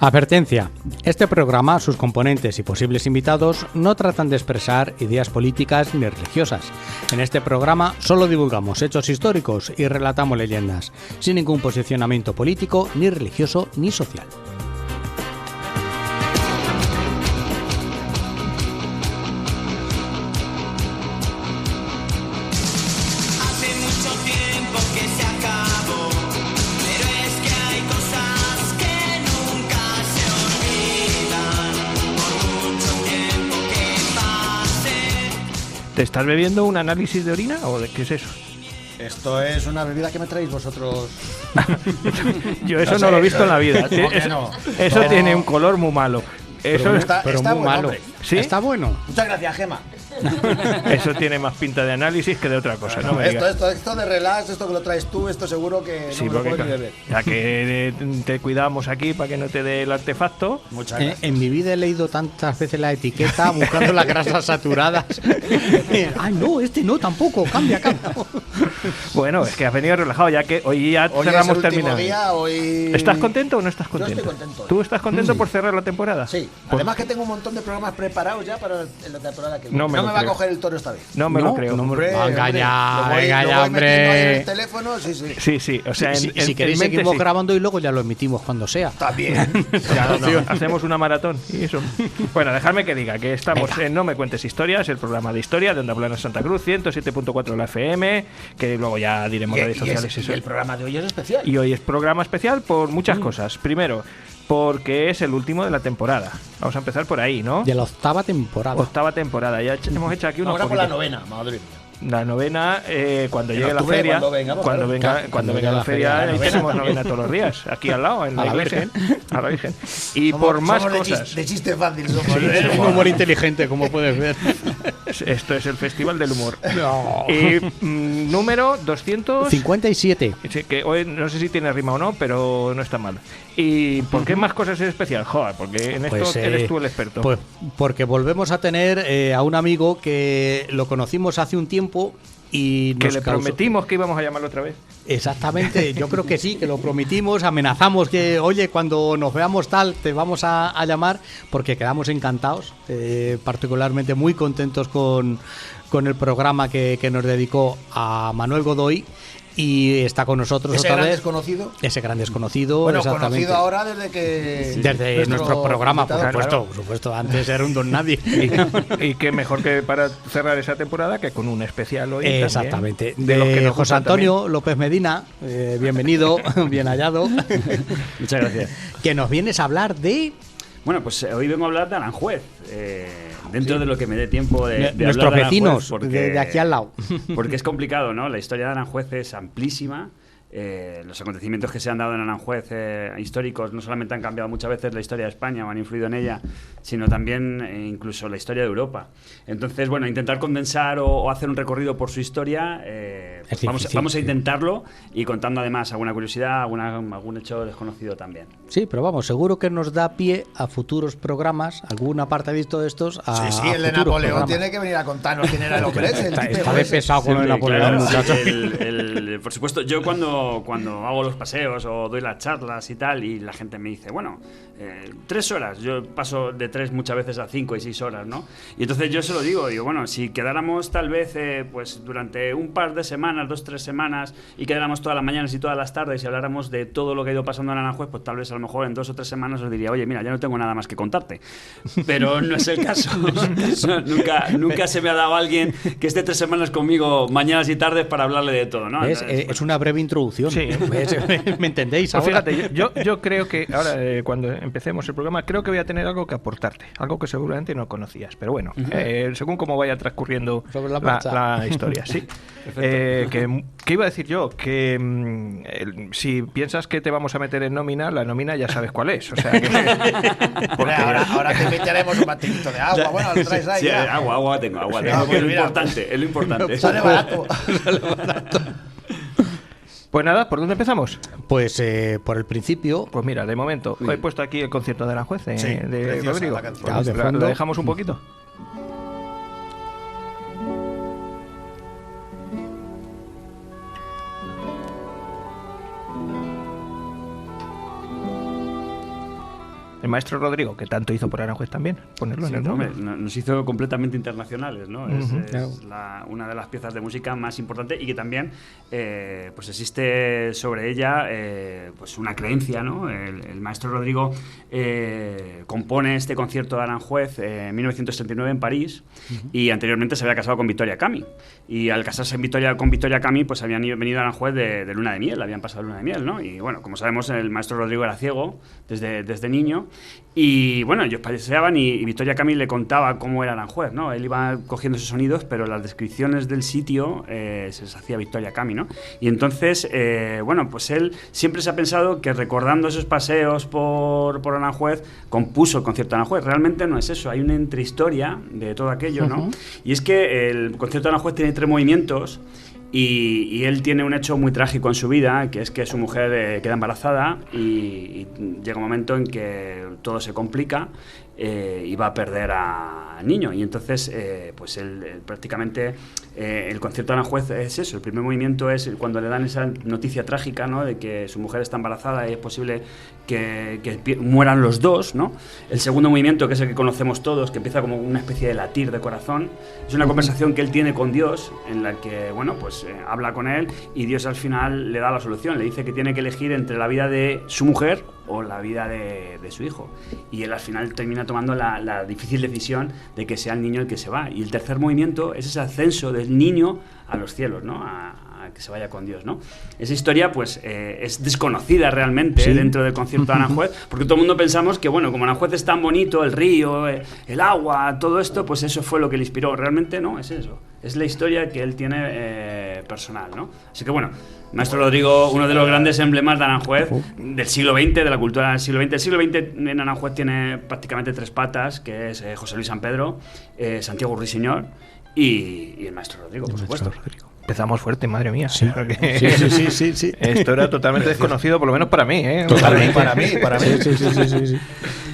Advertencia. Este programa, sus componentes y posibles invitados no tratan de expresar ideas políticas ni religiosas. En este programa solo divulgamos hechos históricos y relatamos leyendas, sin ningún posicionamiento político, ni religioso, ni social. ¿Te estás bebiendo un análisis de orina o de qué es eso? Esto es una bebida que me traéis vosotros. Yo eso no lo he visto en la vida. Eso No. tiene un color muy malo. Eso, Está muy bueno, malo. hombre. ¿Sí? Está bueno. Muchas gracias, Gema. eso tiene más pinta de análisis que de otra cosa. No me digas. Esto de relax, esto que lo traes tú, esto seguro que no Sí, me lo porque puedo ni beber. ya que te cuidamos aquí para que no te dé el artefacto. Muchas gracias. En mi vida he leído tantas veces la etiqueta buscando las grasas saturadas. Ay, no, este no, tampoco. Cambia. Bueno, es que has venido relajado ya que hoy ya Hoy es cerramos el último terminado. día, hoy... ¿Estás contento o no estás Yo contento? estoy contento. ¿Tú estás contento por cerrar la temporada? Sí. Pues Además que tengo un montón de programas preparados ya para la temporada que viene. No me lo va a creo. coger el toro esta vez. No me lo creo. Hombre, Venga hombre, ya, lo voy- venga lo ya, voy metiendo ahí en hombre. el teléfono, sí. Sí, o sea, Si queréis en mente seguimos sí. grabando y luego ya lo emitimos cuando sea. También. Ya, no, hacemos una maratón y eso. Bueno, dejadme que diga que estamos Venga. en No me cuentes historias, el programa de historia de Onda Plana Santa Cruz, 107.4 la FM, que luego ya diremos redes sociales y eso. Y el programa de hoy es especial. Y hoy es programa especial por muchas cosas. Primero, porque es el último de la temporada. Vamos a empezar por ahí, ¿no? De la octava temporada. Octava temporada. Ya hemos hecho aquí unos Ahora por la poquitos. novena, madre mía. La novena, cuando En llegue la octubre, feria, cuando vengamos, cuando claro. venga, Claro, cuando cuando venga llegue la la feria, feria, ahí la novena tenemos también. novena todos los días, aquí al lado, en la A la Virgen, a la Virgen. Y por más somos cosas, de chiste fácil somos. Es un humor inteligente, como puedes ver. esto es el Festival del Humor. No. Y número 200, 57. sí, que hoy no sé si tiene rima o no, pero no está mal. ¿Y por qué más cosas es especial? Joder, porque en esto Pues, eres tú el experto. Pues porque volvemos a tener a un amigo que lo conocimos hace un tiempo y que nos le causó- prometimos que íbamos a llamarlo otra vez. Exactamente, yo creo que sí, que lo prometimos, amenazamos que, oye, cuando nos veamos tal, te vamos a llamar, porque quedamos encantados, particularmente muy contentos con el programa que nos dedicó a Manuel Godoy. Y está con nosotros Ese otra gran vez. desconocido. Ese gran desconocido. Bueno, exactamente. conocido ahora desde que... Desde nuestro programa, por invitado, supuesto, claro. por supuesto. Antes era un don nadie. Y qué mejor que para cerrar esa temporada que con un especial hoy. también, Exactamente. de los que De nos José gustan Antonio López Medina, bienvenido, bien hallado. Muchas gracias. Que nos vienes a hablar de Bueno, pues hoy vengo a hablar de Aranjuez. Dentro de lo que me dé tiempo de hablar nuestros de Aranjuez, vecinos, porque- de aquí al lado. Porque es complicado, ¿no? La historia de Aranjuez es amplísima. Los acontecimientos que se han dado en Aranjuez históricos no solamente han cambiado muchas veces la historia de España o han influido en ella, sino también incluso la historia de Europa. Entonces, bueno, intentar condensar o hacer un recorrido por su historia, Es vamos difícil, a intentarlo y contando además alguna curiosidad, algún hecho desconocido también. Sí, pero vamos, seguro que nos da pie a futuros programas, alguna parte de todos estos. Sí, el de futuros Napoleón programas. tiene que venir a contarnos quién era el hombre ese. El Está típico de ese. pesado con el Napoleón, Claro, muchacho. por supuesto, yo cuando hago los paseos o doy las charlas y tal, y la gente me dice, bueno, 3 horas, yo paso de 3 muchas veces a 5 y 6 horas, ¿no? Y entonces yo se lo digo, bueno, si quedáramos tal vez pues durante un par de semanas, 2-3 semanas, y quedáramos todas las mañanas y todas las tardes y habláramos de todo lo que ha ido pasando en Aranjuez, pues tal vez a lo mejor en 2 o 3 semanas os diría, oye, mira, ya no tengo nada más que contarte. Pero no es el caso. Nunca se me ha dado alguien que esté 3 semanas conmigo mañanas y tardes para hablarle de todo, ¿no? ¿Ves? Entonces, Es una breve introducción. Sí. ¿Ves? ¿Me entendéis? Pues ahora? fíjate, yo creo que ahora cuando empecemos el programa creo que voy a tener algo que aportarte, algo que seguramente no conocías, pero bueno, según cómo vaya transcurriendo Sobre la marcha. la historia, sí. ¿Qué iba a decir yo? Que si piensas que te vamos a meter en nómina, la nómina ya sabes cuál es, o sea que, Hombre, ahora te invitaremos un batidito de agua. Bueno, lo traes ahí sí, ya. agua tengo, Sí, tengo, que pues es lo mira, importante, es lo importante. Sale barato. Pues nada, ¿por dónde empezamos? Pues por el principio. Pues mira, de momento, he puesto aquí el concierto de Aranjuez Sí, de preciosa Rodrigo. la canción. Claro, de ¿La fondo. dejamos un poquito? El maestro Rodrigo, que tanto hizo por Aranjuez también, ponerlo en el mundo. Nos hizo completamente internacionales, ¿no? Es una de las piezas de música más importantes y que también pues existe sobre ella pues una creencia, ¿no? El maestro Rodrigo compone este concierto de Aranjuez en 1939 en París y anteriormente se había casado con Vittoria Camí. Y al casarse con Vittoria Camí, pues habían venido a Aranjuez de luna de miel, habían pasado luna de miel, ¿no? Y bueno, como sabemos, el maestro Rodrigo era ciego desde niño. Y bueno, ellos paseaban y Vittoria Camí le contaba cómo era Aranjuez, ¿no? Él iba cogiendo esos sonidos, pero las descripciones del sitio se las hacía Vittoria Camí, ¿no? Y entonces, bueno, pues él siempre se ha pensado que recordando esos paseos por Aranjuez, compuso el concierto de Aranjuez. Realmente no es eso, hay una entrehistoria de todo aquello, ¿no? Y es que el concierto de Aranjuez tiene 3 movimientos. Y él tiene un hecho muy trágico en su vida, que es que su mujer queda embarazada y llega un momento en que todo se complica y va a perder al niño. Y entonces, pues él prácticamente, el concierto de Aranjuez es eso. El primer movimiento es cuando le dan esa noticia trágica, ¿no? De que su mujer está embarazada y es posible que mueran los dos, ¿no? El segundo movimiento, que es el que conocemos todos, que empieza como una especie de latir de corazón, es una conversación que él tiene con Dios, en la que, bueno, pues habla con él y Dios al final le da la solución, le dice que tiene que elegir entre la vida de su mujer o la vida de su hijo. Y él al final termina tomando la difícil decisión de que sea el niño el que se va. Y el tercer movimiento es ese ascenso del niño a los cielos, ¿no? A que se vaya con Dios, ¿no? Esa historia, pues, es desconocida realmente dentro del concierto de Aranjuez, porque todo el mundo pensamos que, bueno, como Aranjuez es tan bonito, el río, el agua, todo esto, pues eso fue lo que le inspiró. Realmente no, es eso. Es la historia que él tiene personal, ¿no? Así que, bueno, Maestro Rodrigo, uno de los grandes emblemas de Aranjuez, del siglo XX, de la cultura del siglo XX. El siglo XX en Aranjuez tiene prácticamente 3 patas, que es José Luis San Pedro, Santiago Ruiseñor y el Maestro Rodrigo, por supuesto. Empezamos fuerte, madre mía. Sí. Sí. Esto era totalmente desconocido, por lo menos para mí, ¿eh? Totalmente. Para mí. Sí.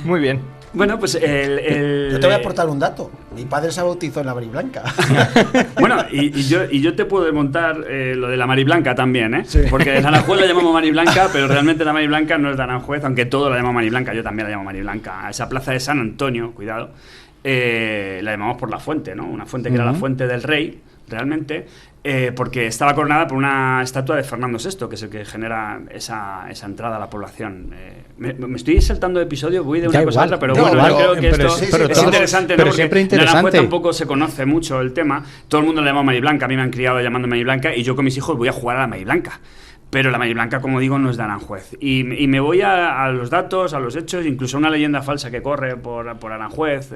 Muy bien. Bueno, pues Yo te voy a aportar un dato. Mi padre se bautizó en la Mariblanca. Bueno, y yo te puedo montar lo de la Mariblanca también, ¿eh? Sí. Porque en Aranjuez la llamamos Mariblanca, pero realmente la Mariblanca no es de Aranjuez, aunque todo la llamamos Mariblanca. Yo también la llamo Mariblanca. A esa plaza de San Antonio, cuidado, la llamamos por la fuente, ¿no? Una fuente que era la fuente del rey, realmente, porque estaba coronada por una estatua de Fernando VI, que es el que genera esa entrada a la población. Me estoy saltando de episodio, voy de una cosa a otra, pero bueno, yo creo que esto es interesante, ¿no? Pero siempre interesante. En Aranjuez tampoco se conoce mucho el tema. Todo el mundo le llama Mariblanca, a mí me han criado llamando Mariblanca y yo con mis hijos voy a jugar a la Mariblanca. Pero la Mariblanca, como digo, no es de Aranjuez. Y me voy a los datos, a los hechos, incluso una leyenda falsa que corre por Aranjuez.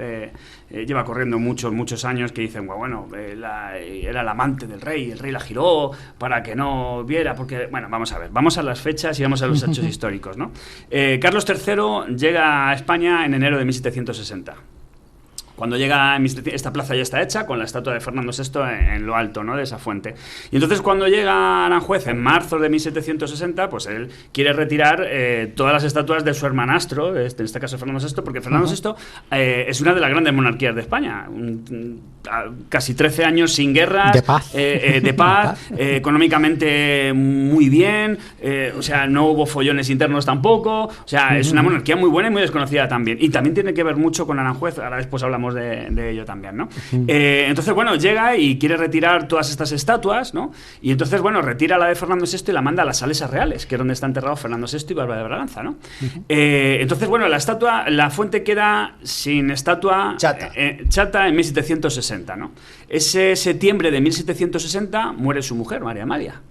Lleva corriendo muchos años, que dicen, bueno, era el amante del rey, el rey la giró para que no viera, porque, bueno, vamos a ver, vamos a las fechas y vamos a los hechos históricos, ¿no? Carlos III llega a España en enero de 1760. Cuando llega, esta plaza ya está hecha, con la estatua de Fernando VI en lo alto, ¿no?, de esa fuente. Y entonces cuando llega a Aranjuez en marzo de 1760, pues él quiere retirar todas las estatuas de su hermanastro, en este caso Fernando VI, porque Fernando VI es una de las grandes monarquías de España. Casi 13 años sin guerras. De paz. Económicamente muy bien. O sea, no hubo follones internos tampoco. O sea, es una monarquía muy buena y muy desconocida también. Y también tiene que ver mucho con Aranjuez. Ahora después hablamos de ello también, ¿no? Entonces, bueno, llega y quiere retirar todas estas estatuas, ¿no? Y entonces, bueno, retira la de Fernando VI y la manda a las Salesas Reales, que es donde está enterrado Fernando VI y Bárbara de Braganza, ¿no? Entonces, bueno, la fuente queda sin estatua chata en 1760, ¿no? Ese septiembre de 1760 muere su mujer, María Amalia.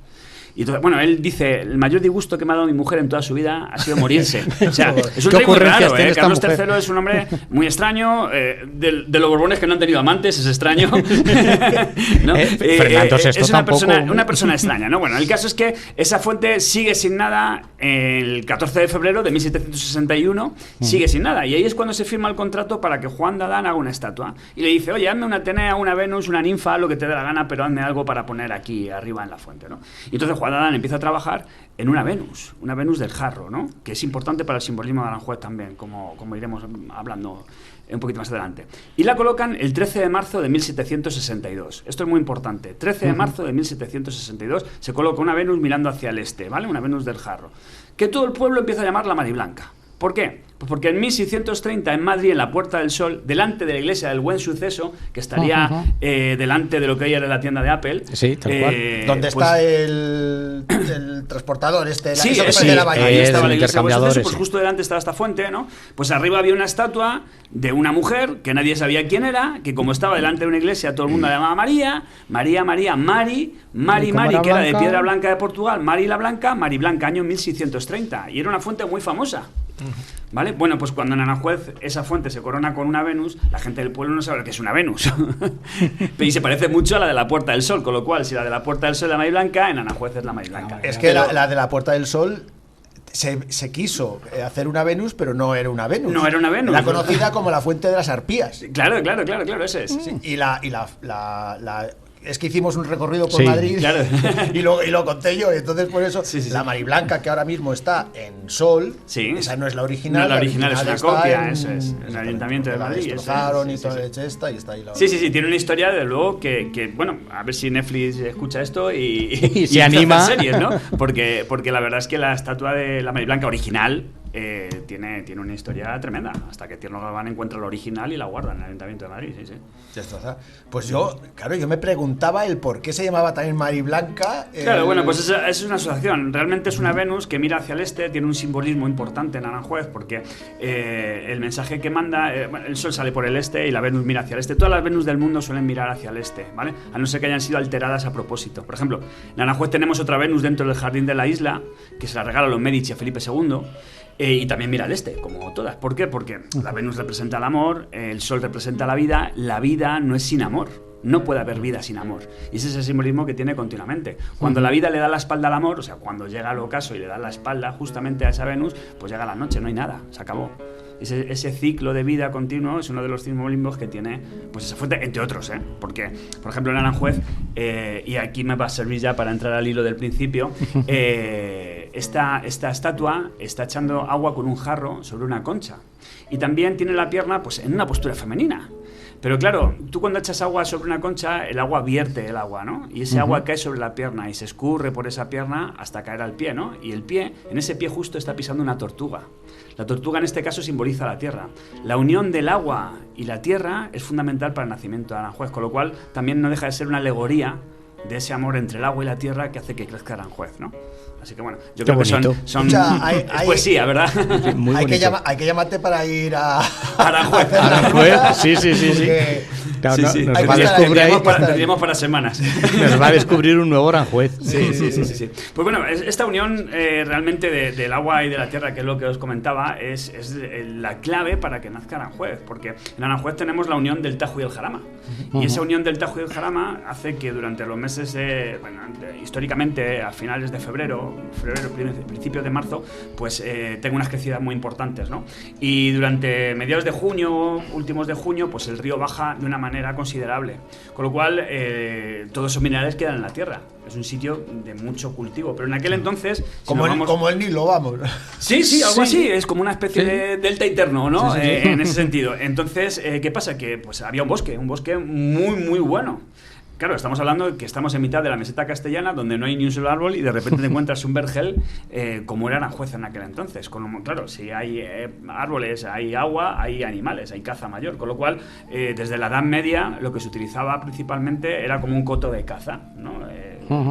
Y entonces, bueno, él dice, el mayor disgusto que me ha dado mi mujer en toda su vida ha sido morirse. O sea, es un rey muy raro, ¿eh? Carlos III es un hombre muy extraño, de los Borbones que no han tenido amantes, es extraño. ¿No? Fernando VI es tampoco. una persona extraña, ¿no? Bueno, el caso es que esa fuente sigue sin nada el 14 de febrero de 1761, sigue sin nada. Y ahí es cuando se firma el contrato para que Juan de Adán haga una estatua. Y le dice, oye, hazme una Atenea, una Venus, una ninfa, lo que te dé la gana, pero hazme algo para poner aquí arriba en la fuente, ¿no? Y entonces Juan de Adán empieza a trabajar en una Venus del jarro, ¿no? Que es importante para el simbolismo de Aranjuez también, como iremos hablando un poquito más adelante. Y la colocan el 13 de marzo de 1762. Esto es muy importante. 13 de marzo de 1762 se coloca una Venus mirando hacia el este, ¿vale? Una Venus del jarro. Que todo el pueblo empieza a llamar la Mariblanca. ¿Por qué? Pues porque en 1630 en Madrid, en la Puerta del Sol, delante de la iglesia del Buen Suceso, que estaría delante de lo que hoy era la tienda de Apple. Sí, tal cual. ¿Dónde pues, está el transportador este? Sí, eso sí, de la bahía. ahí el estaba la iglesia del Buen intercambiador Suceso, pues ese. justo delante estaba esta fuente, ¿no? Pues arriba había una estatua de una mujer que nadie sabía quién era, que como estaba delante de una iglesia, todo el mundo la llamaba María, María, María, Mari, que era de piedra blanca de Portugal, Mari la Blanca, Mari Blanca, año 1630. Y era una fuente muy famosa. ¿Vale? Bueno, pues cuando en Aranjuez esa fuente se corona con una Venus, la gente del pueblo no sabe lo que es una Venus. Y se parece mucho a la de la Puerta del Sol, con lo cual, si la de la Puerta del Sol es la Mari Blanca, en Aranjuez es la Mari Blanca. Es que la de la Puerta del Sol se quiso hacer una Venus, pero no era una Venus. No era una Venus. Era conocida como la Fuente de las Arpías. Claro, ese es. Sí, y es que hicimos un recorrido por Sí, Madrid claro. y lo conté yo. Y entonces, por eso, Sí. la Mariblanca, que ahora mismo está en Sol, Sí. esa no es la original. No, la original es una está copia, eso es, en el Ayuntamiento de la Madrid, destrozaron eso y es, todo sí, el esta y está ahí la Sí, tiene una historia, de luego, que bueno, a ver si Netflix escucha esto y Y se empieza a anima. hacer series, ¿no? Porque la verdad es que la estatua de la Mari Blanca original tiene una historia tremenda. Hasta que Tierno Galván encuentra la original y la guarda en el Ayuntamiento de Madrid, sí. destrozada. Pues yo me preguntaba el por qué se llamaba también Mariblanca. Claro, bueno, pues es una asociación. Realmente es una Venus que mira hacia el este, tiene un simbolismo importante en Aranjuez, porque el mensaje que manda, bueno, el Sol sale por el este y la Venus mira hacia el este. Todas las Venus del mundo suelen mirar hacia el este, ¿vale? A no ser que hayan sido alteradas a propósito. Por ejemplo, en Aranjuez tenemos otra Venus dentro del jardín de la isla, que se la regala a los Medici a Felipe II. Y también mira al este, como todas. ¿Por qué? Porque la Venus representa el amor, el Sol representa la vida no es sin amor. No puede haber vida sin amor. Y ese es el simbolismo que tiene continuamente. Cuando la vida le da la espalda al amor, o sea, cuando llega al ocaso y le da la espalda justamente a esa Venus, pues llega la noche, no hay nada, se acabó. Ese ciclo de vida continuo es uno de los simbolismos que tiene pues esa fuente, entre otros, ¿eh? Porque, por ejemplo, en Aranjuez, y aquí me va a servir ya para entrar al hilo del principio, esta estatua está echando agua con un jarro sobre una concha. Y también tiene la pierna pues en una postura femenina. Pero claro, tú cuando echas agua sobre una concha, el agua vierte el agua, ¿no? Y ese agua cae sobre la pierna y se escurre por esa pierna hasta caer al pie, ¿no? Y el pie, en ese pie justo está pisando una tortuga. La tortuga en este caso simboliza la tierra. La unión del agua y la tierra es fundamental para el nacimiento de Aranjuez, con lo cual también no deja de ser una alegoría de ese amor entre el agua y la tierra que hace que crezca Aranjuez, ¿no? Así que bueno, yo creo que son Escucha, es poesía, ¿verdad? Muy hay bonito. que llamarte para ir a Aranjuez. Aranjuez, sí. Porque Claro, Sí, no- sí. nos Hay va a que estar ahí, descubrir, hay que estar ahí. Tendríamos para semanas. nos va a descubrir un nuevo Aranjuez. Sí. Pues bueno, esta unión realmente del agua y de la tierra, que es lo que os comentaba, es la clave para que nazca Aranjuez, porque en Aranjuez tenemos la unión del Tajo y el Jarama. Y esa unión del Tajo y el Jarama hace que durante los meses, históricamente a finales de febrero, principios de marzo, pues tenga unas crecidas muy importantes, ¿no? Y durante mediados de junio, últimos de junio, pues el río baja de una manera considerable, con lo cual todos esos minerales quedan en la tierra. Es un sitio de mucho cultivo, pero en aquel entonces como el Nilo, vamos. Sí, algo así, es como una especie de delta interno, ¿no? Sí. En ese sentido. Entonces, ¿qué pasa? Que pues había un bosque muy, muy bueno. Claro, estamos hablando de que estamos en mitad de la meseta castellana, donde no hay ni un solo árbol, y de repente te encuentras un vergel como era Aranjuez en aquel entonces. Claro, si hay árboles, hay agua, hay animales, hay caza mayor. Con lo cual, desde la Edad Media, lo que se utilizaba principalmente era como un coto de caza, ¿no?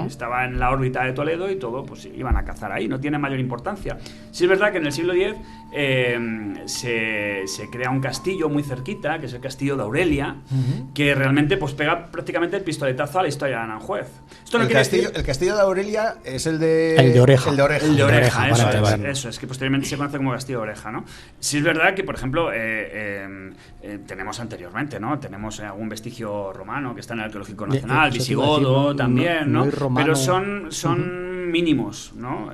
Estaba en la órbita de Toledo y todo, pues iban a cazar ahí, no tiene mayor importancia. Sí es verdad que en el siglo X se crea un castillo muy cerquita, que es el castillo de Aurelia, que realmente pues pega prácticamente el pistoletazo a la historia de Aranjuez. Esto no quiere decir... El castillo de Aurelia es el de Oreja. El de Oreja. El de Oreja, vale. eso es, que posteriormente se conoce como Castillo de Oreja, ¿no? Sí es verdad que, por ejemplo, tenemos anteriormente, ¿no? Tenemos algún vestigio romano que está en el Arqueológico Nacional, Eso te iba a decir, visigodo no- también, ¿no? muy romano. Pero son mínimos, ¿no?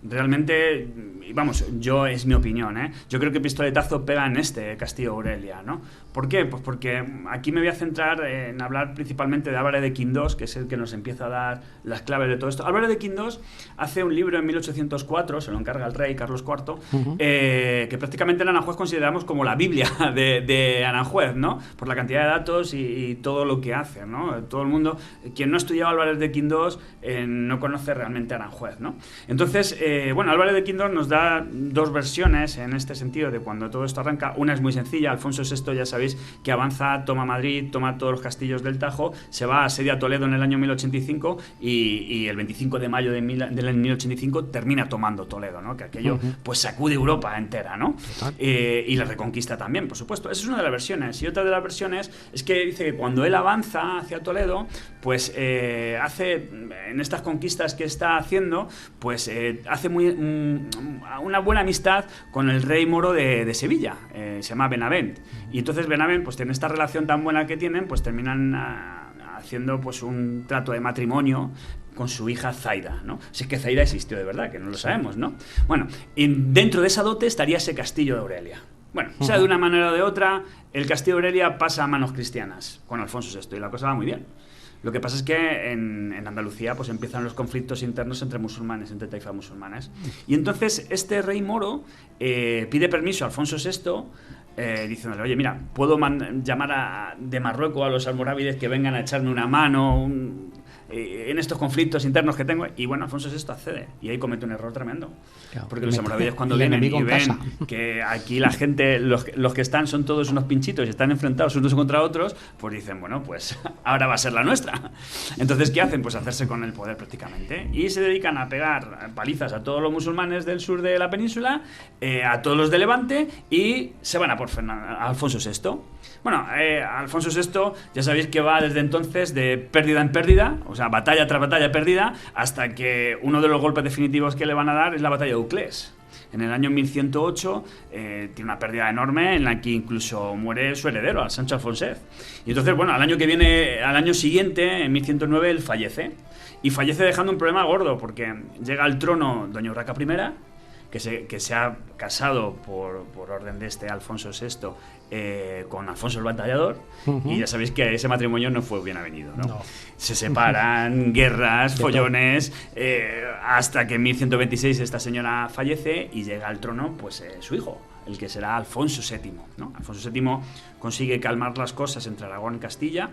Realmente, vamos, es mi opinión, ¿eh? Yo creo que el pistoletazo pega en este Castillo de Aurelia, ¿no? ¿Por qué? Pues porque aquí me voy a centrar en hablar principalmente de Álvarez de Quindós, que es el que nos empieza a dar las claves de todo esto. Álvarez de Quindós hace un libro en 1804, se lo encarga el rey Carlos IV, que prácticamente en Aranjuez consideramos como la Biblia de Aranjuez, ¿no? Por la cantidad de datos y todo lo que hace, ¿no? Todo el mundo, quien no ha estudiado Álvarez de Quindós, no conoce realmente Aranjuez, ¿no? Entonces, Álvarez de Quindós nos da dos versiones versiones en este sentido de cuando todo esto arranca. Una es muy sencilla. Alfonso VI, ya sabéis, que avanza, toma Madrid, toma todos los castillos del Tajo, se va a asedia Toledo en el año 1085 y el 25 de mayo del 1085 termina tomando Toledo, ¿no? Que aquello pues sacude Europa entera, ¿no? Y la reconquista también, por supuesto. Esa es una de las versiones. Y otra de las versiones es que dice que cuando él avanza hacia Toledo, pues hace, en estas conquistas que está haciendo, pues hace una buena amistad con el rey moro de Sevilla, se llama Benavent. Y entonces Benavent, pues tiene esta relación tan buena que tienen, pues terminan haciendo pues un trato de matrimonio con su hija Zaida, ¿no? Si es que Zaida existió de verdad, que no lo sabemos, ¿no? Bueno, y dentro de esa dote estaría ese castillo de Aurelia. Bueno, sea de una manera o de otra, el castillo de Aurelia pasa a manos cristianas con Alfonso VI y la cosa va muy bien. Lo que pasa es que en Andalucía pues empiezan los conflictos internos entre musulmanes, entre taifas musulmanes. Y entonces este rey moro pide permiso a Alfonso VI diciéndole, oye, mira, puedo llamar de Marruecos a los almorávides que vengan a echarme una mano en estos conflictos internos que tengo. Y bueno, Alfonso VI accede y ahí comete un error tremendo. Claro, porque los almorávides cuando vienen y ven que aquí la gente, los que están son todos unos pinchitos y están enfrentados unos contra otros, pues dicen, bueno, pues ahora va a ser la nuestra. Entonces, ¿qué hacen? Pues hacerse con el poder prácticamente. Y se dedican a pegar palizas a todos los musulmanes del sur de la península, a todos los de Levante, y se van a por Alfonso VI. Bueno, Alfonso VI, ya sabéis que va desde entonces de pérdida en pérdida, o sea, batalla tras batalla perdida, hasta que uno de los golpes definitivos que le van a dar es la batalla de Uclés. En el año 1108 tiene una pérdida enorme en la que incluso muere su heredero, Sancho Alfonsez. Y entonces, bueno, al año siguiente, en 1109, él fallece. Y fallece dejando un problema gordo, porque llega al trono doña Urraca I, que se ha casado por orden de Alfonso VI con Alfonso el Batallador, y ya sabéis que ese matrimonio no fue bien avenido, ¿no? Se separan, guerras, follones, hasta que en 1126 esta señora fallece y llega al trono pues su hijo, el que será Alfonso VII, ¿no? Alfonso VII consigue calmar las cosas entre Aragón y Castilla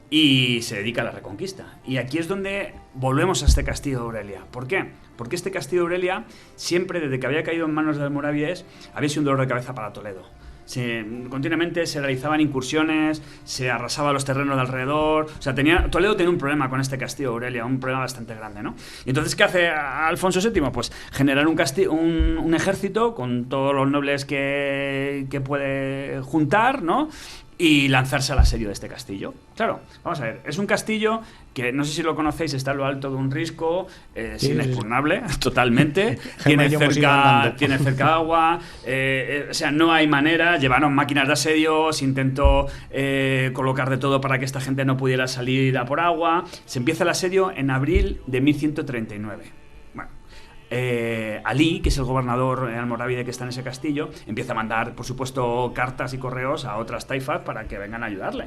y se dedica a la reconquista. Y aquí es donde volvemos a este castillo de Aurelia. ¿Por qué? Porque este castillo de Aurelia, siempre desde que había caído en manos de almorávides, había sido un dolor de cabeza para Toledo. Continuamente se realizaban incursiones, se arrasaba los terrenos de alrededor. O sea, Toledo tenía un problema con este castillo de Aurelia, un problema bastante grande, ¿no? Y entonces, ¿qué hace Alfonso VII? Pues generar un ejército con todos los nobles que puede juntar, ¿no? Y lanzarse al asedio de este castillo. Claro, vamos a ver, es un castillo que, no sé si lo conocéis, está en lo alto de un risco, es inexpugnable, totalmente. Tiene cerca agua, o sea, no hay manera. Llevaron máquinas de asedio, se intentó colocar de todo para que esta gente no pudiera salir a por agua. Se empieza el asedio en abril de 1139. Alí, que es el gobernador almorávide que está en ese castillo, empieza a mandar, por supuesto, cartas y correos a otras taifas para que vengan a ayudarle.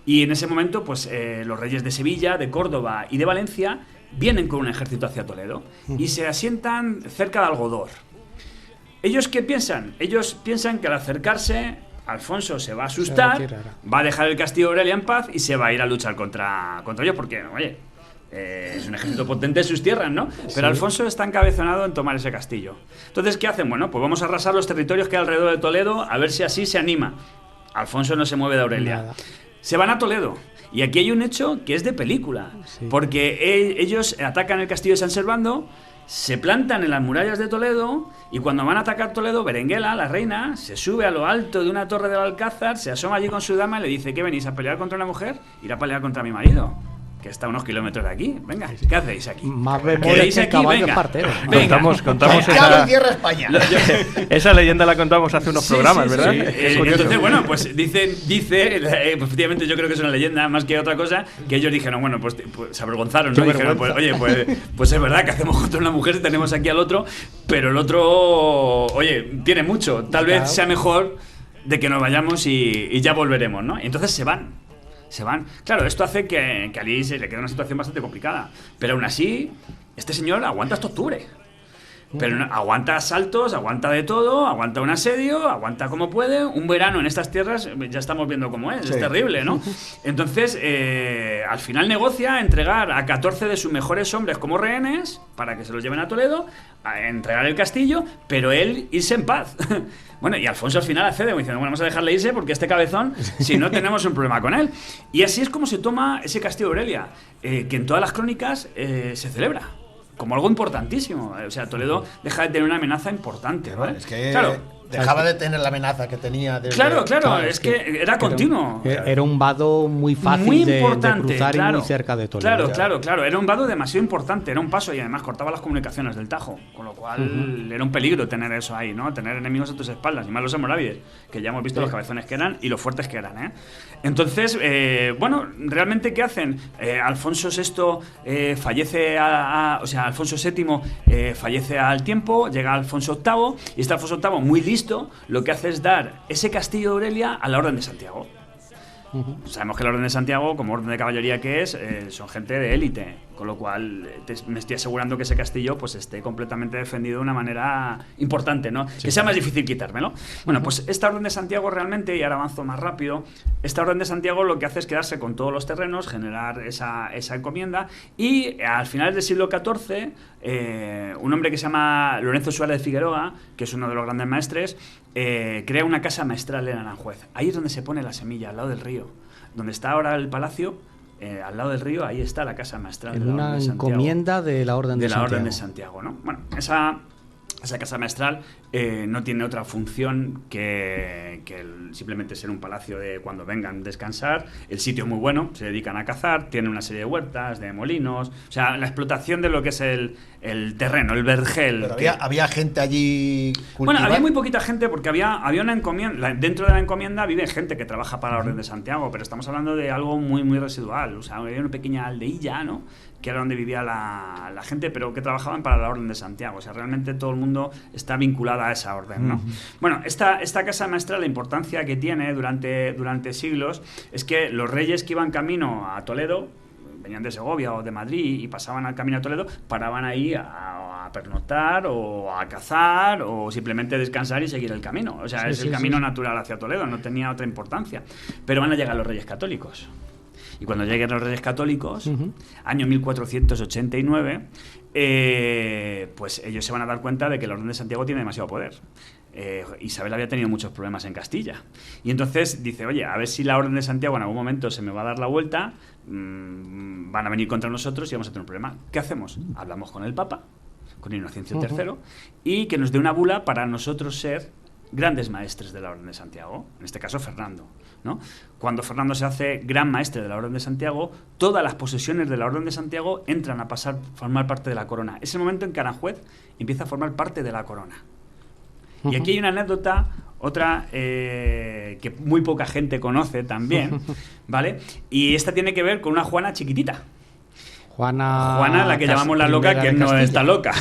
Y en ese momento, pues los reyes de Sevilla, de Córdoba y de Valencia vienen con un ejército hacia Toledo y se asientan cerca de Algodor. ¿Ellos qué piensan? Ellos piensan que al acercarse, Alfonso se va a asustar, va a dejar el castillo de Aurelia en paz y se va a ir a luchar contra ellos, porque, oye, es un ejército potente en sus tierras, ¿no? Pero Alfonso está encabezonado en tomar ese castillo. Entonces, ¿qué hacen? Bueno, pues vamos a arrasar los territorios que hay alrededor de Toledo, a ver si así se anima. Alfonso no se mueve de Aurelia. Nada. Se van a Toledo. Y aquí hay un hecho que es de película. Porque ellos atacan el castillo de San Servando, se plantan en las murallas de Toledo, y cuando van a atacar Toledo, Berenguela, la reina, se sube a lo alto de una torre del Alcázar, se asoma allí con su dama y le dice: ¿qué venís a pelear contra una mujer? Ir a pelear contra mi marido, que está a unos kilómetros de aquí. Venga, ¿qué hacéis aquí? Más memorias que caballo partero. Contamos esa leyenda la contamos hace unos programas, ¿verdad? Entonces, bueno, pues dice efectivamente, yo creo que es una leyenda más que otra cosa, que ellos dijeron, bueno, pues se avergonzaron, ¿no? Dijeron, pues oye, pues es verdad que hacemos contra una mujer si tenemos aquí al otro, pero el otro, oye, tiene mucho, tal vez sea mejor de que nos vayamos y ya volveremos, ¿no? Y entonces se van. Claro, esto hace que a Ali se le quede una situación bastante complicada. Pero aún así, este señor aguanta hasta octubre. Pero aguanta asaltos, aguanta de todo, aguanta un asedio, aguanta como puede. Un verano en estas tierras ya estamos viendo cómo es terrible, ¿no? Entonces, al final negocia entregar a 14 de sus mejores hombres como rehenes para que se los lleven a Toledo, a entregar el castillo, pero él irse en paz. Bueno, y Alfonso al final accede diciendo, bueno, vamos a dejarle irse porque este cabezón, si no tenemos un problema con él. Y así es como se toma ese castillo de Aurelia, que en todas las crónicas se celebra como algo importantísimo. O sea, Toledo deja de tener una amenaza importante, ¿vale? Es que claro, dejaba de tener la amenaza que tenía desde... Claro, es que era continuo. Era un vado muy fácil muy de importante, cruzar claro, y muy cerca de Toledo. Claro. Era un vado demasiado importante, era un paso y además cortaba las comunicaciones del Tajo, con lo cual era un peligro tener eso ahí, ¿no? Tener enemigos a tus espaldas, y más los almorávides, que ya hemos visto los cabezones que eran y los fuertes que eran, ¿eh? Entonces, bueno, ¿realmente qué hacen? Alfonso VI fallece o sea, Alfonso VII fallece al tiempo, llega Alfonso VIII, y este Alfonso VIII, muy listo, lo que hace es dar ese castillo de Aurelia a la Orden de Santiago. Sabemos que la Orden de Santiago, como orden de caballería que es, son gente de élite, con lo cual me estoy asegurando que ese castillo pues esté completamente defendido de una manera importante, ¿no? Que sea más difícil quitármelo. Bueno, pues esta Orden de Santiago realmente, y ahora avanzo más rápido, esta Orden de Santiago lo que hace es quedarse con todos los terrenos, generar esa encomienda, y al final del siglo XIV, un hombre que se llama Lorenzo Suárez de Figueroa, que es uno de los grandes maestres, crea una casa maestral en Aranjuez. Ahí es donde se pone la semilla, al lado del río. Donde está ahora el palacio, al lado del río, ahí está la casa maestral de la Orden de Santiago. Una encomienda de la Orden de Santiago. De la Orden de Santiago, ¿no? Bueno, esa casa maestral no tiene otra función que simplemente ser un palacio de cuando vengan a descansar. El sitio es muy bueno, se dedican a cazar, tiene una serie de huertas, de molinos, o sea, la explotación de lo que es el terreno, el vergel. Pero había gente allí cultivando. Bueno, había muy poquita gente porque había una encomienda. Dentro de la encomienda vive gente que trabaja para la Orden de Santiago, pero estamos hablando de algo muy, muy residual. O sea, había una pequeña aldeilla, ¿no?, que era donde vivía la gente, pero que trabajaban para la Orden de Santiago. O sea, realmente todo el mundo está vinculado a esa orden, ¿no? Bueno, esta casa maestra, la importancia que tiene durante siglos es que los reyes que iban camino a Toledo, venían de Segovia o de Madrid y pasaban al camino a Toledo, paraban ahí a pernoctar o a cazar o simplemente descansar y seguir el camino. O sea, es el camino natural hacia Toledo, no tenía otra importancia. Pero van a llegar los reyes católicos. Y cuando lleguen los Reyes Católicos, año 1489, pues ellos se van a dar cuenta de que la Orden de Santiago tiene demasiado poder. Isabel había tenido muchos problemas en Castilla. Y entonces dice, oye, a ver si la Orden de Santiago en algún momento se me va a dar la vuelta, van a venir contra nosotros y vamos a tener un problema. ¿Qué hacemos? Hablamos con el Papa, con Inocencio III, y que nos dé una bula para nosotros ser grandes maestres de la Orden de Santiago, en este caso Fernando, ¿no? Cuando Fernando se hace gran maestre de la Orden de Santiago, todas las posesiones de la Orden de Santiago entran a formar parte de la corona. Es el momento en que Aranjuez empieza a formar parte de la corona. Y aquí hay una anécdota, otra que muy poca gente conoce también, ¿vale? Y esta tiene que ver con una Juana chiquitita. Juana, la que llamamos la loca, que no está loca.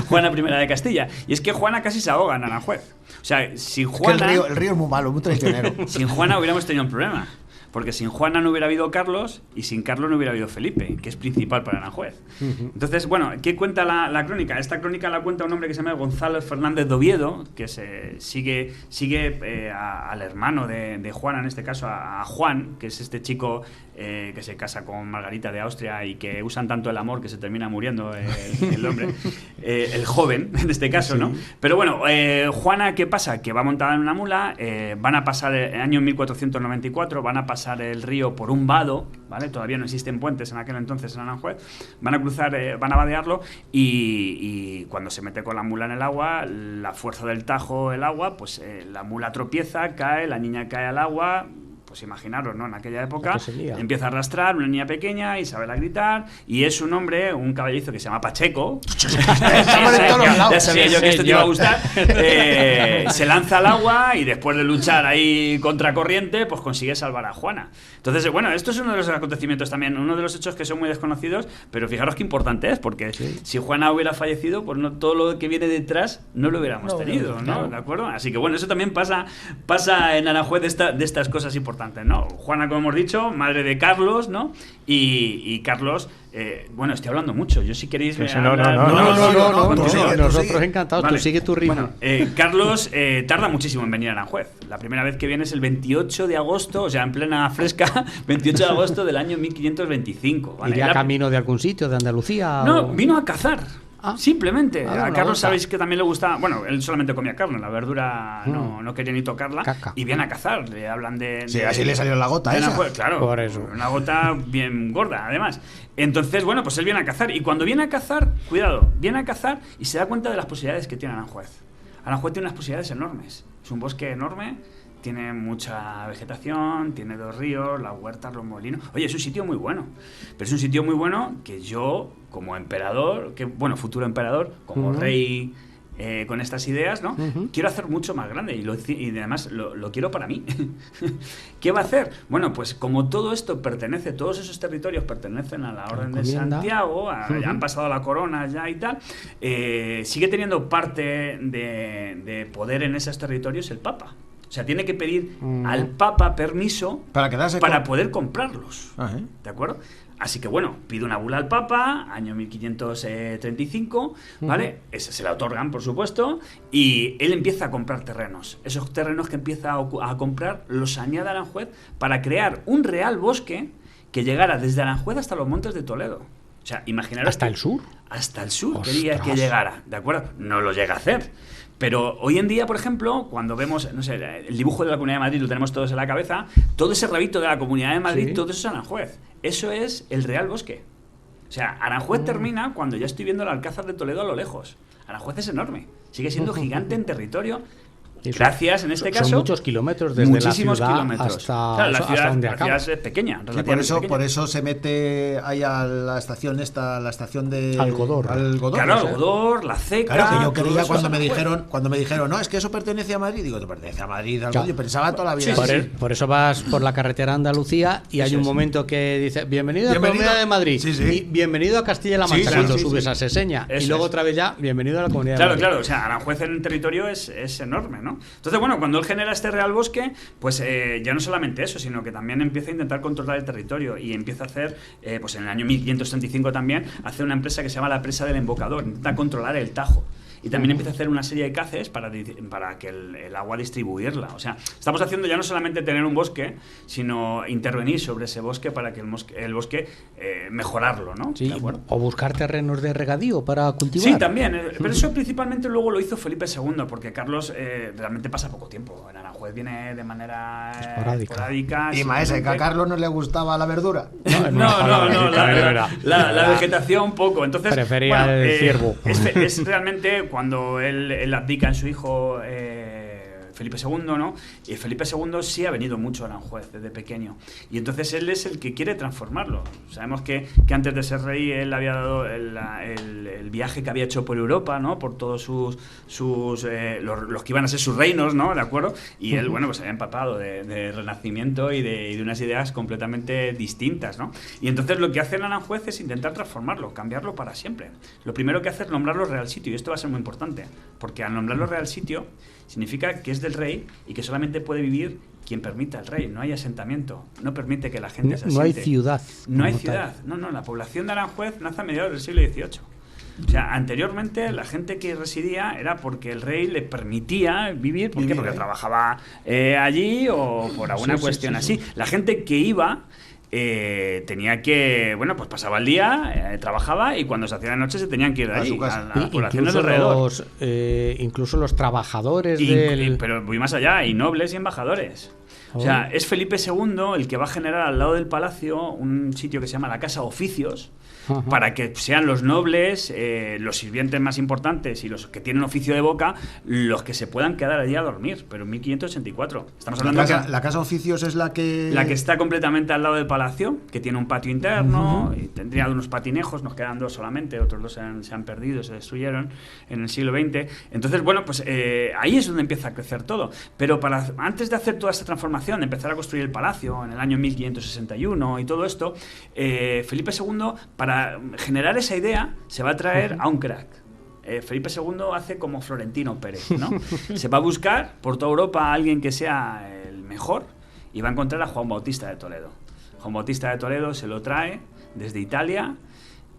Juana I de Castilla. Y es que Juana casi se ahoga en Aranjuez. O sea, sin Juana... el río es muy malo, muy traicionero. Sin Juana hubiéramos tenido un problema. Porque sin Juana no hubiera habido Carlos y sin Carlos no hubiera habido Felipe, que es principal para Aranjuez. Entonces, bueno, ¿qué cuenta la crónica? Esta crónica la cuenta un hombre que se llama Gonzalo Fernández de Oviedo, que sigue al hermano de Juana, en este caso a Juan, que es este chico que se casa con Margarita de Austria y que usan tanto el amor que se termina muriendo el hombre, el joven, en este caso, ¿no? Pero bueno, Juana, ¿qué pasa? Que va montada en una mula, van a pasar el año 1494, van a pasar el río por un vado, ¿vale? Todavía no existen puentes en aquel entonces en Aranjuez, van a cruzar, van a vadearlo y cuando se mete con la mula en el agua, la fuerza del Tajo, el agua, pues la mula tropieza, cae, la niña cae al agua. Pues imaginaros, ¿no? En aquella época empieza a arrastrar una niña pequeña, Isabel a gritar, y es un hombre, un caballerizo que se llama Pacheco. Ya sabía yo que esto te iba a gustar. Se lanza al agua y después de luchar ahí contra corriente, pues consigue salvar a Juana. Entonces, bueno, esto es uno de los acontecimientos también, uno de los hechos que son muy desconocidos, pero fijaros qué importante es, porque si Juana hubiera fallecido, pues no, todo lo que viene detrás no lo hubiéramos tenido, ¿no? ¿De acuerdo? Así que bueno, eso también pasa en Aranjuez de estas cosas importantes. importantes, ¿no? Juana, como hemos dicho, madre de Carlos, ¿no? Y Carlos, bueno, estoy hablando mucho. Yo si queréis... No, nosotros encantados. Vale. Tú sigue tu ritmo. Bueno, Carlos tarda muchísimo en venir a Aranjuez. La primera vez que viene es el 28 de agosto, o sea, en plena fresca, 28 de agosto del año 1525. ¿vale? ¿Iría camino de algún sitio, de Andalucía? No, o... vino a cazar. Simplemente. A Carlos sabéis que también le gusta. Bueno, él solamente comía carne, la verdura no quería ni tocarla. Caca. Y viene a cazar. Le hablan de. Sí, así le salió la gota, esa. Claro, por eso. Una gota bien gorda, además. Entonces, bueno, pues él viene a cazar. Y cuando viene a cazar, cuidado, viene a cazar y se da cuenta de las posibilidades que tiene Aranjuez. Aranjuez tiene unas posibilidades enormes. Es un bosque enorme. Tiene mucha vegetación, tiene 2 ríos, las huertas, los molinos. Oye, es un sitio muy bueno. Pero es un sitio muy bueno que yo, como emperador, futuro emperador, como rey, con estas ideas, ¿no? Quiero hacer mucho más grande y además lo quiero para mí. ¿Qué va a hacer? Bueno, pues como todo esto todos esos territorios pertenecen a la Orden de Santiago, ya han pasado la corona ya y tal, sigue teniendo parte de poder en esos territorios el Papa. O sea, tiene que pedir al Papa permiso para poder comprarlos. ¿De acuerdo? Así que bueno, pide una bula al Papa, año 1535, ¿vale? Ese se la otorgan, por supuesto, y él empieza a comprar terrenos. Esos terrenos que empieza a comprar los añade a Aranjuez para crear un real bosque que llegara desde Aranjuez hasta los Montes de Toledo. O sea, imaginaros... ¿Hasta el sur? Hasta el sur quería que llegara, ¿de acuerdo? No lo llega a hacer. Pero hoy en día, por ejemplo, cuando vemos, no sé, el dibujo de la Comunidad de Madrid lo tenemos todos en la cabeza, todo ese rabito de la Comunidad de Madrid, todo eso es Aranjuez. Eso es el Real Bosque. O sea, Aranjuez termina cuando ya estoy viendo el Alcázar de Toledo a lo lejos. Aranjuez es enorme, sigue siendo gigante en territorio. Gracias, en este caso. Son muchos kilómetros desde la ciudad hasta, claro, hasta donde la acaba. ciudad es pequeña. Sí, por eso se mete ahí a la estación la estación de Algodor. Claro, Algodor, la Ceca. Claro, que yo creía cuando me dijeron, no, es que eso pertenece a Madrid. Digo, ¿te pertenece a Madrid? Claro. Yo pensaba toda la vida. Por eso vas por la carretera a Andalucía y hay un momento que dice, bienvenido a la Comunidad de Madrid y bienvenido a Castilla-La Mancha cuando subes a Seseña. Y luego otra vez ya, bienvenido a la Comunidad de Madrid. Claro, o sea, Aranjuez en el territorio es enorme, ¿no? Entonces, bueno, cuando él genera este Real Bosque, pues ya no solamente eso, sino que también empieza a intentar controlar el territorio y empieza a hacer, pues en el año 1535 también, hace una empresa que se llama la Presa del Embocador, intenta controlar el Tajo. Y también empieza a hacer una serie de caces para que el agua distribuirla. O sea, estamos haciendo ya no solamente tener un bosque, sino intervenir sobre ese bosque para que el bosque mejorarlo, ¿no? Sí, o buscar terrenos de regadío para cultivar. Sí, también. Pero eso principalmente luego lo hizo Felipe II, porque Carlos realmente pasa poco tiempo. En Aranjuez viene de manera esporádica. Y maese, que a Carlos no le gustaba la verdura. No, la vegetación poco. Entonces, prefería el ciervo. Es realmente cuando él abdica en su hijo Felipe II, ¿no? Y Felipe II sí ha venido mucho a Aranjuez desde pequeño. Y entonces él es el que quiere transformarlo. Sabemos que antes de ser rey él había dado el viaje que había hecho por Europa, ¿no? Por todos los que iban a ser sus reinos, ¿no? ¿De acuerdo? Y él, bueno, pues se había empapado de renacimiento y de unas ideas completamente distintas, ¿no? Y entonces lo que hace en Aranjuez es intentar transformarlo, cambiarlo para siempre. Lo primero que hace es nombrarlo Real Sitio, y esto va a ser muy importante, porque al nombrarlo Real Sitio significa que es del rey y que solamente puede vivir quien permita al rey. No hay asentamiento, no permite que la gente se asiente. No hay ciudad. No hay ciudad. No, la población de Aranjuez nace a mediados del siglo XVIII. O sea, anteriormente la gente que residía era porque el rey le permitía vivir. ¿Por qué? Porque trabajaba allí o por alguna cuestión así. La gente que iba tenía que, bueno, pues pasaba el día, trabajaba y cuando se hacía de noche se tenían que ir de allí, a la población de alrededor. Incluso los trabajadores pero voy más allá, y nobles y embajadores. O sea, es Felipe II el que va a generar al lado del palacio un sitio que se llama la Casa Oficios, para que sean los nobles, los sirvientes más importantes y los que tienen oficio de boca los que se puedan quedar allí a dormir. Pero en 1584 estamos hablando la casa Oficios es la que está completamente al lado del palacio, que tiene un patio interno y tendría unos patinejos. Nos quedan 2 solamente, otros 2 se han perdido, se destruyeron en el siglo XX. Entonces, bueno, pues ahí es donde empieza a crecer todo. Pero antes de hacer toda esta transformación, de empezar a construir el palacio en el año 1561 y todo esto, Felipe II, para generar esa idea, se va a traer a un crack. Felipe II hace como Florentino Pérez, ¿no? Se va a buscar por toda Europa a alguien que sea el mejor y va a encontrar a Juan Bautista de Toledo. Juan Bautista de Toledo se lo trae desde Italia,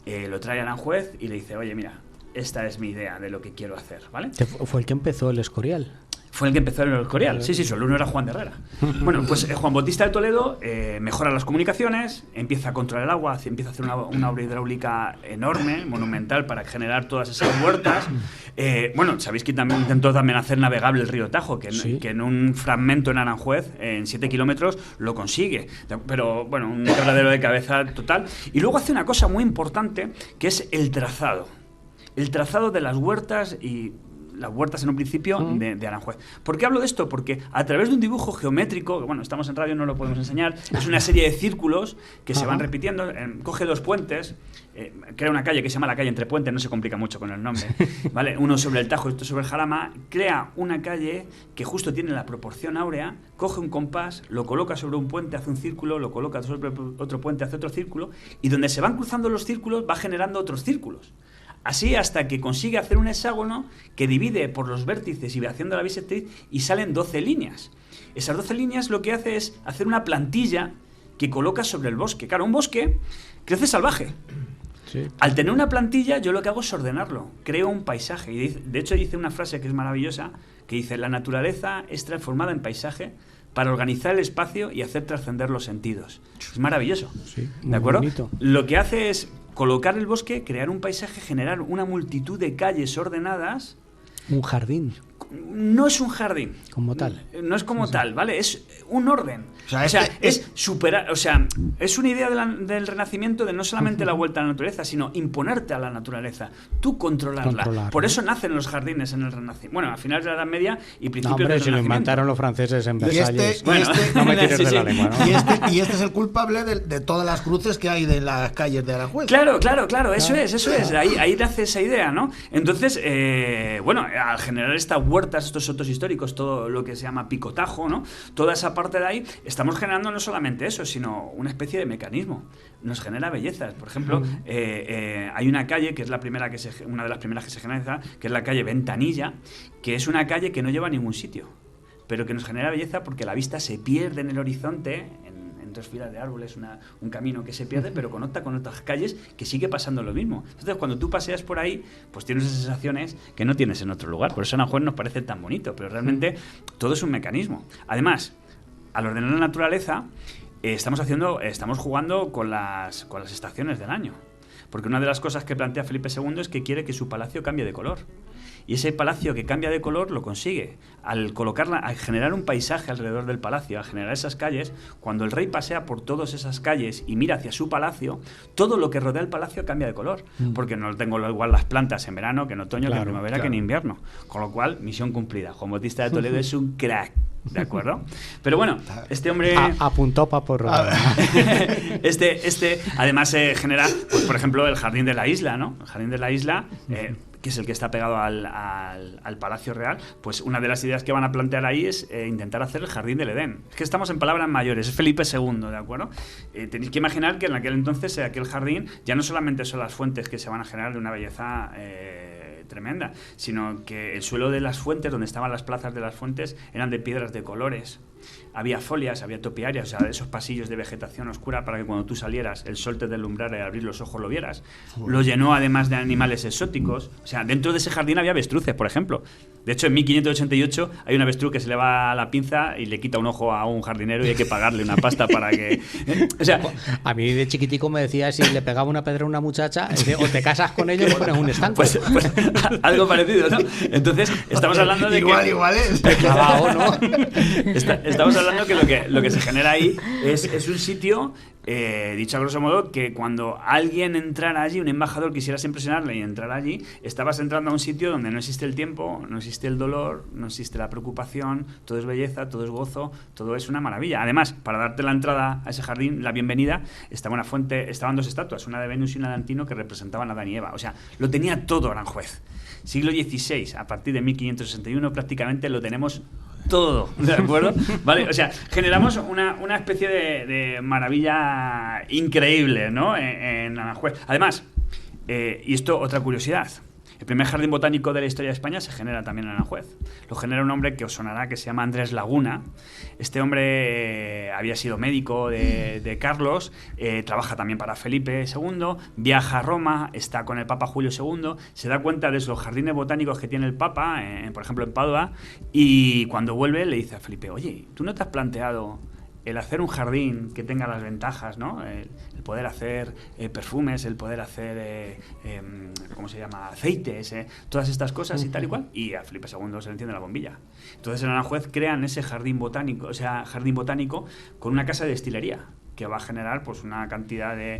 lo trae a Aranjuez y le dice, oye, mira, esta es mi idea de lo que quiero hacer, ¿vale? Fue el que empezó el Escorial. Fue el que empezó en el Escorial. Sí, su alumno era Juan de Herrera. Bueno, pues Juan Bautista de Toledo mejora las comunicaciones, empieza a controlar el agua, empieza a hacer una obra hidráulica enorme, monumental, para generar todas esas huertas. Bueno, sabéis que también intentó hacer navegable el río Tajo, que en un fragmento en Aranjuez, en 7 kilómetros, lo consigue. Pero, bueno, un quebradero de cabeza total. Y luego hace una cosa muy importante, que es el trazado. El trazado de las huertas y... las huertas en un principio de Aranjuez. ¿Por qué hablo de esto? Porque a través de un dibujo geométrico, que bueno, estamos en radio, no lo podemos enseñar, es una serie de círculos que se van repitiendo, coge 2 puentes, crea una calle que se llama la calle Entre Puentes, no se complica mucho con el nombre, ¿vale? Uno sobre el Tajo y otro sobre el Jarama, crea una calle que justo tiene la proporción áurea, coge un compás, lo coloca sobre un puente, hace un círculo, lo coloca sobre otro puente, hace otro círculo, y donde se van cruzando los círculos va generando otros círculos. Así hasta que consigue hacer un hexágono que divide por los vértices y va haciendo la bisectriz y salen 12 líneas. Esas 12 líneas lo que hace es hacer una plantilla que coloca sobre el bosque. Claro, un bosque crece salvaje. Sí. Al tener una plantilla, yo lo que hago es ordenarlo. Creo un paisaje. Y de hecho dice una frase que es maravillosa, que dice, la naturaleza es transformada en paisaje para organizar el espacio y hacer trascender los sentidos. Es maravilloso. Sí, ¿de acuerdo? Bonito. Lo que hace es colocar el bosque, crear un paisaje, generar una multitud de calles ordenadas. Un jardín. No es un jardín. Como tal. No es como tal, ¿vale? Es un orden. O sea, es superar. O sea, es una idea del Renacimiento de no solamente la vuelta a la naturaleza, sino imponerte a la naturaleza. Tú controlarla. Por eso nacen los jardines en el Renacimiento. Bueno, a finales de la Edad Media y principios del Renacimiento. Si lo inventaron los franceses en Versalles. No me tires de la lengua, ¿no? Y este es el culpable de todas las cruces que hay de las calles de Aranjuez. Claro. Eso es. Ahí nace esa idea, ¿no? Entonces, bueno, al generar esta huertas, estos sotos históricos, todo lo que se llama picotajo, ¿no? Toda esa parte de ahí, estamos generando no solamente eso, sino una especie de mecanismo. Nos genera bellezas. Por ejemplo, hay una calle que es una de las primeras que se genera, que es la calle Ventanilla, que es una calle que no lleva a ningún sitio, pero que nos genera belleza porque la vista se pierde en el horizonte, en 2 filas de árboles, un camino que se pierde, pero conecta con otras calles que sigue pasando lo mismo. Entonces, cuando tú paseas por ahí, pues tienes esas sensaciones que no tienes en otro lugar. Por eso Aranjuez nos parece tan bonito, pero realmente todo es un mecanismo. Además, al ordenar la naturaleza, estamos jugando con las estaciones del año. Porque una de las cosas que plantea Felipe II es que quiere que su palacio cambie de color. Y ese palacio que cambia de color lo consigue al generar un paisaje alrededor del palacio, al generar esas calles. Cuando el rey pasea por todas esas calles y mira hacia su palacio, todo lo que rodea el palacio cambia de color, porque no tengo igual las plantas en verano que en otoño, que en primavera, que en invierno. Con lo cual, misión cumplida. Juan Bautista de Toledo es un crack. ¿De acuerdo? Pero bueno, este hombre... Apuntó para por este además genera, pues, por ejemplo, el Jardín de la Isla, ¿no? El Jardín de la Isla, que es el que está pegado al Palacio Real, pues una de las ideas que van a plantear ahí es intentar hacer el Jardín del Edén. Es que estamos en palabras mayores, es Felipe II, ¿de acuerdo? Tenéis que imaginar que en aquel entonces, aquel jardín, ya no solamente son las fuentes que se van a generar de una belleza... tremenda, sino que el suelo de las fuentes, donde estaban las plazas de las fuentes, eran de piedras de colores. Había folias, había topiarias, o sea, esos pasillos de vegetación oscura para que cuando tú salieras el sol te deslumbrara y al abrir los ojos lo vieras. Lo llenó además de animales exóticos. O sea, dentro de ese jardín había avestruces, por ejemplo. De hecho, en 1588 hay un avestruz que se le va la pinza y le quita un ojo a un jardinero y hay que pagarle una pasta para que... O sea, a mí de chiquitico me decía, si le pegaba una pedra a una muchacha, o te casas con ella o pones un estanco. Pues algo parecido, ¿no? Entonces, estamos hablando de igual es. Clavado, ¿no? Estamos hablando que lo que se genera ahí es un sitio, dicho a grosso modo, que cuando alguien entrara allí, un embajador quisieras impresionarle y entrar allí, estabas entrando a un sitio donde no existe el tiempo, no existe el dolor, no existe la preocupación, todo es belleza, todo es gozo, todo es una maravilla. Además, para darte la entrada a ese jardín, la bienvenida, estaban 2 estatuas, una de Venus y una de Antino, que representaban a Adán y Eva. O sea, lo tenía todo Aranjuez. Siglo XVI, a partir de 1561 prácticamente lo tenemos todo, ¿de acuerdo? Vale, o sea, generamos una especie de maravilla increíble, ¿no? En Aranjuez. Además, y esto, otra curiosidad, El primer jardín botánico de la historia de España se genera también en Aranjuez. Lo genera un hombre que os sonará, que se llama Andrés Laguna. Este hombre había sido médico de Carlos, trabaja también para Felipe II, viaja a Roma, está con el Papa Julio II, se da cuenta de los jardines botánicos que tiene el Papa, por ejemplo en Padua, y cuando vuelve le dice a Felipe, oye, ¿tú no te has planteado el hacer un jardín que tenga las ventajas, ¿no? El poder hacer perfumes, el poder hacer, ¿cómo se llama? Aceites, todas estas cosas y tal y cual. Y a Felipe II se le enciende la bombilla. Entonces en Aranjuez crean ese jardín botánico, con una casa de destilería que va a generar pues una cantidad de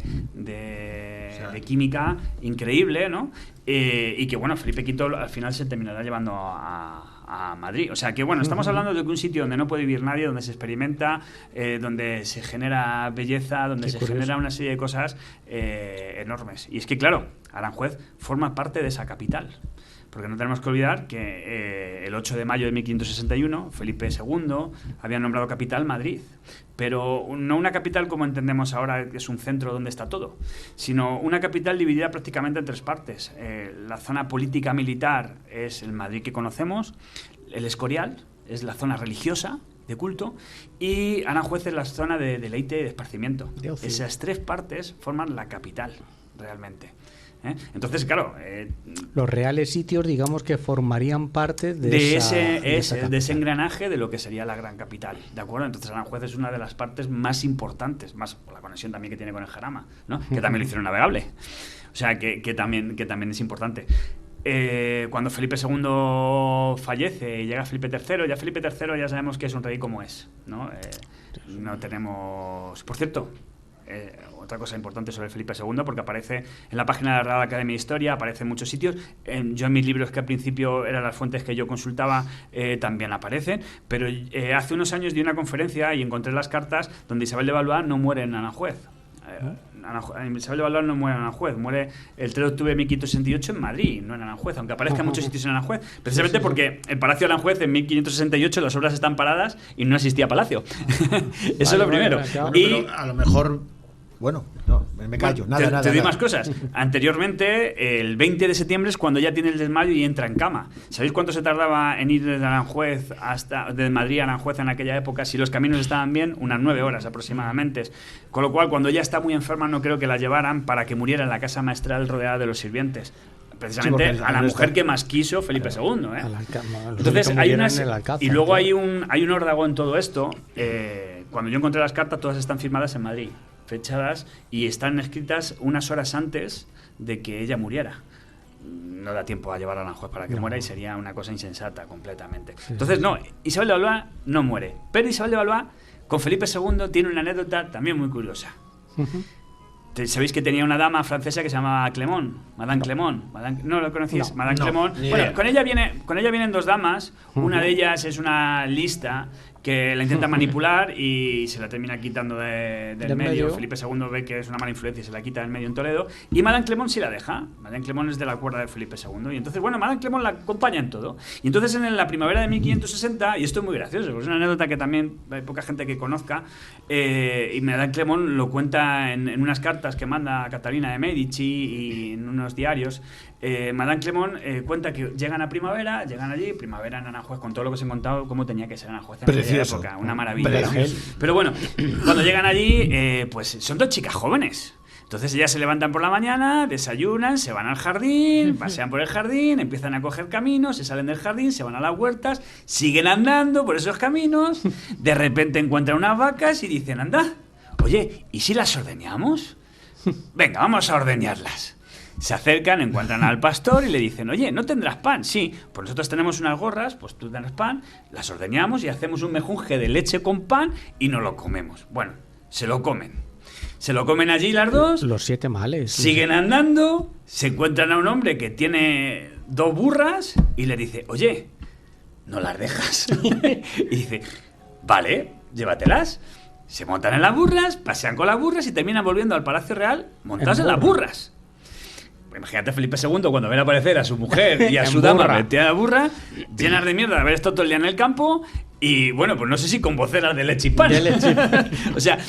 química increíble, ¿no? Y que bueno, Felipe V al final se terminará llevando a Madrid. O sea que bueno, estamos hablando de que un sitio donde no puede vivir nadie, donde se experimenta, donde se genera belleza, donde se genera una serie de cosas enormes. Y es que claro, Aranjuez forma parte de esa capital. Porque no tenemos que olvidar que el 8 de mayo de 1561 Felipe II había nombrado capital Madrid, pero no una capital como entendemos ahora, que es un centro donde está todo, sino una capital dividida prácticamente en tres partes. La zona política militar es el Madrid que conocemos, el Escorial es la zona religiosa de culto y Aranjuez es la zona de deleite y de esparcimiento. Esas tres partes forman la capital realmente. Entonces, claro... los reales sitios, digamos, que formarían parte de ese engranaje de lo que sería la gran capital, ¿de acuerdo? Entonces Aranjuez es una de las partes más importantes, más por la conexión también que tiene con el Jarama, ¿no? Que también lo hicieron navegable. O sea, que también es importante. Cuando Felipe II fallece y llega Felipe III, ya Felipe III ya sabemos que es un rey como es, ¿no? No tenemos... Por cierto... otra cosa importante sobre Felipe II, porque aparece en la página de la Real Academia de Historia, aparece en muchos sitios. Yo en mis libros, que al principio eran las fuentes que yo consultaba, también aparecen, pero hace unos años di una conferencia y encontré las cartas donde Isabel de Valois no muere en Aranjuez. Isabel de Valois no muere en Aranjuez, muere el 3 de octubre de 1568 en Madrid, no en Aranjuez, aunque aparezca en muchos sitios en Aranjuez, precisamente porque el Palacio de Aranjuez en 1568 las obras están paradas y no existía palacio. Eso es lo primero. Claro, y a lo mejor... Bueno, no, me callo, nada. Te doy más cosas. Anteriormente, el 20 de septiembre es cuando ya tiene el desmayo y entra en cama. ¿Sabéis cuánto se tardaba en ir desde Aranjuez desde Madrid a Aranjuez en aquella época? Si los caminos estaban bien, unas 9 horas aproximadamente. Con lo cual, cuando ya está muy enferma, no creo que la llevaran para que muriera en la casa maestral rodeada de los sirvientes. Precisamente a la mujer que más quiso Felipe II. Entonces, hay unas... Y luego hay un órdago en todo esto. Cuando yo encontré las cartas, todas están firmadas en Madrid, fechadas, y están escritas unas horas antes de que ella muriera. No da tiempo a llevar a Aranjuez para que muera y sería una cosa insensata completamente. Entonces, no, Isabel de Valois no muere. Pero Isabel de Valois, con Felipe II, tiene una anécdota también muy curiosa. ¿Sabéis que tenía una dama francesa que se llamaba Clément? Madame Clément. ¿No lo conocéis? Madame Clément. Bueno, con ella vienen dos damas. Una de ellas es una lista que la intenta manipular y se la termina quitando del medio. Felipe II ve que es una mala influencia y se la quita del medio en Toledo. Y Madame Clément sí la deja. Madame Clément es de la cuerda de Felipe II. Y entonces, bueno, Madame Clément la acompaña en todo. Y entonces en la primavera de 1560, y esto es muy gracioso, porque es una anécdota que también hay poca gente que conozca, y Madame Clément lo cuenta en unas cartas que manda a Catalina de Medici y en unos diarios. Madame Clément cuenta que llegan allí, primavera en Aranjuez, con todo lo que os he contado, cómo tenía que ser Aranjuez en aquella época, una maravilla. Pero bueno, cuando llegan allí, pues son dos chicas jóvenes. Entonces ellas se levantan por la mañana, desayunan, se van al jardín, pasean por el jardín, empiezan a coger caminos, se salen del jardín, se van a las huertas, siguen andando por esos caminos, de repente encuentran unas vacas y dicen, anda, oye, ¿y si las ordeñamos? Venga, vamos a ordeñarlas. Se acercan, encuentran al pastor y le dicen, oye, ¿no tendrás pan? Sí, pues nosotros tenemos unas gorras, pues tú tendrás pan, las ordeñamos y hacemos un mejunje de leche con pan y nos lo comemos. Bueno, se lo comen. Se lo comen allí las dos. Los 7 males. Siguen andando, se encuentran a un hombre que tiene 2 burras y le dice, oye, ¿no las dejas? Y dice, vale, llévatelas. Se montan en las burras, pasean con las burras y terminan volviendo al Palacio Real montados en las burras. Imagínate Felipe II cuando ven aparecer a su mujer y a su dama metida en la burra, llenas de mierda de haber estado todo el día en el campo y, bueno, pues no sé si con voceras de leche y pan. O sea,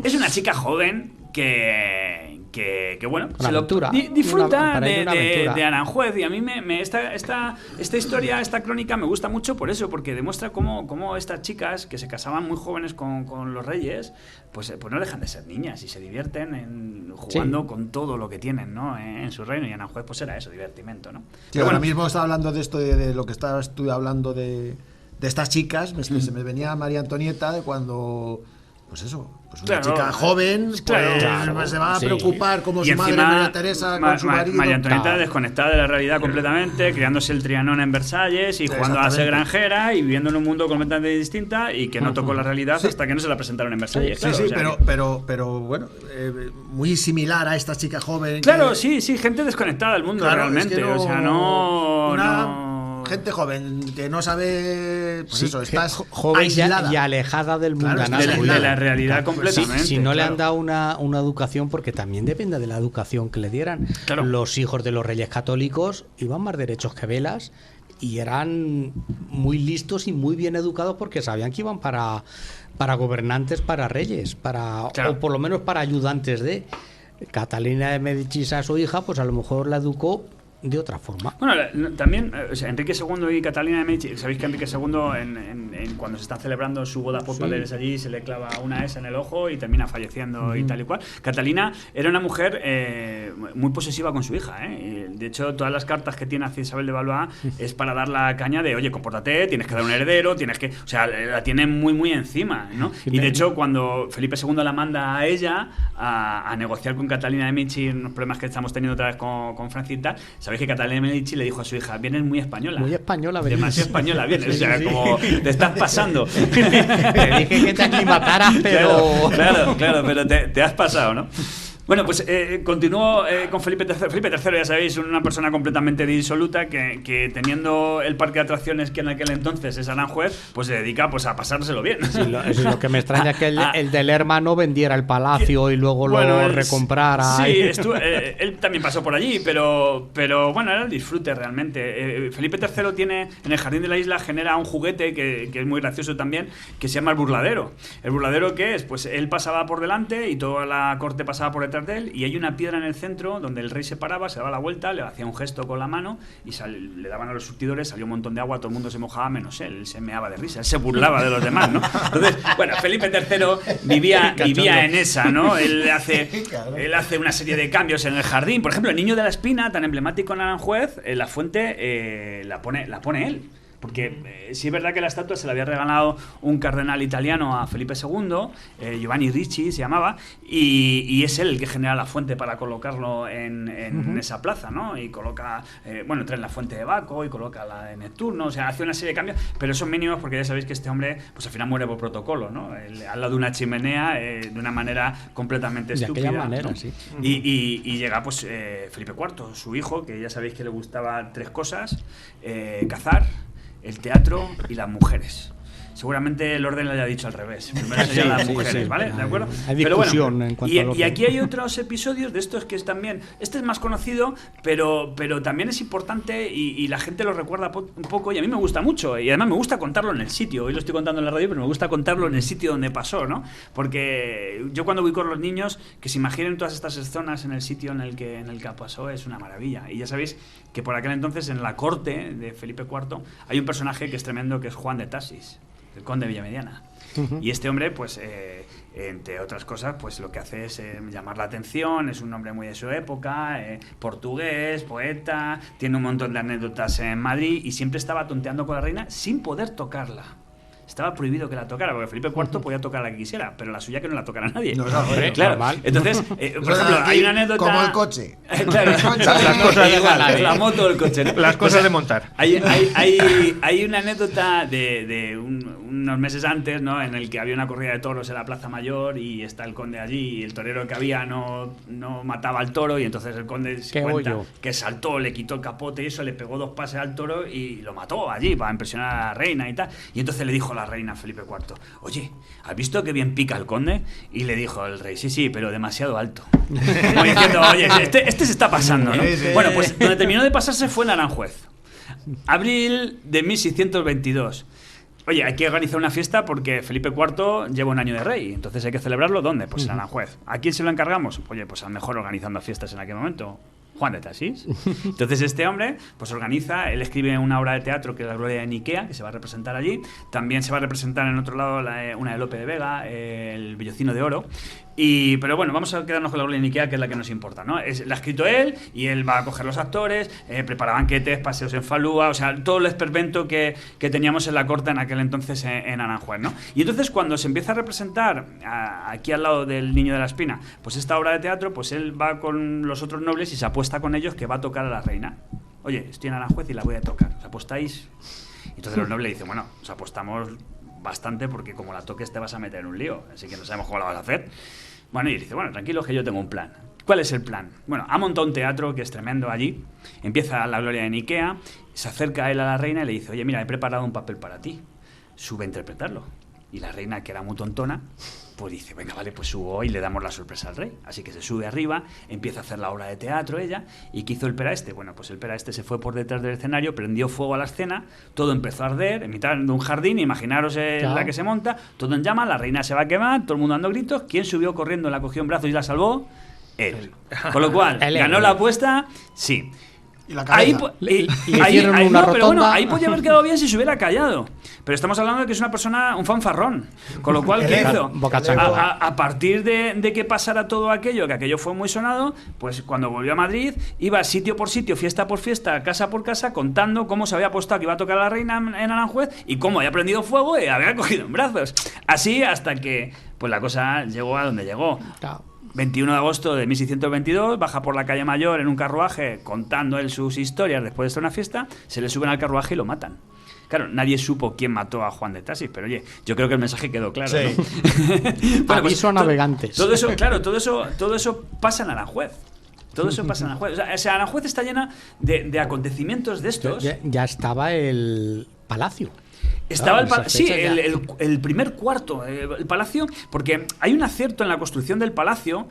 es una chica joven que que bueno, Una aventura. Disfruta Para ello una aventura. de Aranjuez. Y a mí esta historia, esta crónica me gusta mucho por eso, porque demuestra cómo estas chicas que se casaban muy jóvenes con los reyes, pues no dejan de ser niñas y se divierten jugando con todo lo que tienen, ¿no? En su reino. Y Aranjuez pues era eso, divertimento, ¿no? Sí, ahora mismo estaba hablando de esto, de lo que estuve hablando de estas chicas, se me venía María Antonieta de cuando... Pues eso, pues una chica joven, pues se va a preocupar como su madre María Teresa con su marido. María Antonieta desconectada de la realidad completamente, criándose el Trianón en Versalles y jugando a ser granjera y viviendo en un mundo completamente distinto y que no tocó la realidad hasta que no se la presentaron en Versalles. Pero bueno, muy similar a esta chica joven. Claro, sí, gente desconectada del mundo realmente. Es que gente joven que no sabe, pues eso, estás joven y alejada del mundo, de la realidad completamente. Si no le han dado una educación, porque también depende de la educación que le dieran. Claro. Los hijos de los reyes católicos iban más derechos que velas y eran muy listos y muy bien educados porque sabían que iban para gobernantes, para reyes, o por lo menos para ayudantes de. Catalina de Médicis a su hija, pues a lo mejor la educó de otra forma. Bueno, también Enrique II y Catalina de Médicis, sabéis que Enrique II cuando se están celebrando su boda por padres allí se le clava una S en el ojo y termina falleciendo y tal y cual. Catalina era una mujer muy posesiva con su hija, de hecho todas las cartas que tiene hacia Isabel de Valois es para dar la caña de oye, compórtate, tienes que dar un heredero, o sea, la tiene muy encima, ¿no? Y de hecho cuando Felipe II la manda a ella a negociar con Catalina de Médicis unos problemas que estamos teniendo otra vez con Francia y tal, sabéis que Catalina de Médicis le dijo a su hija, vienes muy española. Muy española, demasiado española vienes, o sea, como te estás pasando. Te dije que te aclimataras, pero... Claro, pero te has pasado, ¿no? Bueno, pues continuó con Felipe III. Felipe III, ya sabéis, una persona completamente disoluta que teniendo el parque de atracciones que en aquel entonces es Aranjuez, pues se dedica pues a pasárselo bien. Sí, eso es lo que me extraña, que el del hermano vendiera el palacio y luego lo recomprara. Sí, él también pasó por allí, pero bueno, era el disfrute realmente. Felipe III tiene, en el jardín de la isla, genera un juguete que es muy gracioso también, que se llama el burladero. ¿El burladero qué es? Pues él pasaba por delante y toda la corte pasaba por detrás de él, y hay una piedra en el centro donde el rey se paraba, se daba la vuelta, le hacía un gesto con la mano y le daban a los surtidores, salió un montón de agua, todo el mundo se mojaba menos él se meaba de risa, él se burlaba de los demás, ¿no? Entonces, bueno, Felipe III vivía en esa, ¿no? Él hace una serie de cambios en el jardín, por ejemplo, el Niño de la Espina, tan emblemático en Aranjuez, la fuente la pone él. Porque sí es verdad que la estatua se la había regalado un cardenal italiano a Felipe II, Giovanni Ricci se llamaba, y es él el que genera la fuente para colocarlo en esa plaza, ¿no? Y coloca, trae la fuente de Baco y coloca la de Neptuno, o sea, hace una serie de cambios, pero son mínimos porque ya sabéis que este hombre, pues al final muere por protocolo, ¿no? Al lado de una chimenea, de una manera completamente estúpida. De aquella manera, ¿no? sí. Y llega, pues, Felipe IV, su hijo, que ya sabéis que le gustaba tres cosas, cazar, el teatro y las mujeres. Seguramente el orden lo haya dicho al revés. Primero serían las mujeres, ¿vale? ¿De acuerdo? Hay discusión en cuanto a y aquí hay otros episodios de estos que es también... Este es más conocido, pero también es importante y la gente lo recuerda un poco y a mí me gusta mucho. Y además me gusta contarlo en el sitio. Hoy lo estoy contando en la radio, pero me gusta contarlo en el sitio donde pasó, ¿no? Porque yo cuando voy con los niños, que se imaginen todas estas zonas en el sitio en el que pasó, es una maravilla. Y ya sabéis que por aquel entonces, en la corte de Felipe IV, hay un personaje que es tremendo, que es Juan de Tasis, el conde de Villamediana. Y este hombre, pues, entre otras cosas, pues lo que hace es llamar la atención, es un hombre muy de su época, portugués, poeta, tiene un montón de anécdotas en Madrid y siempre estaba tonteando con la reina sin poder tocarla. Estaba prohibido que la tocara, porque Felipe IV podía tocar la que quisiera, pero la suya que no la tocara nadie. No, claro. Normal. Entonces, por ejemplo, hay una anécdota... Como el coche. Claro, las cosas de montar. La moto o el coche, ¿no? Las cosas de montar. Hay una anécdota de unos meses antes, ¿no? En el que había una corrida de toros en la Plaza Mayor y está el conde allí y el torero que había no mataba al toro y entonces el conde se cuenta que saltó, le quitó el capote y eso, le pegó 2 pases al toro y lo mató allí para impresionar a la reina y tal. Y entonces le dijo la reina Felipe IV, oye, ¿has visto qué bien pica el conde? Y le dijo el rey, sí, pero demasiado alto. Como diciendo, oye, este se está pasando, ¿no? Bueno, pues donde terminó de pasarse fue en Aranjuez. Abril de 1622. oye, hay que organizar una fiesta porque Felipe IV lleva un año de rey, entonces hay que celebrarlo, ¿dónde? Pues en Aranjuez. ¿A quién se lo encargamos? Oye, pues a lo mejor organizando fiestas en aquel momento, Juan de Tasís. Entonces este hombre pues organiza, él escribe una obra de teatro que es La Gloria de Nikea, que se va a representar allí. También se va a representar en otro lado una de Lope de Vega, El Vellocino de Oro. Pero bueno, vamos a quedarnos con La Gloria de Nikea, que es la que nos importa, ¿no? La ha escrito él y él va a coger los actores, prepara banquetes, paseos en falúa, o sea, todo el esperpento que teníamos en la corte en aquel entonces en Aranjuez, ¿no? Y entonces cuando se empieza a representar aquí al lado del Niño de la Espina, pues esta obra de teatro, pues él va con los otros nobles y se apuesta con ellos que va a tocar a la reina. Oye, estoy en Aranjuez y la voy a tocar, ¿os apostáis? Y entonces los nobles dicen, bueno, os apostamos bastante porque como la toques te vas a meter en un lío, así que no sabemos cómo la vas a hacer. Bueno, y dice, bueno, tranquilos que yo tengo un plan. ¿Cuál es el plan? Bueno, ha montado un teatro que es tremendo allí, empieza La Gloria de Nikea, se acerca él a la reina y le dice, oye, mira, he preparado un papel para ti, sube a interpretarlo. Y la reina, que era muy tontona, pues dice, venga, vale, pues subo y le damos la sorpresa al rey. Así que se sube arriba, empieza a hacer la obra de teatro ella. ¿Y qué hizo el pera este? Bueno, pues el pera este se fue por detrás del escenario, prendió fuego a la escena, todo empezó a arder en mitad de un jardín, imaginaros la que se monta, todo en llamas, la reina se va a quemar, todo el mundo dando gritos. ¿Quién subió corriendo, la cogió en brazos y la salvó? Él. Con lo cual, ¿ganó la apuesta? Sí. Y la cabeza. Ahí podía haber quedado bien si se hubiera callado. Pero estamos hablando de que es una persona, un fanfarrón. Con lo cual, ¿qué hizo? A partir de que pasara todo aquello, que aquello fue muy sonado, pues cuando volvió a Madrid, iba sitio por sitio, fiesta por fiesta, casa por casa, contando cómo se había apostado que iba a tocar a la reina en Aranjuez y cómo había prendido fuego y había cogido en brazos. Así hasta que pues la cosa llegó a donde llegó. Claro. 21 de agosto de 1622, baja por la calle Mayor en un carruaje contando él sus historias después de estar en una fiesta, se le suben al carruaje y lo matan. Claro, nadie supo quién mató a Juan de Tasís, pero oye, yo creo que el mensaje quedó claro, sí. ¿No? Bueno, aviso a navegantes. Todo eso pasa en Aranjuez. Todo eso pasa en Aranjuez. O sea, Aranjuez está llena de acontecimientos de estos. Ya estaba el palacio. Estaba el primer cuarto, el palacio, porque hay un acierto en la construcción del palacio,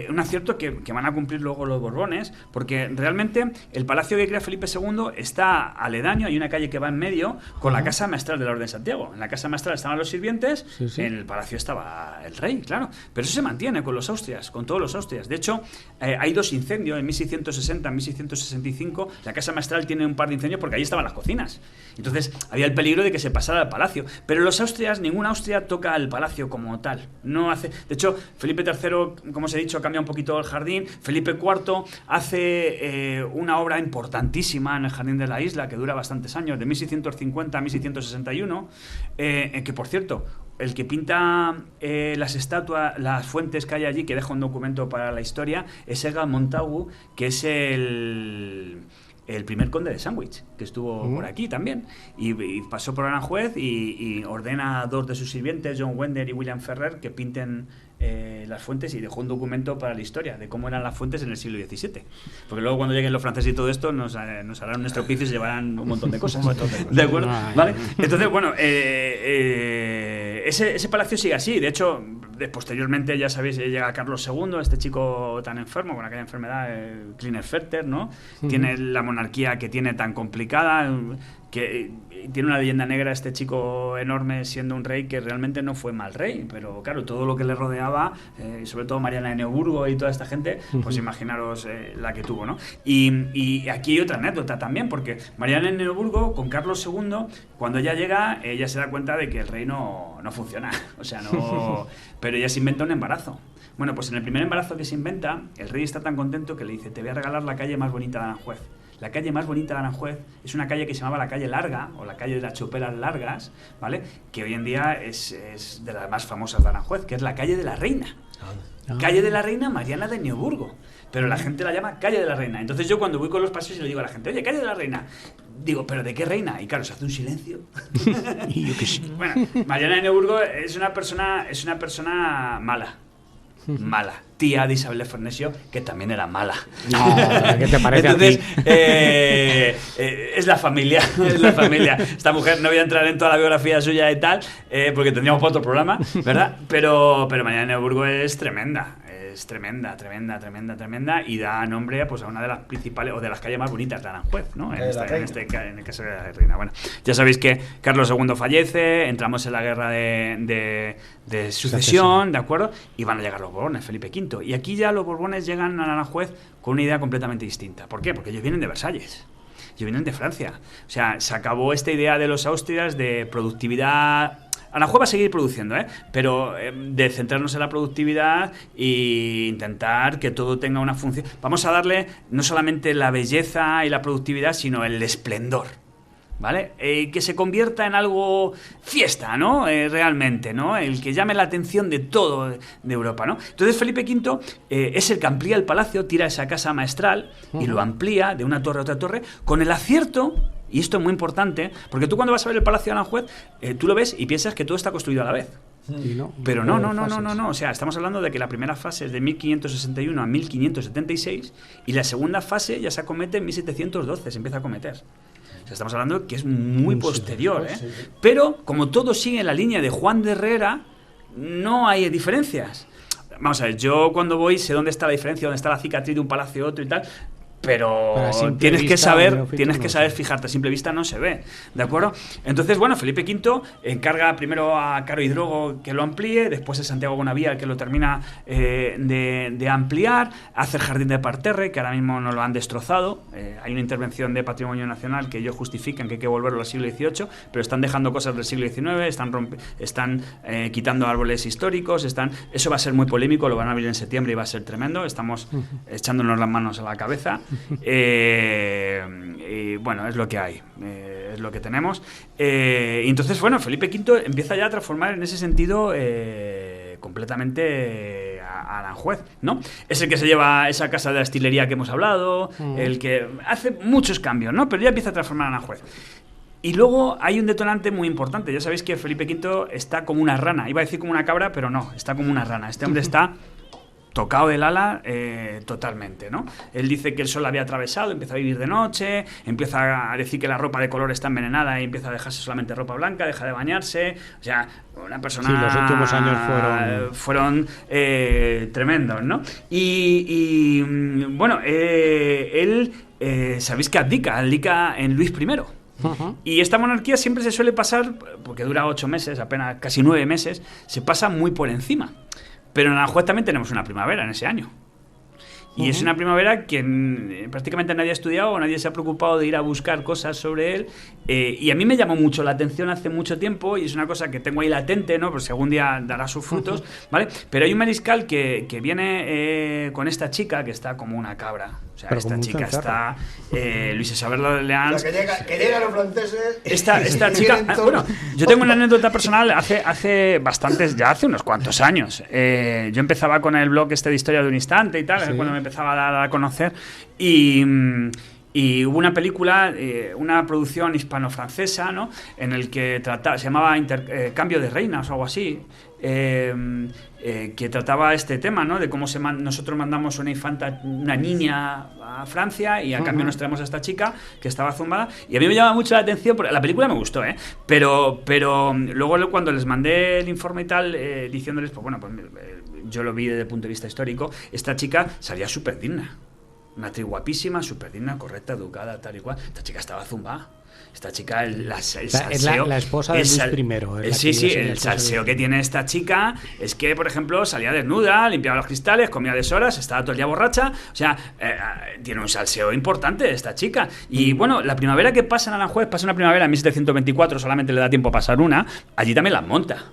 un acierto que van a cumplir luego los Borbones, porque realmente el palacio que crea Felipe II está aledaño, hay una calle que va en medio con la casa maestral de la Orden de Santiago. En la casa maestral estaban los sirvientes, en el palacio estaba el rey, claro. Pero eso se mantiene con los Austrias, con todos los Austrias. De hecho, hay dos incendios, en 1660, en 1665, la casa maestral tiene un par de incendios porque ahí estaban las cocinas. Entonces, había el peligro de que se pasara al palacio. Pero los Austrias, ninguna Austria toca al palacio como tal. No hace. De hecho, Felipe III, como os he dicho, cambia un poquito el jardín. Felipe IV hace una obra importantísima en el jardín de la isla, que dura bastantes años, de 1650 a 1661. Que por cierto, el que pinta las estatuas, las fuentes que hay allí, que deja un documento para la historia, es Edgar Montagu, que es el primer conde de Sandwich, que estuvo por aquí también, y pasó por Aranjuez y ordena a dos de sus sirvientes, John Wender y William Ferrer, que pinten las fuentes, y dejó un documento para la historia de cómo eran las fuentes en el siglo XVII. Porque luego cuando lleguen los franceses y todo esto nos harán un estropicio y se llevarán un montón de cosas. ¿De acuerdo? ¿Vale? Entonces, bueno, ese palacio sigue así. De hecho, posteriormente, ya sabéis, llega Carlos II, este chico tan enfermo, con aquella enfermedad, Klinefelter, ¿no? Tiene la monarquía que tiene tan complicada, que tiene una leyenda negra, este chico enorme, siendo un rey que realmente no fue mal rey, pero claro, todo lo que le rodeaba, sobre todo Mariana de Neuburgo y toda esta gente, pues imaginaros la que tuvo, ¿no? Y aquí hay otra anécdota también, porque Mariana de Neuburgo, con Carlos II, cuando ella llega, ella se da cuenta de que el rey no funciona, o sea, no... Pero ella se inventa un embarazo. Bueno, pues en el primer embarazo que se inventa, el rey está tan contento que le dice, te voy a regalar la calle más bonita de Aranjuez. La calle más bonita de Aranjuez es una calle que se llamaba la calle Larga, o la calle de las Choperas Largas, ¿vale? Que hoy en día es de las más famosas de Aranjuez, que es la calle de la Reina. Calle de la Reina Mariana de Neuburgo. Pero la gente la llama calle de la Reina. Entonces yo cuando voy con los paseos y le digo a la gente, oye, calle de la Reina. Digo, ¿pero de qué reina? Y claro, se hace un silencio. Bueno, Mariana de Neuburgo es una persona mala. Tía de Isabel de Farnesio, que también era mala. No, ¿qué te parece? Entonces, a ti? Es la familia. Esta mujer, no voy a entrar en toda la biografía suya y tal, porque tendríamos otro programa, ¿verdad? Pero Mariana de Neuburgo es tremenda. es tremenda, y da nombre pues a una de las principales o de las calles más bonitas de Aranjuez, ¿no? En el caso de la Reina. Bueno, ya sabéis que Carlos II fallece, entramos en la guerra de sucesión, ¿de acuerdo? Y van a llegar los Borbones, Felipe V. Y aquí ya los Borbones llegan a Aranjuez con una idea completamente distinta. ¿Por qué? Porque ellos vienen de Versalles. Ellos vienen de Francia. O sea, se acabó esta idea de los Austrias de productividad. Aranjuez va a seguir produciendo, pero de centrarnos en la productividad e intentar que todo tenga una función. Vamos a darle no solamente la belleza y la productividad, sino el esplendor, ¿vale? Que se convierta en algo fiesta, ¿no? Realmente, ¿no? El que llame la atención de todo de Europa, ¿no? Entonces Felipe V es el que amplía el palacio, tira esa casa maestral y lo amplía de una torre a otra torre con el acierto. Y esto es muy importante, porque tú cuando vas a ver el Palacio de Aranjuez, tú lo ves y piensas que todo está construido a la vez. Pero no. O sea, estamos hablando de que la primera fase es de 1561 a 1576 y la segunda fase ya se acomete en 1712, se empieza a acometer. O sea, estamos hablando de que es muy posterior, ¿eh? Pero, como todo sigue en la línea de Juan de Herrera, no hay diferencias. Vamos a ver, yo cuando voy sé dónde está la diferencia, dónde está la cicatriz de un palacio a otro y tal, pero tienes que saber fijarte, a simple vista no se ve, ¿de acuerdo? Entonces, bueno, Felipe V encarga primero a Caro Hidrogo que lo amplíe, después es Santiago Bonavía el que lo termina de ampliar, hace el jardín de Parterre, que ahora mismo no lo han destrozado, hay una intervención de Patrimonio Nacional que ellos justifican que hay que volverlo al siglo XVIII, pero están dejando cosas del siglo XIX, están quitando árboles históricos, eso va a ser muy polémico, lo van a abrir en septiembre y va a ser tremendo, estamos echándonos las manos a la cabeza. Y bueno, es lo que hay, es lo que tenemos. Y entonces, bueno, Felipe V empieza ya a transformar en ese sentido completamente a Aranjuez, ¿no? Es el que se lleva esa casa de la destilería que hemos hablado, el que hace muchos cambios, ¿no? Pero ya empieza a transformar a Aranjuez. Y luego hay un detonante muy importante. Ya sabéis que Felipe V está como una rana. Iba a decir como una cabra, pero no, está como una rana. Este hombre está tocado del ala totalmente, ¿no? Él dice que el sol la había atravesado, empieza a vivir de noche, empieza a decir que la ropa de color está envenenada y empieza a dejarse solamente ropa blanca, deja de bañarse, o sea, una persona... Sí, los últimos años fueron tremendos, ¿no? Y bueno, él, sabéis que abdica en Luis I. Uh-huh. Y esta monarquía siempre se suele pasar, porque dura 8 meses, apenas casi 9 meses, se pasa muy por encima. Pero en Aranjuez también tenemos una primavera en ese año. Y es una primavera que prácticamente nadie ha estudiado o nadie se ha preocupado de ir a buscar cosas sobre él. Y a mí me llamó mucho la atención hace mucho tiempo y es una cosa que tengo ahí latente, ¿no? Por si algún día dará sus frutos, ¿vale? Pero hay un mariscal que viene con esta chica que está como una cabra. O sea, esta chica está... Luis Isabel de Orleans... O sea, que llegan los franceses... Esta chica... bueno, yo tengo una anécdota personal hace bastantes... Ya hace unos cuantos años. Yo empezaba con el blog de Historia de un Instante y tal, sí, cuando me empezaba a dar a conocer. Y hubo una película, una producción hispano-francesa, ¿no? En el que se llamaba Cambio de Reinas o algo así, que trataba este tema, ¿no? De cómo nosotros mandamos una niña a Francia y a cambio nos traemos a esta chica que estaba zumbada. Y a mí me llama mucho la atención, porque la película me gustó, pero luego cuando les mandé el informe y tal, diciéndoles, pues bueno, pues yo lo vi desde el punto de vista histórico, esta chica salía súper digna. Una actriz guapísima, súper digna, correcta, educada, tal y cual. Esta chica estaba zumbada. Esta chica, el salseo... Es la esposa de Luis I. Sí, el salseo que tiene esta chica es que, por ejemplo, salía desnuda, limpiaba los cristales, comía a deshoras, estaba todo el día borracha. O sea, tiene un salseo importante esta chica. Y bueno, la primavera que pasa en Aranjuez, pasa una primavera en 1724, solamente le da tiempo a pasar una, allí también las monta.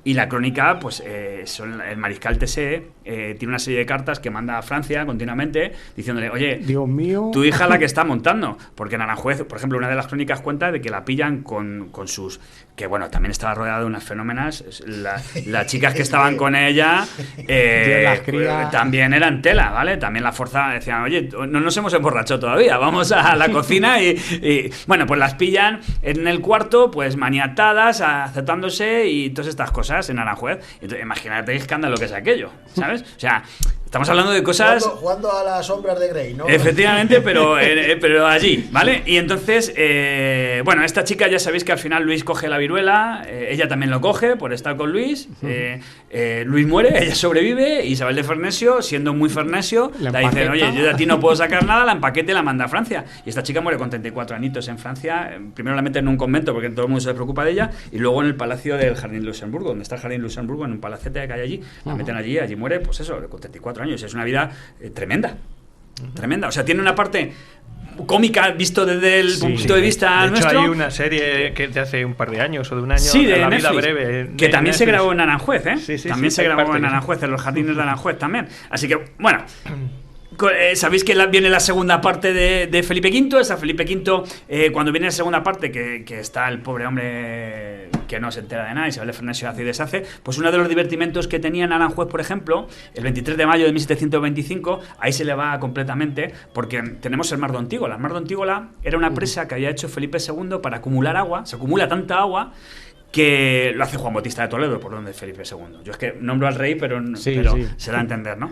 Y la crónica, pues, el mariscal Tessé tiene una serie de cartas que manda a Francia continuamente diciéndole, oye, Dios mío, tu hija la que está montando. Porque en Aranjuez, por ejemplo, una de las crónicas cuenta de que la pillan con sus... Que bueno, también estaba rodeada de unas fenómenas. Las chicas que estaban con ella también eran tela, ¿vale? También la fuerza decían, oye, no nos hemos emborrachado todavía, vamos a la cocina y bueno, pues las pillan en el cuarto, pues maniatadas, aceptándose y todas estas cosas en Aranjuez. Entonces, imagínate qué escándalo que es aquello, ¿sabes? O sea, Estamos hablando de cosas... Jugando a las sombras de Grey, ¿no? Efectivamente, pero allí, ¿vale? Y entonces, bueno, esta chica ya sabéis que al final Luis coge la viruela, ella también lo coge por estar con Luis, Luis muere, ella sobrevive, Isabel de Fernesio, siendo muy fernesio, la dice, oye, yo de ti no puedo sacar nada, la empaquete y la manda a Francia. Y esta chica muere con 34 añitos en Francia, primero la meten en un convento porque todo el mundo se preocupa de ella, y luego en el palacio del Jardín Luxemburgo, donde está el Jardín Luxemburgo, en un palacete que hay allí, la meten allí muere, pues eso, con 34 años. Es una vida tremenda. Tremenda. O sea, tiene una parte cómica visto desde el punto de vista nuestro. De hecho, hay una serie que de hace un par de años o de un año, de La Netflix, vida breve, que también Netflix. se grabó en Aranjuez, ¿eh? También se grabó en Aranjuez, en los jardines de Aranjuez también. Así que, bueno... Sabéis que viene la segunda parte de Felipe V. Esa Felipe V, cuando viene la segunda parte, que está el pobre hombre que no se entera de nada, Isabel de Fernesio hace y deshace, pues uno de los divertimentos que tenía en Aranjuez, por ejemplo, el 23 de mayo de 1725, ahí se le va completamente, porque tenemos el Mar de Ontígola. El Mar de Ontígola era una presa que había hecho Felipe II para acumular agua. Se acumula tanta agua que lo hace Juan Bautista de Toledo, por donde Felipe II. Yo es que nombro al rey, pero se da a entender, ¿no?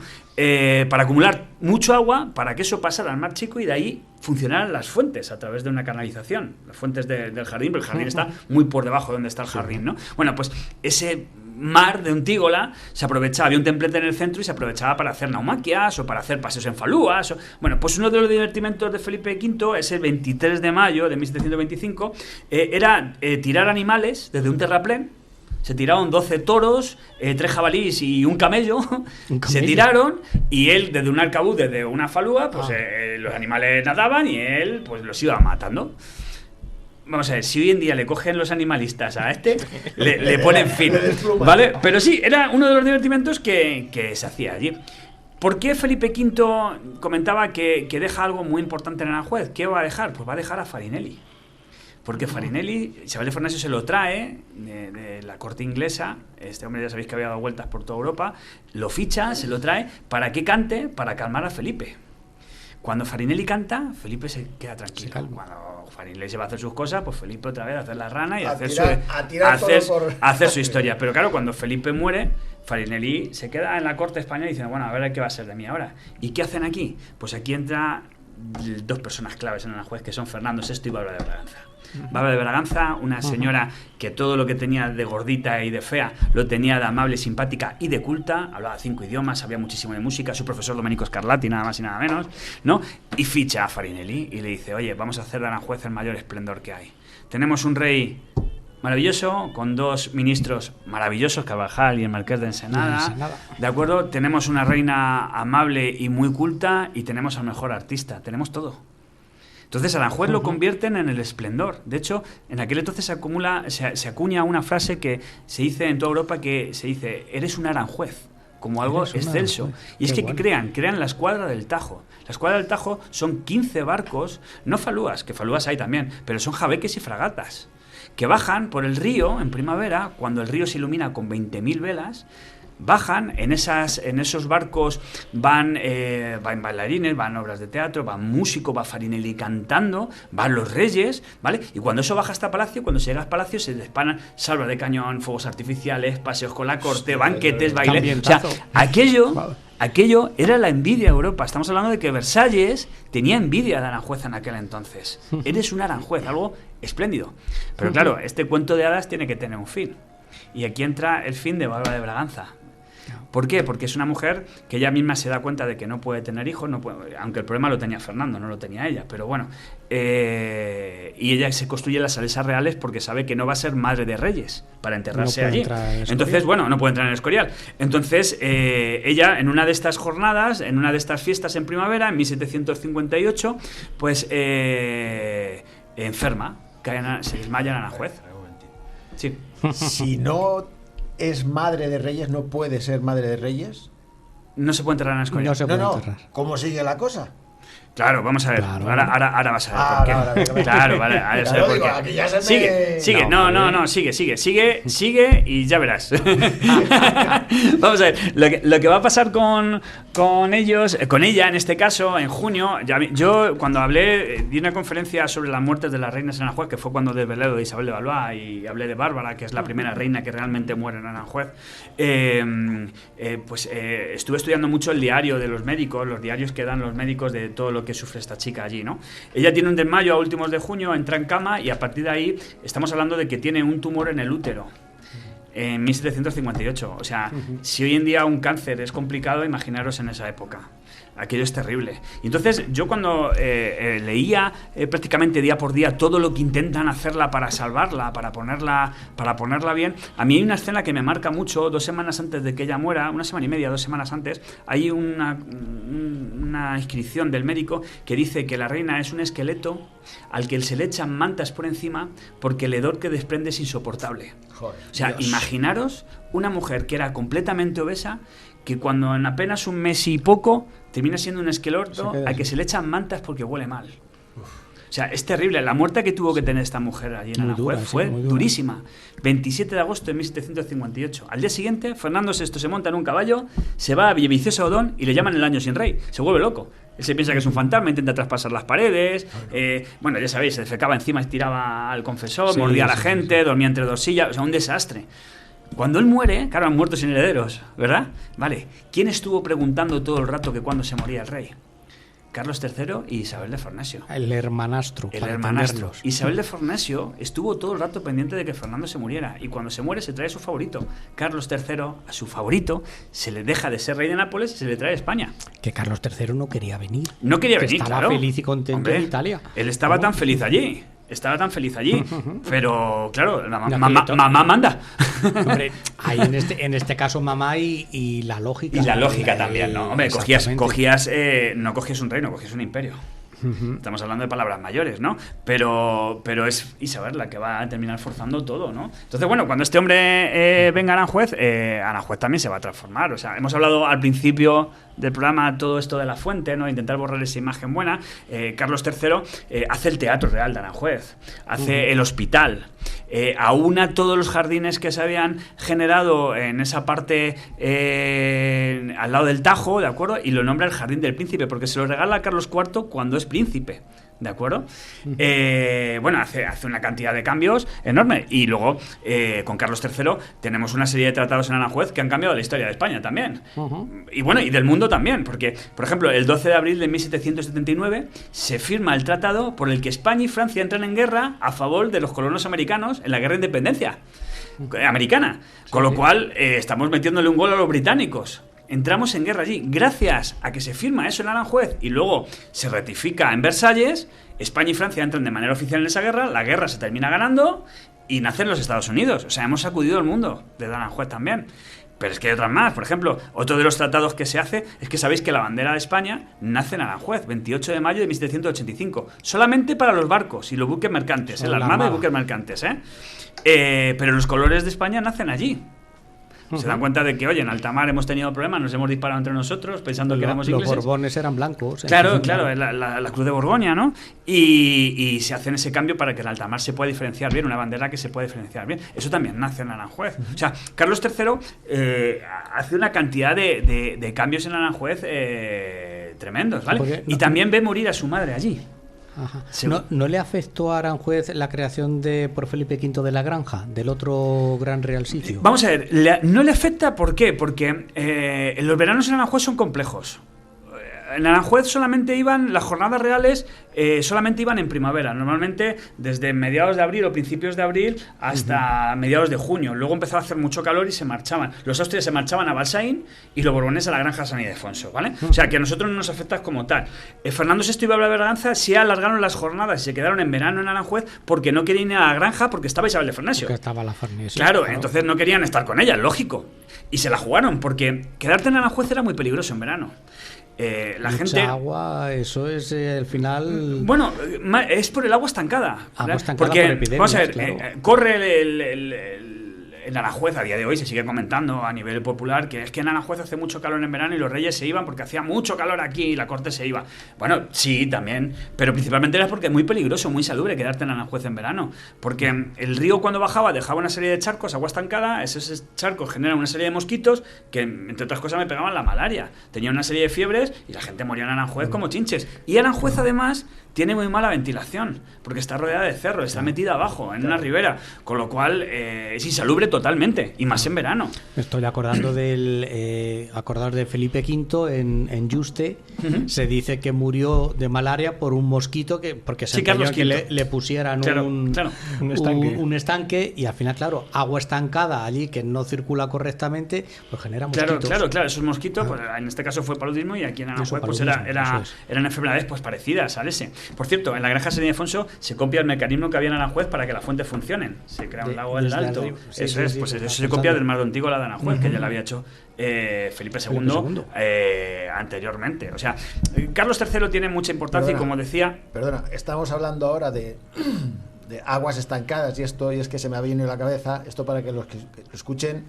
Para acumular mucho agua, para que eso pasara al Mar Chico y de ahí funcionaran las fuentes a través de una canalización. Las fuentes del jardín, pero el jardín está muy por debajo de donde está el jardín, ¿no? Bueno, pues ese mar de Ontígola se aprovechaba, había un templete en el centro y se aprovechaba para hacer naumaquias o para hacer paseos en falúas. Bueno, pues uno de los divertimentos de Felipe V, ese 23 de mayo de 1725, era tirar animales desde un terraplén. Se tiraron 12 toros, 3 jabalíes y un camello. Se tiraron y él, desde un arcabuz, desde una falúa, pues los animales nadaban y él pues los iba matando. Vamos a ver, si hoy en día le cogen los animalistas a le ponen fin, ¿vale? Pero sí, era uno de los divertimentos que se hacía allí. ¿Por qué Felipe V comentaba que deja algo muy importante en Aranjuez? ¿Qué va a dejar? Pues va a dejar a Farinelli. Porque Farinelli, Isabel de Fernesio se lo trae de la corte inglesa. Este hombre ya sabéis que había dado vueltas por toda Europa. Lo ficha, se lo trae para que cante, para calmar a Felipe. Cuando Farinelli canta, Felipe se queda tranquilo. Cuando Farinelli se va a hacer sus cosas, pues Felipe otra vez a hacer la rana y a hacer su historia. Pero claro, cuando Felipe muere, Farinelli se queda en la corte española y dice, bueno, a ver qué va a ser de mí ahora. ¿Y qué hacen aquí? Pues aquí entra dos personas claves en Aranjuez, que son Fernando VI y Bárbara de Braganza. Bárbara de Braganza, una señora que todo lo que tenía de gordita y de fea lo tenía de amable, simpática y de culta, hablaba 5 idiomas, sabía muchísimo de música, su profesor Domenico Scarlatti, nada más y nada menos, ¿no? Y ficha a Farinelli y le dice, oye, vamos a hacer de Aranjuez el mayor esplendor que hay. Tenemos un rey maravilloso, con 2 ministros maravillosos, Carvajal y el Marqués de Ensenada, ¿de acuerdo? Tenemos una reina amable y muy culta y tenemos al mejor artista, tenemos todo. Entonces Aranjuez lo convierten en el esplendor. De hecho, en aquel entonces se acuña una frase que se dice en toda Europa, que se dice, eres un Aranjuez, como algo excelso. Y es que crean la escuadra del Tajo. La escuadra del Tajo son 15 barcos, no falúas, que falúas hay también, pero son jabeques y fragatas, que bajan por el río en primavera, cuando el río se ilumina con 20.000 velas. Bajan, en esos barcos van bailarines, van obras de teatro, van músicos, va Farinelli cantando, van los reyes, ¿vale? Y cuando eso baja hasta Palacio, cuando se llega al Palacio, se disparan salvas de cañón, fuegos artificiales, paseos con la corte, banquetes, bailes. O sea, aquello era la envidia de Europa. Estamos hablando de que Versalles tenía envidia de Aranjuez en aquel entonces. Eres un Aranjuez, algo espléndido. Pero claro, este cuento de hadas tiene que tener un fin. Y aquí entra el fin de Bárbara de Braganza. ¿Por qué? Porque es una mujer que ella misma se da cuenta de que no puede tener hijos, aunque el problema lo tenía Fernando, no lo tenía ella, pero bueno. Y ella se construye las salesas reales porque sabe que no va a ser madre de reyes para enterrarse allí. Entonces, bueno, no puede entrar en el Escorial. Entonces, ella en una de estas jornadas, en una de estas fiestas en primavera, en 1758, pues enferma, se desmaya en Aranjuez. Sí. Si no es madre de reyes, ¿no puede ser madre de reyes? No se puede enterrar en el Escorial. No. ¿Cómo sigue la cosa? Claro, vamos a ver. Claro. Ahora vas a ver por qué. Claro, vale. Ahora vas a ver por qué. Aquí ya se Sigue. No, sigue y ya verás. Vamos a ver. Lo que va a pasar con ellos, con ella en este caso, en junio, yo cuando di una conferencia sobre las muertes de las reinas en Aranjuez, que fue cuando desvelé lo de Isabel de Valois y hablé de Bárbara, que es la primera reina que realmente muere en Aranjuez, estuve estudiando mucho el diario de los médicos, los diarios que dan los médicos de todo lo que sufre esta chica allí, ¿no? Ella tiene un desmayo a últimos de junio, entra en cama y a partir de ahí estamos hablando de que tiene un tumor en el útero. En 1758. O sea, si hoy en día un cáncer es complicado, imaginaros en esa época. Aquello es terrible. Y entonces yo cuando leía prácticamente día por día todo lo que intentan hacerla para salvarla, para ponerla bien, a mí hay una escena que me marca mucho. 2 semanas antes de que ella muera, 1 semana y media, 2 semanas antes, hay una inscripción del médico que dice que la reina es un esqueleto al que se le echan mantas por encima porque el hedor que desprende es insoportable. Joder, o sea, Dios. Imaginaros una mujer que era completamente obesa, que cuando en apenas un mes y poco termina siendo un esqueleto al que se le echan mantas porque huele mal. O sea, es terrible. La muerte que tuvo que tener esta mujer allí en Aranjuez fue durísima. 27 de agosto de 1758. Al día siguiente, Fernando VI se monta en un caballo, se va a Villaviciosa Odón y le llaman el año sin rey. Se vuelve loco. Él se piensa que es un fantasma, intenta traspasar las paredes. Bueno, ya sabéis, se defecaba encima, estiraba al confesor, mordía a la gente, dormía entre 2 sillas. O sea, un desastre. Cuando él muere, claro, han muerto sin herederos, ¿verdad? Vale. ¿Quién estuvo preguntando todo el rato que cuándo se moría el rey? Carlos III y Isabel de Fornesio. El hermanastro. El hermanastro. Isabel de Fornesio estuvo todo el rato pendiente de que Fernando se muriera. Y cuando se muere se trae a su favorito. Carlos III, a su favorito, se le deja de ser rey de Nápoles y se le trae a España. Que Carlos III no quería venir. No quería venir, estaba claro. feliz y contento en Italia. Él estaba tan feliz allí. Pero claro, mamá manda. Hombre, hay en este caso mamá y la lógica. Y la lógica también, ¿no? Hombre, no cogías un reino, cogías un imperio. Estamos hablando de palabras mayores, ¿no? Pero es Isabel la que va a terminar forzando todo, ¿no? Entonces, bueno, cuando este hombre venga a Aranjuez, Aranjuez también se va a transformar. O sea, hemos hablado al principio del programa todo esto de la fuente, ¿no? Intentar borrar esa imagen buena. Carlos III hace el Teatro Real de Aranjuez, hace el hospital, aúna todos los jardines que se habían generado en esa parte al lado del Tajo, ¿de acuerdo? Y lo nombra el Jardín del Príncipe, porque se lo regala a Carlos IV cuando es príncipe. ¿De acuerdo? Bueno, hace una cantidad de cambios enorme. Y luego, con Carlos III, tenemos una serie de tratados en Aranjuez que han cambiado la historia de España también. Y bueno, y del mundo también. Porque, por ejemplo, el 12 de abril de 1779 se firma el tratado por el que España y Francia entran en guerra a favor de los colonos americanos en la guerra de independencia americana. Con lo cual, estamos metiéndole un gol a los británicos. Entramos en guerra allí. Gracias a que se firma eso en Aranjuez y luego se ratifica en Versalles, España y Francia entran de manera oficial en esa guerra, la guerra se termina ganando y nacen los Estados Unidos. O sea, hemos sacudido el mundo desde Aranjuez también. Pero es que hay otras más. Por ejemplo, otro de los tratados que se hace es que sabéis que la bandera de España nace en Aranjuez, 28 de mayo de 1785. Solamente para los barcos y los buques mercantes, la armada de buques mercantes. Pero los colores de España nacen allí. Se dan cuenta de que, oye, en alta mar hemos tenido problemas, nos hemos disparado entre nosotros pensando que éramos ingleses. Los Borbones eran blancos. Claro, la Cruz de Borgoña, ¿no? Y se hacen ese cambio para que en alta mar se pueda diferenciar bien, una bandera que se pueda diferenciar bien. Eso también nace en Aranjuez. O sea, Carlos III hace una cantidad de cambios en Aranjuez tremendos, ¿vale? Y también ve morir a su madre allí. Ajá. ¿No le afectó a Aranjuez la creación por Felipe V de la Granja, del otro gran real sitio? Vamos a ver, no le afecta, ¿por qué? Porque los veranos en Aranjuez son complejos. En Aranjuez solamente iban, las jornadas reales solamente iban en primavera, normalmente desde mediados de abril o principios de abril hasta mediados de junio. Luego empezaba a hacer mucho calor y se marchaban. Los austrias se marchaban a Balsaín y los borbones a la Granja San Ildefonso, ¿vale? O sea, que a nosotros no nos afecta como tal. Fernando VI y Bárbara de Braganza sí alargaron las jornadas y se quedaron en verano en Aranjuez porque no querían ir a la Granja porque estaba Isabel de Fornesio. Porque estaba la Fornesio. Claro, entonces no querían estar con ella, lógico. Y se la jugaron porque quedarte en Aranjuez era muy peligroso en verano. La mucha gente agua, eso es al final. Bueno, es por el agua estancada. Agua estancada porque, por epidemias, vamos a ver, claro. corre en Aranjuez a día de hoy se sigue comentando a nivel popular que es que en Aranjuez hace mucho calor en verano y los reyes se iban porque hacía mucho calor aquí y la corte se iba. Bueno, sí, también, pero principalmente era porque es muy peligroso, muy salubre quedarte en Aranjuez en verano, porque el río cuando bajaba dejaba una serie de charcos, agua estancada, esos charcos generan una serie de mosquitos que, entre otras cosas, me pegaban la malaria. Tenía una serie de fiebres y la gente moría en Aranjuez como chinches. Y Aranjuez, además, tiene muy mala ventilación, porque está rodeada de cerro, está metida abajo, en una ribera, con lo cual es insalubre totalmente, y más en verano. Me estoy acordando acordar de Felipe V en Yuste. Se dice que murió de malaria por un mosquito porque se empeñó en que le pusieran un estanque, y al final, claro, agua estancada allí que no circula correctamente, pues genera mosquitos. Claro, esos mosquitos, pues, en este caso fue paludismo, y aquí en Aranjuez pues eran enfermedades pues parecidas a ese. Por cierto, en la granja San Ildefonso se copia el mecanismo que había en Aranjuez para que las fuentes funcionen. Se crea un lago en el alto. Eso se copia del mar de Antigua, la de Aranjuez, que ya lo había hecho Felipe II anteriormente. O sea, Carlos III tiene mucha importancia. Perdona, y como decía... Perdona, estamos hablando ahora de aguas estancadas y es que se me ha venido a la cabeza, esto para que los que escuchen,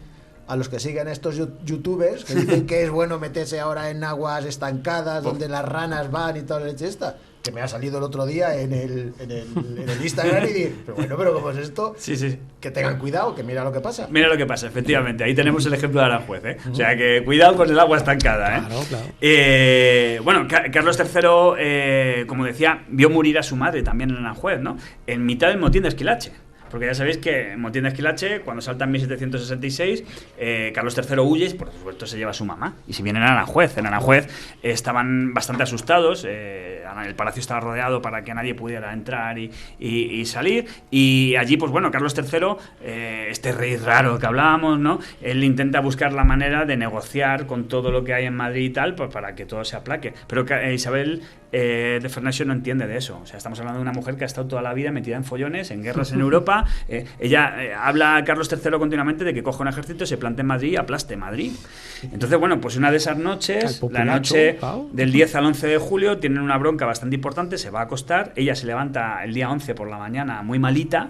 a los que siguen estos youtubers que dicen que es bueno meterse ahora en aguas estancadas donde las ranas van y toda la leche esta, que me ha salido el otro día en el Instagram, y decir, pero ¿cómo es esto? Sí. Que tengan cuidado, que mira lo que pasa. Mira lo que pasa, efectivamente. Ahí tenemos el ejemplo de Aranjuez, ¿eh? O sea, que cuidado con el agua estancada, ¿eh? Claro. Bueno, Carlos III, como decía, vio morir a su madre también en Aranjuez, ¿no? En mitad del motín de Esquilache. Porque ya sabéis que en Motín de Esquilache, cuando salta en 1766, Carlos III huye y por supuesto se lleva a su mamá. Y si viene en Aranjuez. En Aranjuez estaban bastante asustados, el palacio estaba rodeado para que nadie pudiera entrar y salir. Y allí, pues bueno, Carlos III, este rey raro que hablábamos, ¿no? Él intenta buscar la manera de negociar con todo lo que hay en Madrid y tal, pues para que todo se aplaque. Pero Isabel de Fernasio no entiende de eso. O sea, estamos hablando de una mujer que ha estado toda la vida metida en follones, en guerras en Europa. Ella habla a Carlos III continuamente de que coja un ejército, se plante en Madrid y aplaste Madrid. Entonces, bueno, pues una de esas noches, la noche del 10 al 11 de julio, tienen una bronca bastante importante, se va a acostar, ella se levanta el día 11 por la mañana muy malita,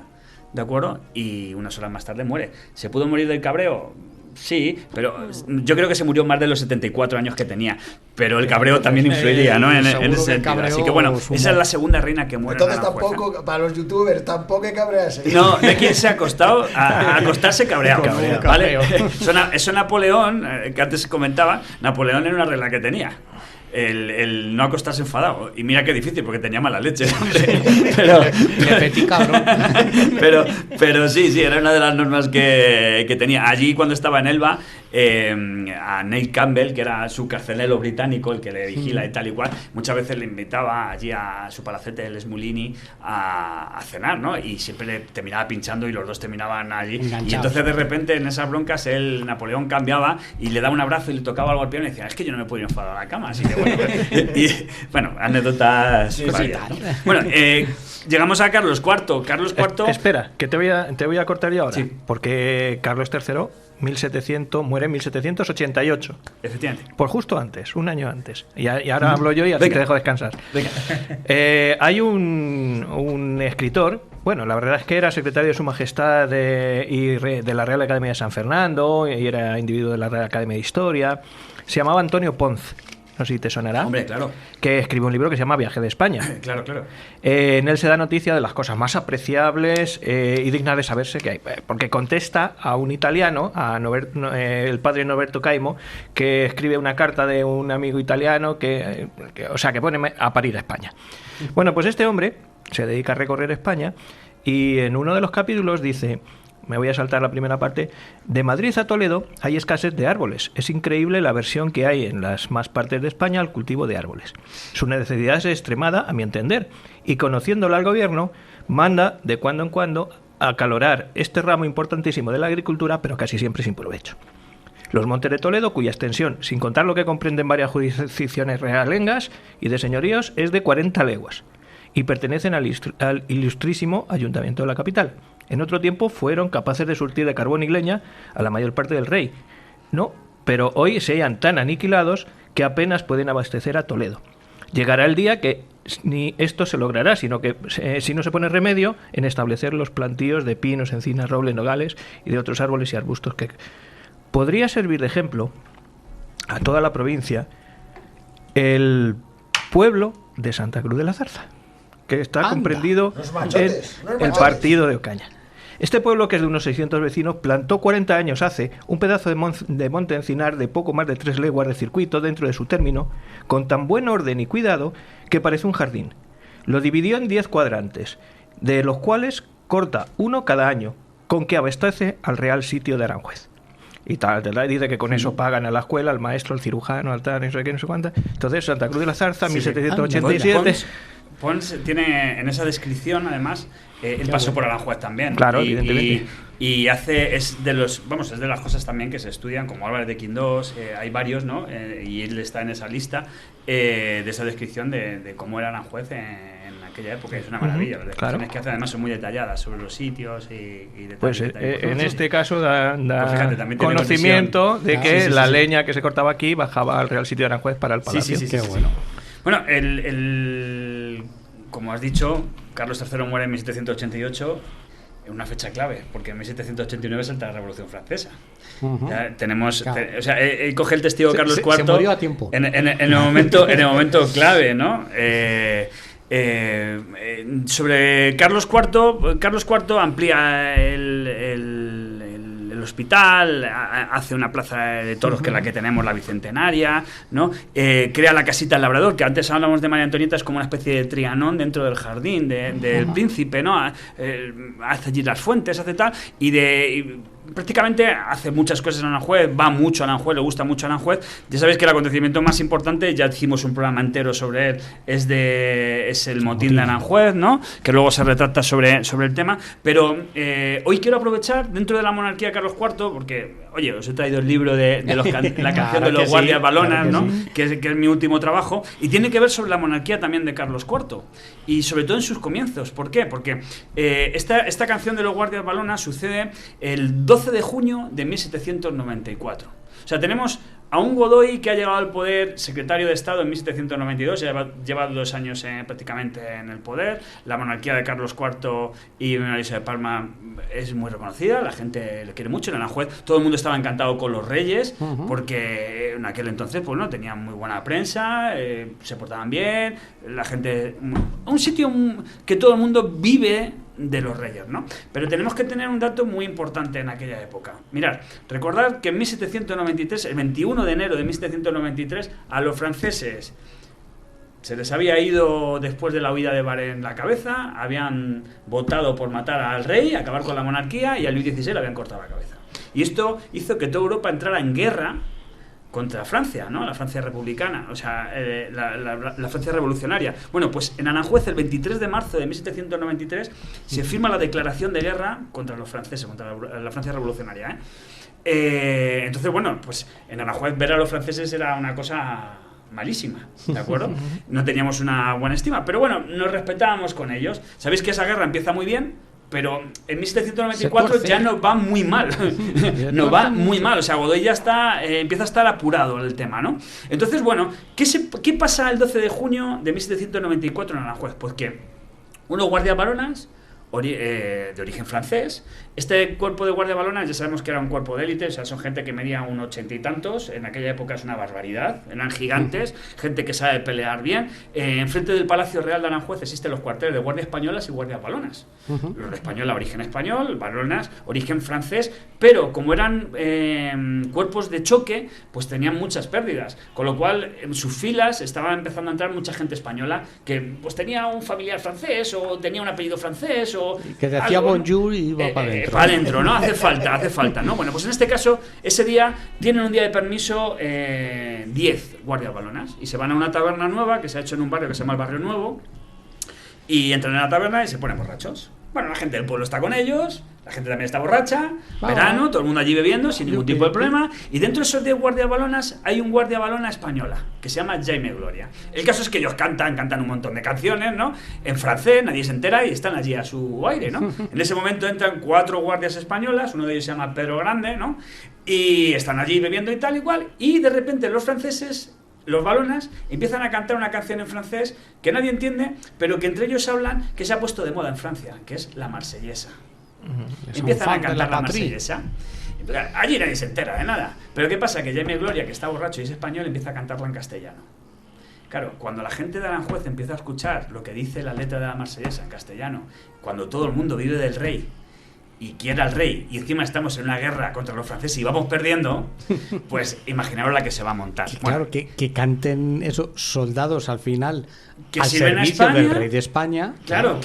¿de acuerdo? Y unas horas más tarde muere. ¿Se pudo morir del cabreo? Sí, pero yo creo que se murió más de los 74 años que tenía. Pero el cabreo también influiría, ¿no? En ese sentido. Así que bueno, esa es la segunda reina que muere. Entonces tampoco, para los youtubers, tampoco hay cabrearse. No, de quien se ha acostado, a acostarse cabreado, ¿vale? Eso Napoleón, que antes comentaba, Napoleón era una regla que tenía. El no acostarse enfadado. Y mira qué difícil, porque tenía mala leche. Pero sí, era una de las normas que tenía. Allí, cuando estaba en Elba, a Neil Campbell, que era su carcelero británico, el que le vigila y tal y cual, muchas veces le invitaba allí a su palacete, el Smulini, a cenar, ¿no? Y siempre le terminaba pinchando y los dos terminaban allí. Enganchados. Y entonces, de repente, en esas broncas, Napoleón cambiaba y le daba un abrazo y le tocaba algo al piano y decía, es que yo no me puedo ir enfadar a la cama, así que bueno, anécdotas. Sí, bueno, llegamos a Carlos IV. Carlos IV. Espera, que te voy a cortar yo ahora. Sí. Porque Carlos III muere en 1788. Efectivamente. Por justo antes, un año antes. Y ahora hablo yo y así te dejo descansar. Hay un escritor. Bueno, la verdad es que era secretario de Su Majestad de la Real Academia de San Fernando y era individuo de la Real Academia de Historia. Se llamaba Antonio Ponz. No sé si te sonará. Hombre, claro. Que escribe un libro que se llama Viaje de España. Claro. En él se da noticia de las cosas más apreciables y dignas de saberse que hay. Porque contesta a un italiano, el padre Norberto Caimo, que escribe una carta de un amigo italiano que pone a parir a España. Bueno, pues este hombre se dedica a recorrer España y en uno de los capítulos dice... Me voy a saltar la primera parte. De Madrid a Toledo hay escasez de árboles. Es increíble la aversión que hay en las más partes de España al cultivo de árboles. Su necesidad es extremada, a mi entender, y conociéndola al gobierno, manda de cuando en cuando acalorar este ramo importantísimo de la agricultura, pero casi siempre sin provecho. Los Montes de Toledo, cuya extensión, sin contar lo que comprenden varias jurisdicciones realengas y de señoríos, es de 40 leguas, y pertenecen al ilustrísimo Ayuntamiento de la capital. En otro tiempo fueron capaces de surtir de carbón y leña a la mayor parte del rey. No, pero hoy se hallan tan aniquilados que apenas pueden abastecer a Toledo. Llegará el día que ni esto se logrará, sino que si no se pone remedio en establecer los plantíos de pinos, encinas, robles, nogales y de otros árboles y arbustos que podría servir de ejemplo a toda la provincia el pueblo de Santa Cruz de la Zarza, que está comprendido en el partido de Ocaña. Este pueblo, que es de unos 600 vecinos, plantó 40 años hace un pedazo de monte encinar de poco más de 3 leguas de circuito dentro de su término, con tan buen orden y cuidado que parece un jardín. Lo dividió en 10 cuadrantes, de los cuales corta uno cada año, con que abastece al Real Sitio de Aranjuez. Y tal, dice que con eso pagan a la escuela, al maestro, al cirujano, al tal, no sé qué, no sé cuánta. Entonces, Santa Cruz de la Zarza, 1787... Pons tiene en esa descripción, además, él pasó por Aranjuez también. Claro, evidentemente. Y es de las cosas también que se estudian, como Álvarez de Quindós, hay varios, ¿no? Y él está en esa lista de esa descripción de cómo era Aranjuez en aquella época. Es una maravilla. Las descripciones que hace, además, son muy detalladas sobre los sitios y detalles. Pues en este caso da pues fíjate, conocimiento de que la leña que se cortaba aquí bajaba al Real Sitio de Aranjuez para el palacio. Sí, qué bueno. Bueno, como has dicho, Carlos III muere en 1788, en una fecha clave, porque en 1789 salta la Revolución Francesa. Ya tenemos, coge el testigo Carlos IV. Se murió a tiempo. En el momento clave, ¿no? Sobre Carlos IV amplía el hospital, hace una plaza de toros que es la que tenemos, la Bicentenaria, ¿no? Crea la casita del labrador, que antes hablamos de María Antonieta, es como una especie de Trianón dentro del jardín del príncipe, ¿no? Hace allí las fuentes, hace tal, y prácticamente hace muchas cosas en Aranjuez, va mucho a Aranjuez, le gusta mucho a Aranjuez. Ya sabéis que el acontecimiento más importante, ya hicimos un programa entero sobre él, es el motín de Aranjuez, ¿no? Que luego se retrata sobre el tema. Pero hoy quiero aprovechar, dentro de la monarquía de Carlos IV, porque, oye, os he traído el libro de la canción de los guardias balonas, ¿no? Que es mi último trabajo, y tiene que ver sobre la monarquía también de Carlos IV, y sobre todo en sus comienzos. ¿Por qué? Porque esta canción de los guardias balonas sucede el 12 de junio de 1794. O sea, tenemos a un Godoy que ha llegado al poder, secretario de Estado en 1792, lleva 2 años prácticamente en el poder. La monarquía de Carlos IV y María de Palma es muy reconocida, la gente le quiere mucho. En Aranjuez todo el mundo estaba encantado con los reyes, porque en aquel entonces pues no tenían muy buena prensa, se portaban bien, la gente... Un sitio que todo el mundo vive de los reyes, ¿no? Pero tenemos que tener un dato muy importante en aquella época. Mirad, recordad que en 1793, el 21 de enero de 1793, a los franceses se les había ido, después de la huida de Varenne, la cabeza, habían votado por matar al rey, acabar con la monarquía, y a Luis XVI le habían cortado la cabeza. Y esto hizo que toda Europa entrara en guerra contra Francia, ¿no? La Francia republicana, o sea, la Francia revolucionaria. Bueno, pues en Aranjuez, el 23 de marzo de 1793, se firma la declaración de guerra contra los franceses, contra la Francia revolucionaria, entonces, bueno, pues en Aranjuez ver a los franceses era una cosa malísima, ¿de acuerdo? No teníamos una buena estima, pero bueno, nos respetábamos con ellos. Sabéis que esa guerra empieza muy bien, pero en 1794 ya nos va muy mal. Nos va muy mal. O sea, Godoy ya empieza a estar apurado el tema, ¿no? Entonces, bueno, ¿qué pasa el 12 de junio de 1794 en Aranjuez? Pues que unos guardias baronas de origen francés. Este cuerpo de guardia balonas ya sabemos que era un cuerpo de élite, o sea, son gente que medía un 80 y tantos, en aquella época es una barbaridad, eran gigantes, gente que sabe pelear bien. Enfrente del Palacio Real de Aranjuez existen los cuarteles de guardias españolas y guardias balonas. Los de española, origen español, balonas, origen francés, pero como eran cuerpos de choque, pues tenían muchas pérdidas, con lo cual en sus filas estaba empezando a entrar mucha gente española que pues tenía un familiar francés o tenía un apellido francés o que decía algo, bonjour y iba para adentro. Para adentro, ¿no? Hace falta, ¿no? Bueno, pues en este caso, ese día tienen un día de permiso 10 guardias balonas y se van a una taberna nueva que se ha hecho en un barrio que se llama el Barrio Nuevo y entran en la taberna y se ponen borrachos. Bueno, la gente del pueblo está con ellos, la gente también está borracha, verano, todo el mundo allí bebiendo sin ningún tipo de problema, y dentro de esos 10 guardias balonas hay un guardia balona española que se llama Jaime Gloria. El caso es que ellos cantan un montón de canciones, ¿no? En francés, nadie se entera y están allí a su aire, ¿no? En ese momento entran 4 guardias españolas, uno de ellos se llama Pedro Grande, ¿no? Y están allí bebiendo y tal y cual, y de repente los franceses los valonas empiezan a cantar una canción en francés que nadie entiende, pero que entre ellos hablan que se ha puesto de moda en Francia, que es la marsellesa. Empiezan a cantar la marsellesa. Allí nadie se entera de nada. Pero ¿qué pasa? Que Jaime Gloria, que está borracho y es español, empieza a cantarla en castellano. Claro, cuando la gente de Aranjuez empieza a escuchar lo que dice la letra de la marsellesa en castellano, cuando todo el mundo vive del rey y quiere al rey, y encima estamos en una guerra contra los franceses y vamos perdiendo, pues imaginaos la que se va a montar. Claro, que canten esos soldados al final que al servicio del rey de España. Claro.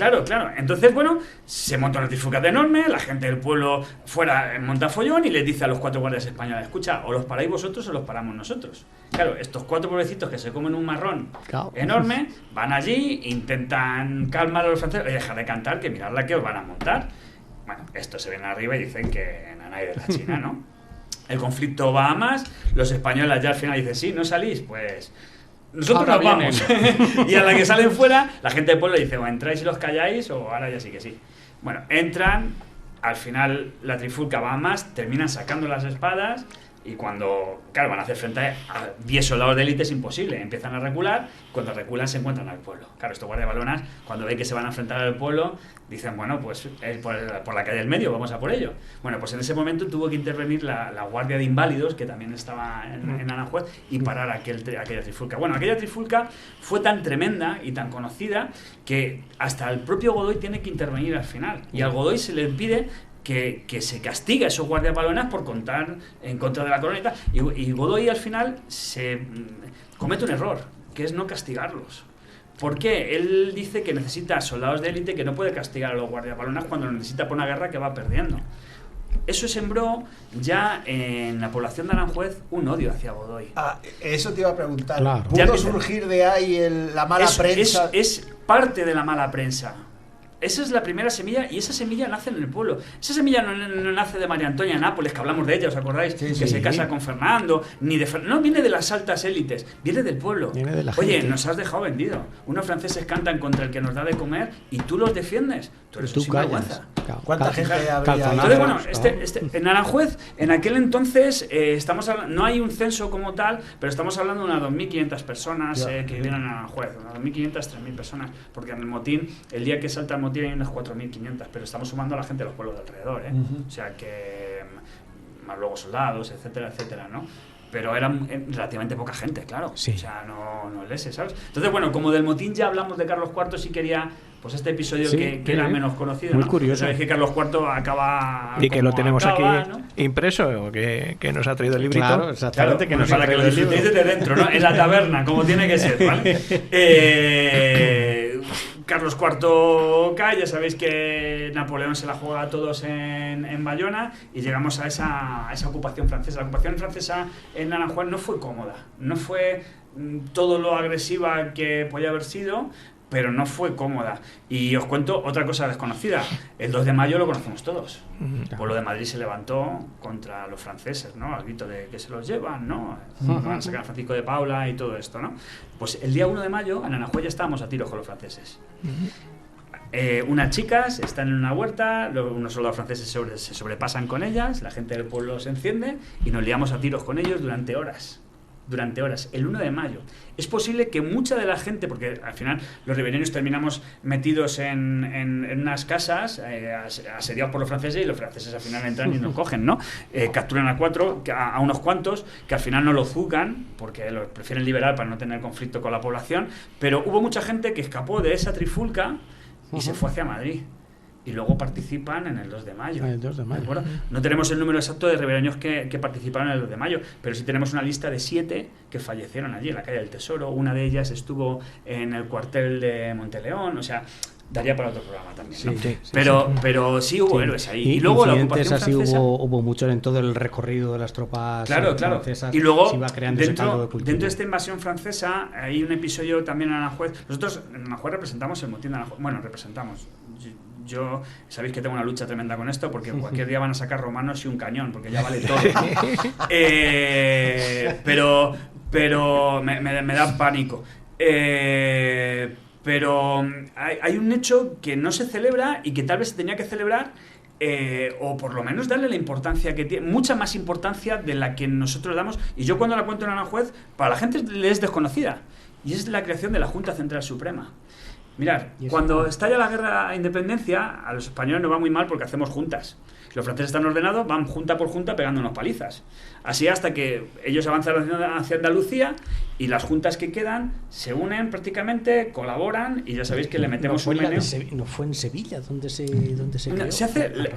Entonces, bueno, se monta una trifulca enorme, la gente del pueblo fuera monta follón y les dice a los 4 guardias españoles, escucha, o los paráis vosotros o los paramos nosotros. Claro, estos 4 pobrecitos que se comen un marrón enorme, van allí, intentan calmar a los franceses, oye, dejad de cantar, que mirad la que os van a montar. Bueno, esto se ven arriba y dicen que nanay de la China, ¿no? El conflicto va a más, los españoles ya al final dicen, sí, ¿no salís? Pues nosotros nos vamos. Y a la que salen fuera, la gente del pueblo dice, o entráis y los calláis, o ahora ya sí que sí. Bueno, entran, al final la trifulca va a más, terminan sacando las espadas, y cuando, claro, van a hacer frente a 10 soldados de élite es imposible, empiezan a recular, cuando reculan se encuentran al pueblo. Claro, estos guardiabalonas, cuando ven que se van a enfrentar al pueblo, dicen, bueno, pues por la calle del medio, vamos a por ello. Bueno, pues en ese momento tuvo que intervenir la guardia de inválidos, que también estaba en Aranjuez, y parar aquella trifulca. Bueno, aquella trifulca fue tan tremenda y tan conocida que hasta el propio Godoy tiene que intervenir al final, y al Godoy se le pide que se castiga a esos guardiabalonas por contar en contra de la corona y Godoy al final se comete un error, que es no castigarlos. ¿Por qué? Él dice que necesita soldados de élite, que no puede castigar a los guardiabalonas cuando lo necesita por una guerra que va perdiendo. Eso sembró ya en la población de Aranjuez un odio hacia Godoy. Eso te iba a preguntar. Claro. ¿Pudo surgir de ahí la mala prensa? Es parte de la mala prensa. Esa es la primera semilla, y esa semilla nace en el pueblo. Esa semilla no nace de María Antonia Nápoles, que hablamos de ella, ¿os acordáis? Sí, que se casa con Fernando, ni de no viene de las altas élites, viene del pueblo. Viene de la Oye, gente. nos has dejado vendido. Unos franceses cantan contra el que nos da de comer y tú los defiendes. Tú eres un sinvergüenza. ¿Cuánta gente habría? Entonces, bueno, en Aranjuez, en aquel entonces, no hay un censo como tal, pero estamos hablando de unas 2.500 personas que viven en Aranjuez, unas 2.500, 3.000 personas, porque en el motín, el día que salta el motín hay unas 4.500, pero estamos sumando a la gente de los pueblos de alrededor, O sea que, más luego soldados, etcétera, etcétera, ¿no? Pero eran relativamente poca gente, claro. Sí. O sea, no lese, ¿sabes? Entonces, bueno, como del motín ya hablamos de Carlos IV, sí quería, pues este episodio que era menos conocido, muy ¿no? curioso. Sabéis que Carlos IV acaba... Y que lo tenemos acaba, aquí, ¿no? impreso, que nos ha traído el librito. Claro, exactamente, que nos ha para que traído lo el libro. disfrutéis desde dentro, ¿no? En la taberna, como tiene que ser, ¿vale? Carlos IV cae, ya sabéis que Napoleón se la juega a todos en Bayona y llegamos a esa ocupación francesa. La ocupación francesa en Aranjuez no fue cómoda, no fue todo lo agresiva que podía haber sido, pero no fue cómoda. Y os cuento otra cosa desconocida. El 2 de mayo lo conocemos todos. El pueblo de Madrid se levantó contra los franceses, ¿no? Al grito de que se los llevan, ¿no? Van a sacar a Francisco de Paula y todo esto, ¿no? Pues el día 1 de mayo en Aranjuez ya estábamos a tiros con los franceses. Unas chicas están en una huerta, unos soldados franceses se sobrepasan con ellas, la gente del pueblo se enciende y nos liamos a tiros con ellos durante horas. El 1 de mayo. Es posible que mucha de la gente, porque al final los ribereños terminamos metidos en unas casas asediados por los franceses, y los franceses al final entran y nos cogen, ¿no? Capturan a unos cuantos que al final no lo juzgan porque los prefieren liberar para no tener conflicto con la población, pero hubo mucha gente que escapó de esa trifulca y se fue hacia Madrid. Y luego participan en el 2 de mayo. El 2 de mayo. ¿De acuerdo? No tenemos el número exacto de ribereños que participaron en el 2 de mayo, pero sí tenemos una lista de 7 que fallecieron allí, en la calle del Tesoro. Una de ellas estuvo en el cuartel de Monteleón, o sea, daría para otro programa también, ¿no? Pero sí hubo héroes ahí. Y luego la ocupación francesa... hubo muchos en todo el recorrido de las tropas francesas. Y luego, se iba creando ese caldo de cultivo. dentro de esta invasión francesa, hay un episodio también en Aranjuez. Nosotros en Aranjuez representamos el motín de Aranjuez. Bueno, representamos... Yo sabéis que tengo una lucha tremenda con esto, porque cualquier día van a sacar romanos y un cañón, porque ya vale todo, ¿no? Pero me da pánico. Pero hay un hecho que no se celebra y que tal vez se tenía que celebrar, o por lo menos darle la importancia que tiene, mucha más importancia de la que nosotros damos. Y yo cuando la cuento en Aranjuez, para la gente le es desconocida, y es la creación de la Junta Central Suprema. Mirad, cuando estalla la guerra de independencia, a los españoles nos va muy mal porque hacemos juntas. Los franceses están ordenados, van junta por junta pegándonos palizas. Así hasta que ellos avanzan hacia Andalucía y las juntas que quedan se unen prácticamente, colaboran y ya sabéis que le metemos un meneo. ¿No fue en Sevilla donde se creó?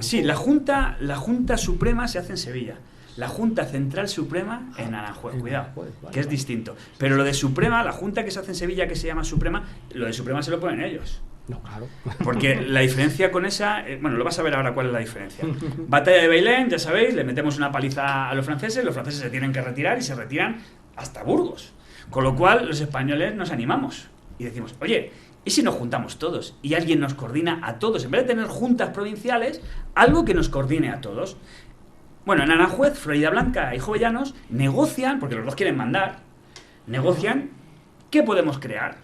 Sí, la Junta Suprema se hace en Sevilla. La Junta Central Suprema en Aranjuez, cuidado, que es distinto. Pero lo de Suprema, la Junta que se hace en Sevilla, que se llama Suprema, lo de Suprema se lo ponen ellos. No, claro. Porque la diferencia con esa... bueno, lo vas a ver ahora cuál es la diferencia. Batalla de Bailén, ya sabéis, le metemos una paliza a los franceses se tienen que retirar y se retiran hasta Burgos. Con lo cual, los españoles nos animamos y decimos, oye, ¿y si nos juntamos todos? Y alguien nos coordina a todos. En vez de tener juntas provinciales, algo que nos coordine a todos. Bueno, en Aranjuez, Floridablanca y Jovellanos negocian, porque los dos quieren mandar, negocian qué podemos crear.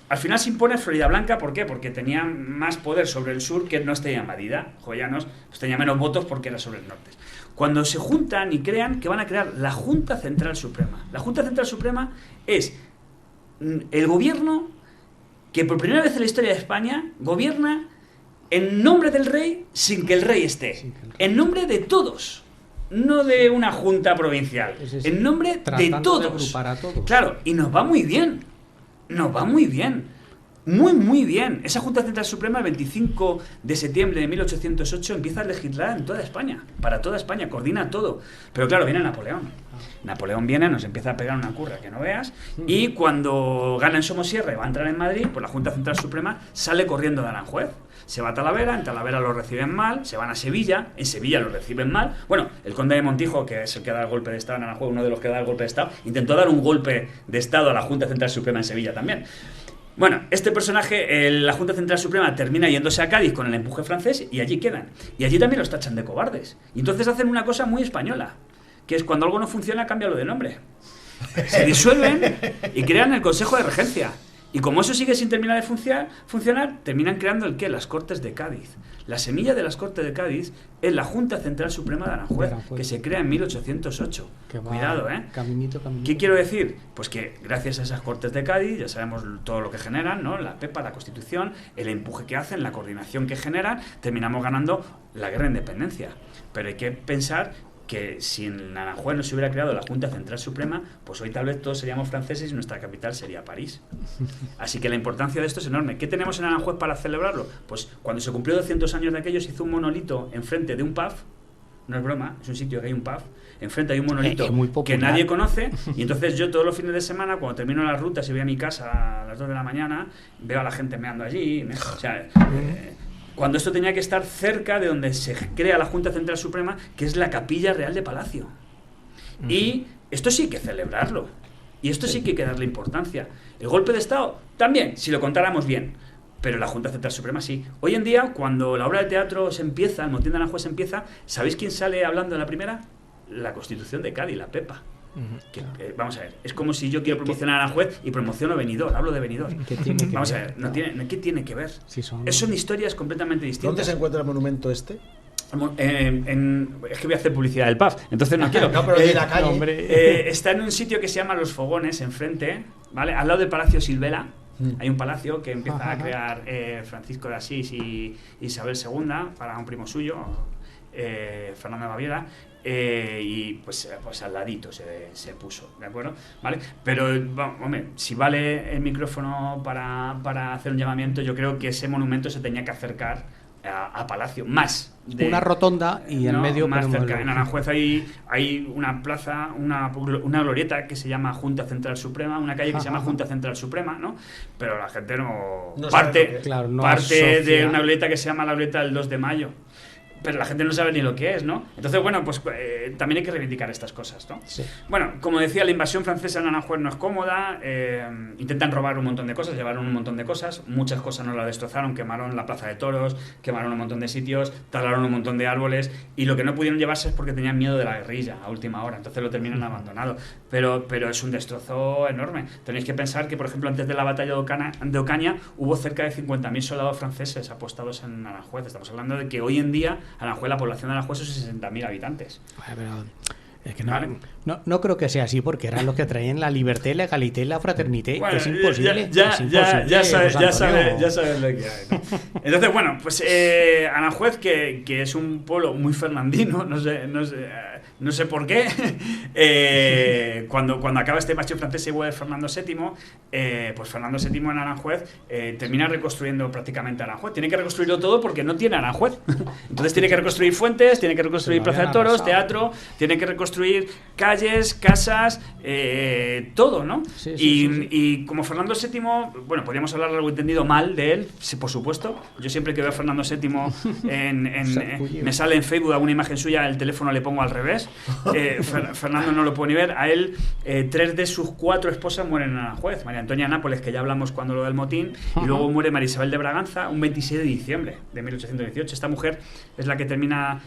Al final se impone Floridablanca, ¿por qué? Porque tenía más poder sobre el sur que no tenía invadida. Jovellanos pues tenía menos votos porque era sobre el norte. Cuando se juntan y crean que van a crear la Junta Central Suprema. La Junta Central Suprema es el gobierno que por primera vez en la historia de España gobierna en nombre del rey sin que el rey esté. En nombre de todos. No de una junta provincial. En nombre de todos. Agrupar a todos. Claro, y nos va muy bien. Nos va muy bien. Muy, muy bien. Esa Junta Central Suprema, el 25 de septiembre de 1808, empieza a legislar en toda España. Para toda España, coordina todo. Pero claro, viene Napoleón. Napoleón viene, nos empieza a pegar una curra que no veas. Y cuando gana en Somosierra y va a entrar en Madrid, pues la Junta Central Suprema sale corriendo de Aranjuez. Se va a Talavera, en Talavera los reciben mal, se van a Sevilla, en Sevilla los reciben mal. Bueno, el conde de Montijo, que es el que da el golpe de Estado en Aranjuez, uno de los que da el golpe de Estado, intentó dar un golpe de Estado a la Junta Central Suprema en Sevilla también. Bueno, este personaje, la Junta Central Suprema, termina yéndose a Cádiz con el empuje francés y allí quedan. Y allí también los tachan de cobardes. Y entonces hacen una cosa muy española, que es cuando algo no funciona, cámbialo de nombre. Se disuelven y crean el Consejo de Regencia. Y como eso sigue sin terminar de funcionar, terminan creando el ¿qué? Las Cortes de Cádiz. La semilla de las Cortes de Cádiz es la Junta Central Suprema de Aranjuez, que se crea en 1808. Cuidado, ¿eh? Caminito. ¿Qué quiero decir? Pues que gracias a esas Cortes de Cádiz, ya sabemos todo lo que generan, ¿no? La PEPA, la Constitución, el empuje que hacen, la coordinación que generan, terminamos ganando la guerra de independencia. Pero hay que pensar que si en Aranjuez no se hubiera creado la Junta Central Suprema, pues hoy tal vez todos seríamos franceses y nuestra capital sería París. Así que la importancia de esto es enorme. ¿Qué tenemos en Aranjuez para celebrarlo? Pues cuando se cumplió 200 años de aquello, se hizo un monolito enfrente de un pub, no es broma, es un sitio que hay un pub, enfrente hay un monolito que nadie conoce, y entonces yo todos los fines de semana, cuando termino las rutas y voy a mi casa a las 2 de la mañana, veo a la gente meando allí, o sea... cuando esto tenía que estar cerca de donde se crea la Junta Central Suprema, que es la Capilla Real de Palacio. Y esto sí hay que celebrarlo. Y esto sí que hay que darle importancia. El golpe de Estado, también, si lo contáramos bien. Pero la Junta Central Suprema sí. Hoy en día, cuando la obra de teatro se empieza, el Motín de Aranjuez se empieza, ¿sabéis quién sale hablando en la primera? La Constitución de Cádiz, la PEPA. Vamos a ver, es como si yo quiero promocionar a Aranjuez y promociono Benidorm, hablo de Benidorm. Vamos a ver, ¿qué tiene que ver? Sí, son historias completamente distintas. ¿Dónde se encuentra el monumento este? Es que voy a hacer publicidad del pub, entonces no quiero. No, pero de la calle. Está en un sitio que se llama Los Fogones, enfrente, ¿vale? Al lado del Palacio Silvela. Hay un palacio que empieza a crear Francisco de Asís y Isabel II para un primo suyo, Fernando de Baviera. Y pues al ladito se puso, ¿de acuerdo? ¿Vale? Pero, hombre, si vale el micrófono para hacer un llamamiento, yo creo que ese monumento se tenía que acercar a Palacio, más de, una rotonda y en medio más cerca. En Aranjuez hay una plaza, una glorieta que se llama Junta Central Suprema, una calle que se llama Junta Central Suprema, ¿no? Pero la gente no parte de una glorieta que se llama la glorieta del 2 de mayo. Pero la gente no sabe ni lo que es, ¿no? Entonces, bueno, pues también hay que reivindicar estas cosas, ¿no? Sí. Bueno, como decía, la invasión francesa en Aranjuez no es cómoda, intentan robar un montón de cosas, llevaron un montón de cosas, muchas cosas no la destrozaron, quemaron la plaza de toros, quemaron un montón de sitios, talaron un montón de árboles, y lo que no pudieron llevarse es porque tenían miedo de la guerrilla a última hora, entonces lo terminan abandonado, pero es un destrozo enorme. Tenéis que pensar que, por ejemplo, antes de la batalla de Ocaña hubo cerca de 50.000 soldados franceses apostados en Aranjuez. Estamos hablando de que hoy en día Aranjuez, la población de Aranjuez son 60.000 habitantes. Pero es que no creo que sea así, porque eran los que traían la liberté, la egalité, la fraternité. Bueno, es imposible. Ya sabes lo que hay, ¿no? Entonces, bueno, pues Aranjuez, que es un pueblo muy fernandino, no sé por qué, cuando acaba este invasión francesa y vuelve Fernando VII, pues Fernando VII en Aranjuez termina reconstruyendo prácticamente Aranjuez. Tiene que reconstruirlo todo porque no tiene Aranjuez. Entonces tiene que reconstruir fuentes, tiene que reconstruir plaza de toros, teatro, tiene que reconstruir calles, casas, todo, ¿no? Sí. Y como Fernando VII, bueno, podríamos hablar largo y entendido mal de él, sí, por supuesto. Yo siempre que veo a Fernando VII me sale en Facebook alguna imagen suya, el teléfono le pongo al revés. Fernando no lo puede ni ver. A él, 3 de sus 4 esposas mueren en Aranjuez. María Antonia Nápoles, que ya hablamos cuando lo del motín, y luego muere María Isabel de Braganza un 26 de diciembre de 1818. Esta mujer es la que termina,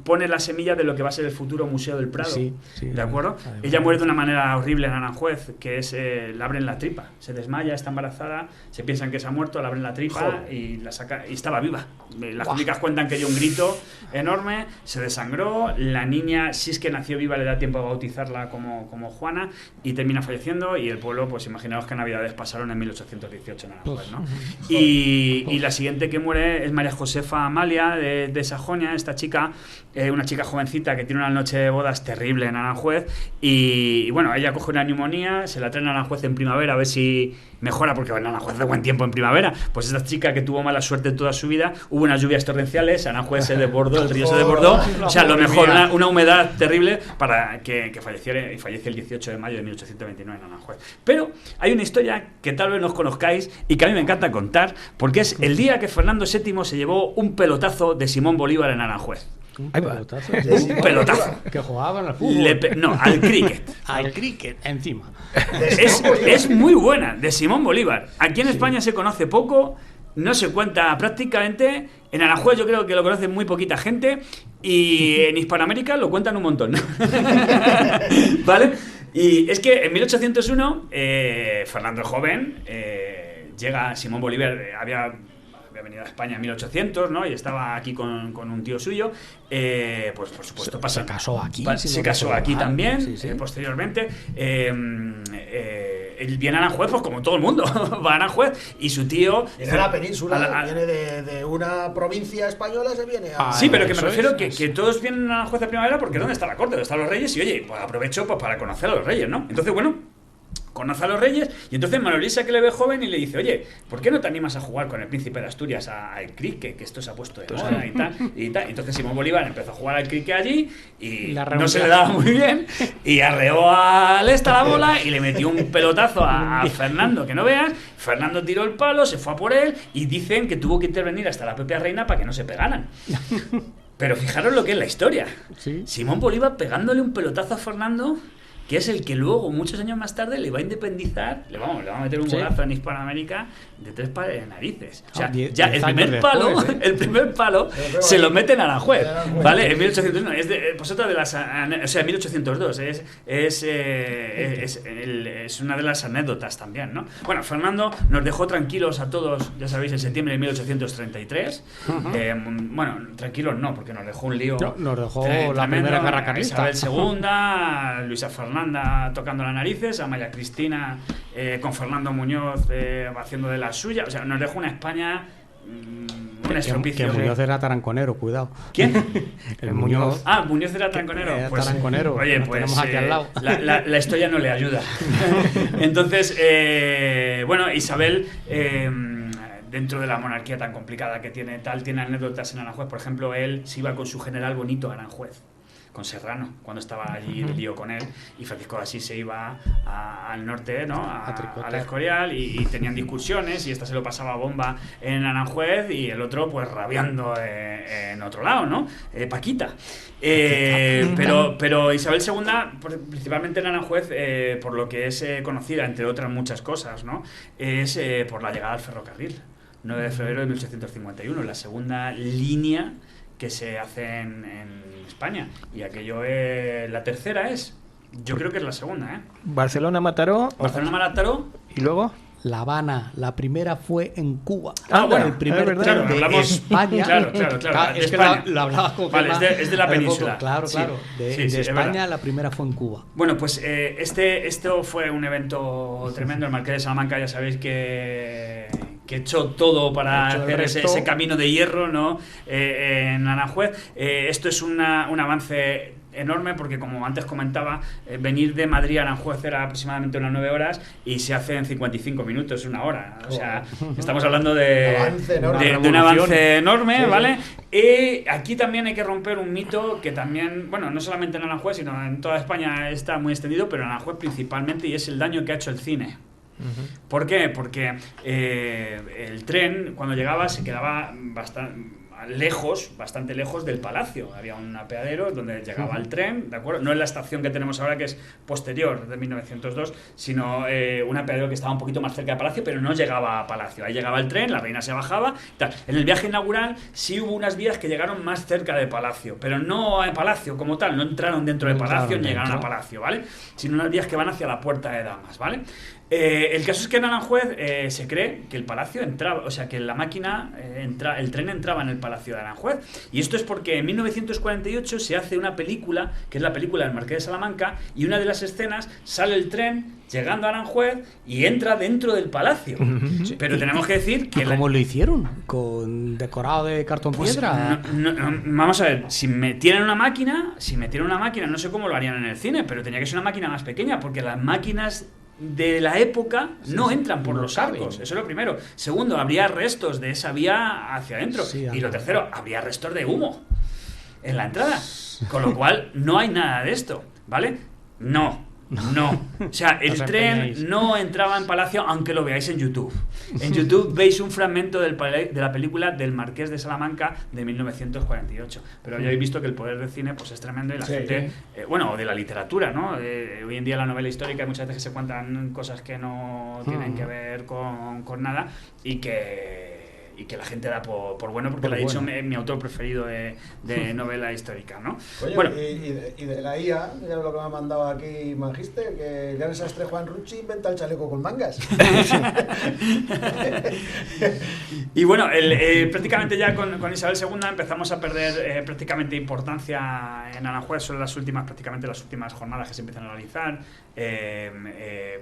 pone la semilla de lo que va a ser el futuro Museo del Prado. Sí, ¿de acuerdo? Ella muere de una manera horrible en Aranjuez, que es, le abren la tripa, se desmaya, está embarazada, se piensan que se ha muerto, le abren la tripa y la saca, y estaba viva. Las crónicas cuentan que dio un grito enorme, se desangró, la niña, si es que nació viva, le da tiempo a bautizarla como Juana, y termina falleciendo, y el pueblo, pues imaginaos que navidades pasaron en 1818 en Aranjuez, ¿no? Y la siguiente que muere es María Josefa Amalia de Sajonia, esta chica, una chica jovencita que tiene una noche de bodas terrible en Aranjuez, y bueno, ella coge una neumonía, se la traen a Aranjuez en primavera a ver si mejora, porque en Aranjuez hace buen tiempo en primavera. Pues esta chica, que tuvo mala suerte toda su vida, hubo unas lluvias torrenciales, Aranjuez se desbordó, el río se desbordó, o sea, lo mejor, una humedad terrible para que falleciera, y fallece el 18 de mayo de 1829 en Aranjuez. Pero hay una historia que tal vez no os conozcáis y que a mí me encanta contar, porque es el día que Fernando VII se llevó un pelotazo de Simón Bolívar en Aranjuez. Un pelotazo. Un pelotazo. Que jugaban al fútbol. No, al cricket. Al cricket, encima. Es muy buena, de Simón Bolívar. Aquí en España se conoce poco, no se cuenta prácticamente. En Aranjuez yo creo que lo conoce muy poquita gente, y en Hispanoamérica lo cuentan un montón. ¿Vale? Y es que en 1801, Fernando el Joven, llega Simón Bolívar, había venido a España en 1800, ¿no? Y estaba aquí con un tío suyo, pues por supuesto se casó aquí. Se casó aquí también, posteriormente. Él viene a Aranjuez, pues como todo el mundo, va a Aranjuez, y su tío... Viene a la península, viene de una provincia española, se viene a... Sí, pero que me refiero que todos vienen a Aranjuez de primavera porque ¿dónde está la corte? ¿Dónde están los reyes? Y oye, pues aprovecho pues, para conocer a los reyes, ¿no? Entonces, bueno, conoce a los reyes, y entonces Manuel Luisa, que le ve joven, y le dice, oye, ¿por qué no te animas a jugar con el príncipe de Asturias al cricket, que esto se ha puesto de moda y tal? Entonces Simón Bolívar empezó a jugar al cricket allí, y no se le daba muy bien, y arreó a la bola y le metió un pelotazo a Fernando, que no veas. Fernando tiró el palo, se fue a por él, y dicen que tuvo que intervenir hasta la propia reina para que no se pegaran. Pero fijaros lo que es la historia. ¿Sí? Simón Bolívar pegándole un pelotazo a Fernando, que es el que luego, muchos años más tarde, le va a independizar, le va a meter un golazo en Hispanoamérica de 3 pares de narices. O sea, ya el primer palo se lo mete en Aranjuez, ¿vale? En 1801, pues otra de las, o sea, en 1802, es una de las anécdotas también, ¿no? Bueno, Fernando nos dejó tranquilos a todos, ya sabéis, en septiembre de 1833. Bueno, tranquilos no, porque nos dejó un lío. Nos dejó la primera guerra carlista. Isabel II, Luisa Fernanda tocando las narices, a María Cristina con Fernando Muñoz haciendo de la suya. O sea, nos dejó una España un estropicio. Que Muñoz era taranconero, cuidado. ¿Quién? El Muñoz. Ah, Muñoz era taranconero. Pues, taranconero. Oye, pues tenemos aquí al lado. La historia no le ayuda. Entonces, bueno, Isabel, dentro de la monarquía tan complicada que tiene anécdotas en Aranjuez. Por ejemplo, él se iba con su general Bonito a Aranjuez. con Serrano, cuando estaba allí el lío con él, y Francisco de Asís se iba al norte, ¿no? Al Escorial, y tenían discusiones, y esta se lo pasaba bomba en Aranjuez y el otro pues rabiando en otro lado, ¿no? Paquita. Pero Isabel II, principalmente en Aranjuez, por lo que es conocida, entre otras muchas cosas, ¿no? Es por la llegada al ferrocarril, 9 de febrero de 1851, la segunda línea que se hace en España. Y aquello la tercera es. Yo creo que es la segunda, ¿eh? Barcelona-Mataró. Barcelona-Mataró. ¿Y luego? La Habana, la primera fue en Cuba. Bueno, el primer claro, tren de hablamos, España. Claro, es que lo hablaba con vale, es de la península. Claro. Sí, De España, la primera fue en Cuba. Bueno, pues esto fue un evento tremendo. El Marqués de Salamanca, ya sabéis que echó todo para hacer ese camino de hierro, ¿no? En Aranjuez. Esto es un avance enorme, porque como antes comentaba, venir de Madrid a Aranjuez era aproximadamente unas 9 horas y se hace en 55 minutos, una hora. O sea, estamos hablando de un avance enorme, ¿vale? Y aquí también hay que romper un mito que también, bueno, no solamente en Aranjuez, sino en toda España está muy extendido, pero en Aranjuez principalmente, y es el daño que ha hecho el cine. ¿Por qué? Porque el tren, cuando llegaba, se quedaba bastante lejos del palacio. Había un apeadero donde llegaba el tren, ¿de acuerdo? No es la estación que tenemos ahora, que es posterior, de 1902, sino un apeadero que estaba un poquito más cerca del palacio, pero no llegaba a palacio. Ahí llegaba el tren, la reina se bajaba, tal. En el viaje inaugural sí hubo unas vías que llegaron más cerca del palacio, pero no a palacio como tal, no entraron dentro del palacio ni llegaron a palacio, ¿vale? Sino unas vías que van hacia la Puerta de Damas, ¿vale? El caso es que en Aranjuez se cree que el palacio entraba, o sea, que la máquina, el tren entraba en el palacio de Aranjuez. Y esto es porque en 1948 se hace una película, que es la película del Marqués de Salamanca, y una de las escenas sale el tren llegando a Aranjuez y entra dentro del palacio. Pero tenemos que decir que... ¿Cómo lo hicieron? ¿Con decorado de cartón piedra? Vamos a ver, si metieran una máquina, no sé cómo lo harían en el cine, pero tenía que ser una máquina más pequeña, porque las máquinas de la época no entran por los arcos. Eso es lo primero. Segundo, habría restos de esa vía hacia adentro. Y lo tercero, habría restos de humo en la entrada. Con lo cual, no hay nada de esto, ¿vale? No. O sea, el tren no entraba en palacio, aunque lo veáis en YouTube. En YouTube veis un fragmento de la película del Marqués de Salamanca de 1948. Pero ya habéis visto que el poder del cine pues es tremendo, y la gente, o de la literatura, ¿no? Hoy en día la novela histórica muchas veces se cuentan cosas que no tienen que ver con nada, y que la gente da por bueno, porque lo ha dicho mi autor preferido de novela histórica, ¿no? Oye, bueno, y de la IA, ya lo que me ha mandado aquí Magister, que el gran sastre Juan Rucci inventa el chaleco con mangas. Y bueno, prácticamente ya con Isabel II empezamos a perder prácticamente importancia en Aranjuez. Son las últimas jornadas que se empiezan a realizar.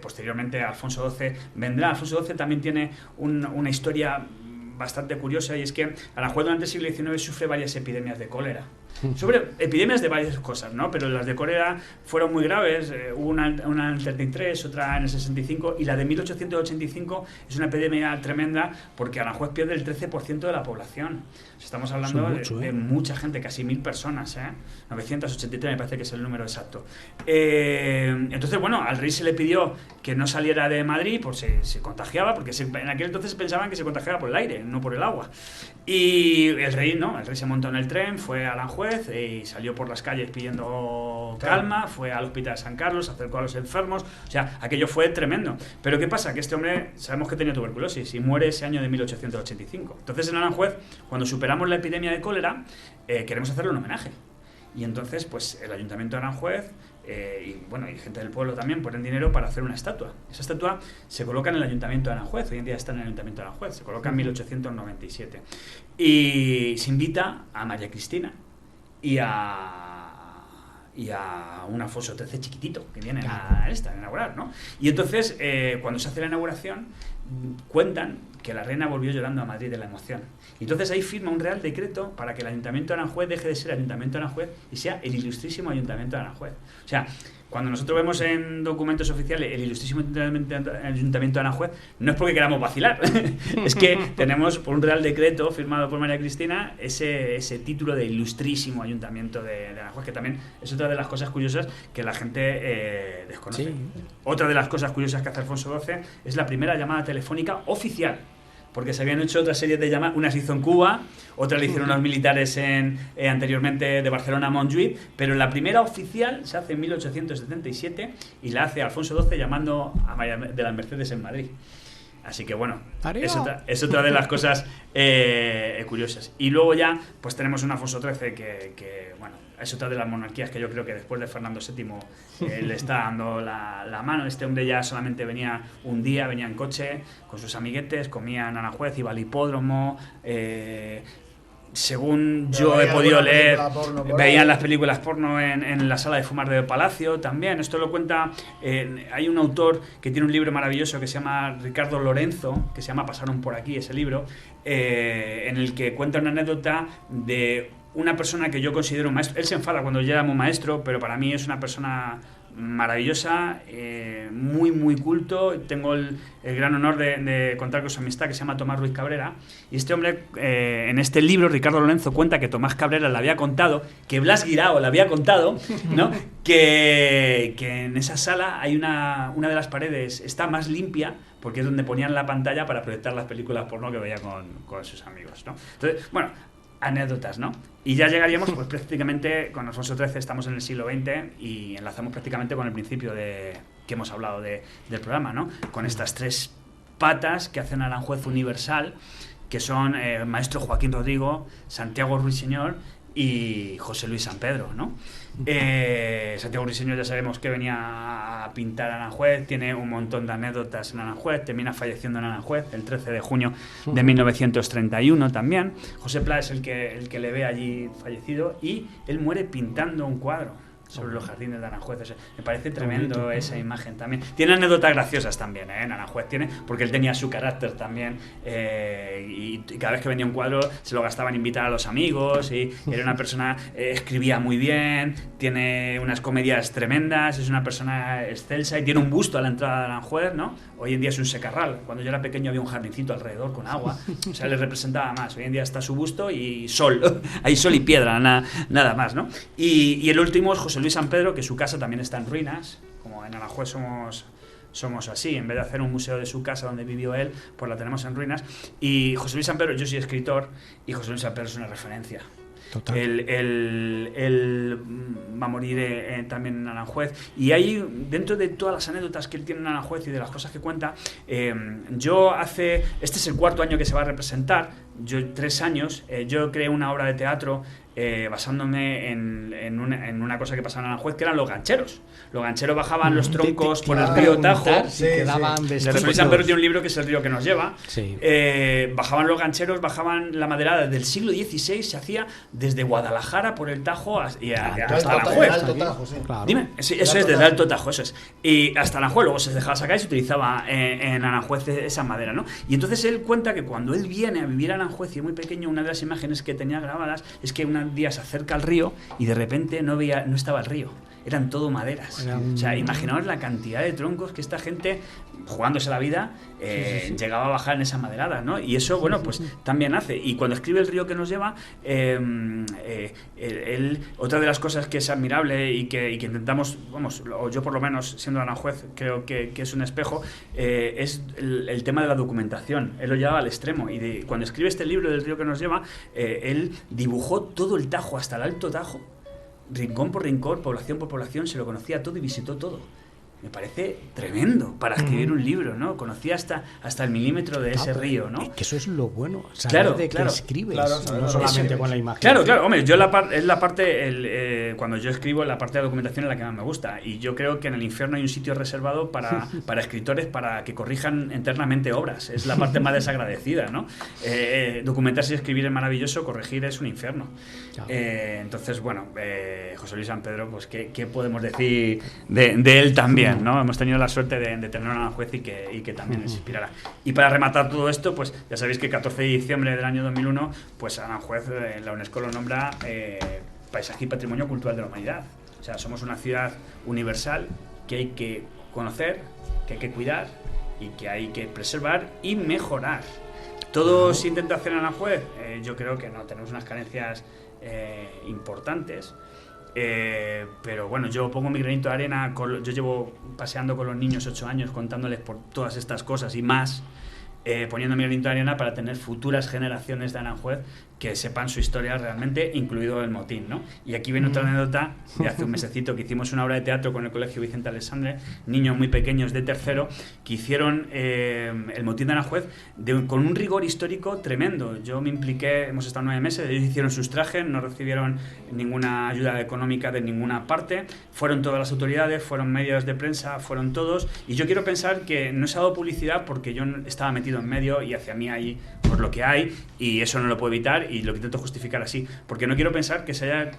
Posteriormente Alfonso XII vendrá. Alfonso XII también tiene una historia bastante curiosa, y es que Aranjuez durante el siglo XIX sufre varias epidemias de cólera. Sobre epidemias de varias cosas, ¿no? Pero las de cólera fueron muy graves. Hubo una en el 33, otra en el 65, y la de 1885 es una epidemia tremenda, porque Aranjuez pierde el 13% de la población. Estamos hablando de mucha gente, casi 1000 personas, 983 me parece que es el número exacto. Entonces, bueno, al rey se le pidió que no saliera de Madrid, por si se contagiaba, porque en aquel entonces pensaban que se contagiaba por el aire, no por el agua. Y el rey se montó en el tren, fue a Aranjuez y salió por las calles pidiendo calma, fue al hospital de San Carlos, se acercó a los enfermos. O sea, aquello fue tremendo. Pero ¿qué pasa? Que este hombre, sabemos que tenía tuberculosis y muere ese año de 1885. Entonces, en Aranjuez, cuando superamos la epidemia de cólera, queremos hacerle un homenaje. Y entonces, pues el Ayuntamiento de Aranjuez y gente del pueblo también ponen dinero para hacer una estatua. Esa estatua se coloca en el Ayuntamiento de Aranjuez. Hoy en día está en el Ayuntamiento de Aranjuez. Se coloca en 1897. Y se invita a María Cristina y a un Alfonso XIII chiquitito que viene a inaugurar, ¿no? Y entonces, cuando se hace la inauguración, cuentan que la reina volvió llorando a Madrid de la emoción. Y entonces ahí firma un real decreto para que el Ayuntamiento de Aranjuez deje de ser Ayuntamiento de Aranjuez y sea el Ilustrísimo Ayuntamiento de Aranjuez. O sea, Cuando nosotros vemos en documentos oficiales el ilustrísimo Ayuntamiento de Aranjuez, no es porque queramos vacilar, es que tenemos por un Real Decreto firmado por María Cristina ese título de ilustrísimo Ayuntamiento de Aranjuez, que también es otra de las cosas curiosas que la gente desconoce. Sí. Otra de las cosas curiosas que hace Alfonso XII es la primera llamada telefónica oficial, porque se habían hecho otras series de llamadas, una se hizo en Cuba, otra le hicieron los militares anteriormente de Barcelona a Montjuïc, pero la primera oficial se hace en 1877 y la hace Alfonso XII llamando a María de las Mercedes en Madrid. Así que bueno, es otra de las cosas curiosas. Y luego ya pues tenemos un Alfonso XIII que bueno, es otra de las monarquías que yo creo que después de Fernando VII le está dando la mano. Este hombre ya solamente venía un día, venía en coche con sus amiguetes, comía en Aranjuez, iba al hipódromo, según yo he podido leer, veían las películas porno en la sala de fumar del Palacio también. Esto lo cuenta, hay un autor que tiene un libro maravilloso que se llama Ricardo Lorenzo, que se llama Pasaron por aquí, ese libro, en el que cuenta una anécdota de una persona que yo considero un maestro. Él se enfada cuando yo llamo maestro, pero para mí es una persona maravillosa, muy muy culto. Tengo el gran honor de contar con su amistad, que se llama Tomás Ruiz Cabrera, y este hombre en este libro, Ricardo Lorenzo, cuenta que Tomás Cabrera le había contado, que Blas Guirao le había contado, ¿no? que en esa sala hay una de las paredes está más limpia porque es donde ponían la pantalla para proyectar las películas porno que veía con sus amigos, ¿no? Entonces, bueno, anécdotas, ¿no? Y ya llegaríamos, pues prácticamente con Alfonso XIII estamos en el siglo XX y enlazamos prácticamente con el principio que hemos hablado del programa, ¿no? Con estas tres patas que hacen Aranjuez universal, que son maestro Joaquín Rodrigo, Santiago Ruiseñor y José Luis San Pedro, ¿no? Santiago Ruiseñor ya sabemos que venía a pintar Aranjuez, tiene un montón de anécdotas en Aranjuez, termina falleciendo en Aranjuez el 13 de junio de 1931 también. José Pla es el que le ve allí fallecido y él muere pintando un cuadro sobre los jardines de Aranjuez. Me parece tremendo esa imagen también. Tiene anécdotas graciosas también, en Aranjuez tiene, porque él tenía su carácter también, y cada vez que venía un cuadro se lo gastaba en invitar a los amigos, y era una persona, escribía muy bien, tiene unas comedias tremendas, es una persona excelsa y tiene un busto a la entrada de Aranjuez, ¿no? Hoy en día es un secarral. Cuando yo era pequeño había un jardincito alrededor con agua, o sea, le representaba más. Hoy en día está su busto y sol, hay sol y piedra, nada más, ¿no? Y el último es José Luis San Pedro, que su casa también está en ruinas, como en Aranjuez somos así, en vez de hacer un museo de su casa donde vivió él, pues la tenemos en ruinas. Y José Luis San Pedro, yo soy escritor, y José Luis San Pedro es una referencia. Total. Él va a morir también en Aranjuez, y ahí, dentro de todas las anécdotas que él tiene en Aranjuez y de las cosas que cuenta, este es el cuarto año que se va a representar. 3 años, yo creé una obra de teatro basándome en una cosa que pasaba en Aranjuez, que eran los gancheros. Los gancheros bajaban los troncos por el río Tajo. José Luis San Pedro tiene un libro que es El río que nos lleva. Sí. Bajaban los gancheros, bajaban la maderada del siglo XVI, se hacía desde Guadalajara por el Tajo hasta Aranjuez. Alto Tajo, sí. Claro. Dime, sí, eso es desde Alto Tajo, eso es. Y hasta Aranjuez, luego se dejaba sacar y se utilizaba en Aranjuez esa madera, ¿no? Y entonces él cuenta que cuando él viene a vivir a Aranjuez y es muy pequeño, una de las imágenes que tenía grabadas es que un día se acerca al río y de repente no estaba el río, eran todo maderas. O sea, imaginaos la cantidad de troncos que esta gente, jugándose la vida, llegaba a bajar en esa maderada, ¿no? Y eso, bueno, pues también hace. Y cuando escribe El río que nos lleva, otra de las cosas que es admirable y que intentamos, vamos, o yo por lo menos, siendo Aranjuez, creo que es un espejo, es el tema de la documentación. Él lo lleva al extremo. Y cuando escribe este libro del río que nos lleva, él dibujó todo el Tajo, hasta el Alto Tajo, rincón por rincón, población por población, se lo conocía todo y visitó todo. Me parece tremendo para escribir un libro, ¿no? Conocía hasta el milímetro de ese río, ¿no? Que eso es lo bueno, saber de qué escribes, no solamente con la imagen. Claro, hombre, yo es la parte, cuando yo escribo, la parte de la documentación es la que más me gusta, y yo creo que en el infierno hay un sitio reservado para escritores para que corrijan internamente obras, es la parte más desagradecida, ¿no? Documentarse y escribir es maravilloso, corregir es un infierno. Claro. Entonces, bueno, José Luis San Pedro, pues ¿qué podemos decir de él también? ¿No? Hemos tenido la suerte de tener a Aranjuez y que también les inspirara. Y para rematar todo esto, pues ya sabéis que el 14 de diciembre del año 2001, pues Aranjuez, la UNESCO lo nombra Paisaje y Patrimonio Cultural de la Humanidad. O sea, somos una ciudad universal que hay que conocer, que hay que cuidar y que hay que preservar y mejorar. ¿Todo se intenta hacer en Aranjuez? Yo creo que no, tenemos unas carencias importantes. Pero bueno, yo pongo mi granito de arena, yo llevo paseando con los niños 8 años contándoles por todas estas cosas y más, poniendo mi granito de arena para tener futuras generaciones de Aranjuez que sepan su historia realmente, incluido el motín, ¿no? Y aquí viene otra anécdota de hace un mesecito que hicimos una obra de teatro con el Colegio Vicente Alexandre, niños muy pequeños de tercero, que hicieron el motín de Aranjuez con un rigor histórico tremendo. Yo me impliqué, hemos estado 9 meses, ellos hicieron sus trajes, no recibieron ninguna ayuda económica de ninguna parte, fueron todas las autoridades, fueron medios de prensa, fueron todos, y yo quiero pensar que no se ha dado publicidad porque yo estaba metido en medio y hacia mí ahí por lo que hay, y eso no lo puedo evitar y lo que intento justificar así, porque no quiero pensar que se haya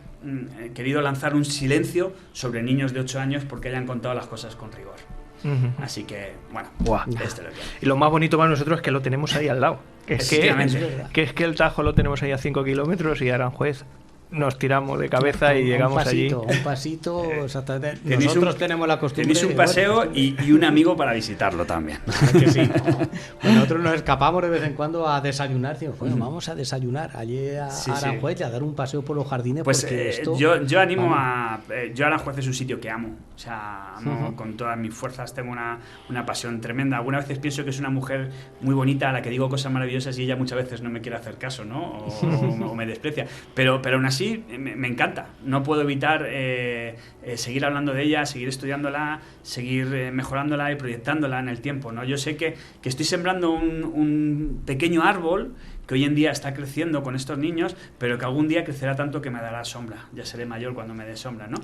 querido lanzar un silencio sobre niños de 8 años porque hayan contado las cosas con rigor. Así que, bueno, esto es lo que hay. Y lo más bonito para nosotros es que lo tenemos ahí al lado. Es que el Tajo lo tenemos ahí a 5 kilómetros y Aranjuez nos tiramos de cabeza y llegamos allí. Un pasito, exactamente. Nosotros tenemos la costumbre. Tenéis un paseo y un amigo para visitarlo también. Que sí. Pues nosotros nos escapamos de vez en cuando a desayunar. Digo, bueno, vamos a desayunar allí a Aranjuez y a dar un paseo por los jardines. Pues porque esto, yo animo yo Aranjuez es un sitio que amo. O sea, amo con todas mis fuerzas. Tengo una pasión tremenda. Algunas veces pienso que es una mujer muy bonita a la que digo cosas maravillosas y ella muchas veces no me quiere hacer caso, ¿no? O me desprecia. Pero aún así me encanta. No puedo evitar seguir hablando de ella, seguir estudiándola, seguir mejorándola y proyectándola en el tiempo, ¿no? Yo sé que estoy sembrando un pequeño árbol que hoy en día está creciendo con estos niños, pero que algún día crecerá tanto que me dará sombra. Ya seré mayor cuando me dé sombra, ¿no?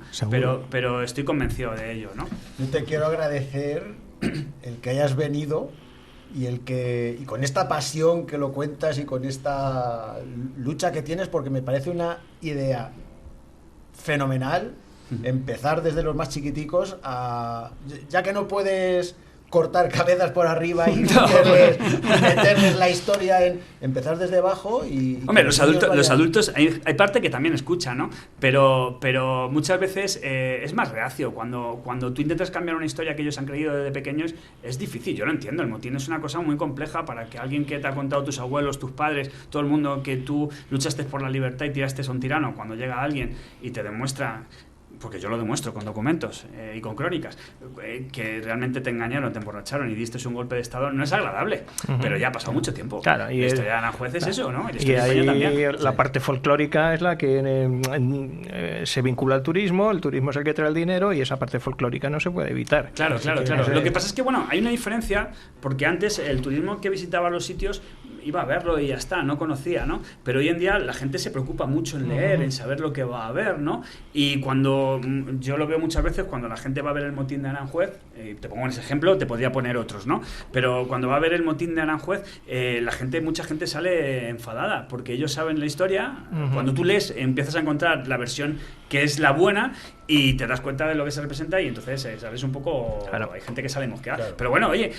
Pero estoy convencido de ello, ¿no? Yo te quiero agradecer el que hayas venido y con esta pasión que lo cuentas y con esta lucha que tienes, porque me parece una idea fenomenal empezar desde los más chiquiticos ya que no puedes cortar cabezas por arriba y meterles la historia en empezar desde abajo y hombre, los adultos hay parte que también escucha, ¿no? Pero muchas veces es más reacio cuando tú intentas cambiar una historia que ellos han creído desde pequeños. Es difícil, yo lo entiendo. El motín es una cosa muy compleja para que alguien que te ha contado tus abuelos, tus padres, todo el mundo, que tú luchaste por la libertad y tiraste a un tirano, cuando llega alguien y te demuestra, porque yo lo demuestro con documentos y con crónicas, que realmente te engañaron, te emborracharon y diste un golpe de estado, no es agradable, pero ya ha pasado mucho tiempo. Claro, y la historia de Aranjuez es eso, ¿no? Y ahí también. La parte folclórica es la que se vincula al turismo, el turismo es el que trae el dinero y esa parte folclórica no se puede evitar. Claro. Lo que pasa es que, bueno, hay una diferencia, porque antes el turismo que visitaba los sitios iba a verlo y ya está, no conocía, ¿no? Pero hoy en día la gente se preocupa mucho en leer, en saber lo que va a ver, ¿no? Y cuando yo lo veo muchas veces, cuando la gente va a ver el motín de Aranjuez, te pongo ese ejemplo, te podría poner otros, ¿no? Pero cuando va a ver el motín de Aranjuez, mucha gente sale enfadada, porque ellos saben la historia. Cuando tú lees, empiezas a encontrar la versión que es la buena y te das cuenta de lo que se representa y entonces sales un poco... Claro. Hay gente que sale mosqueada. Claro. Pero bueno, oye,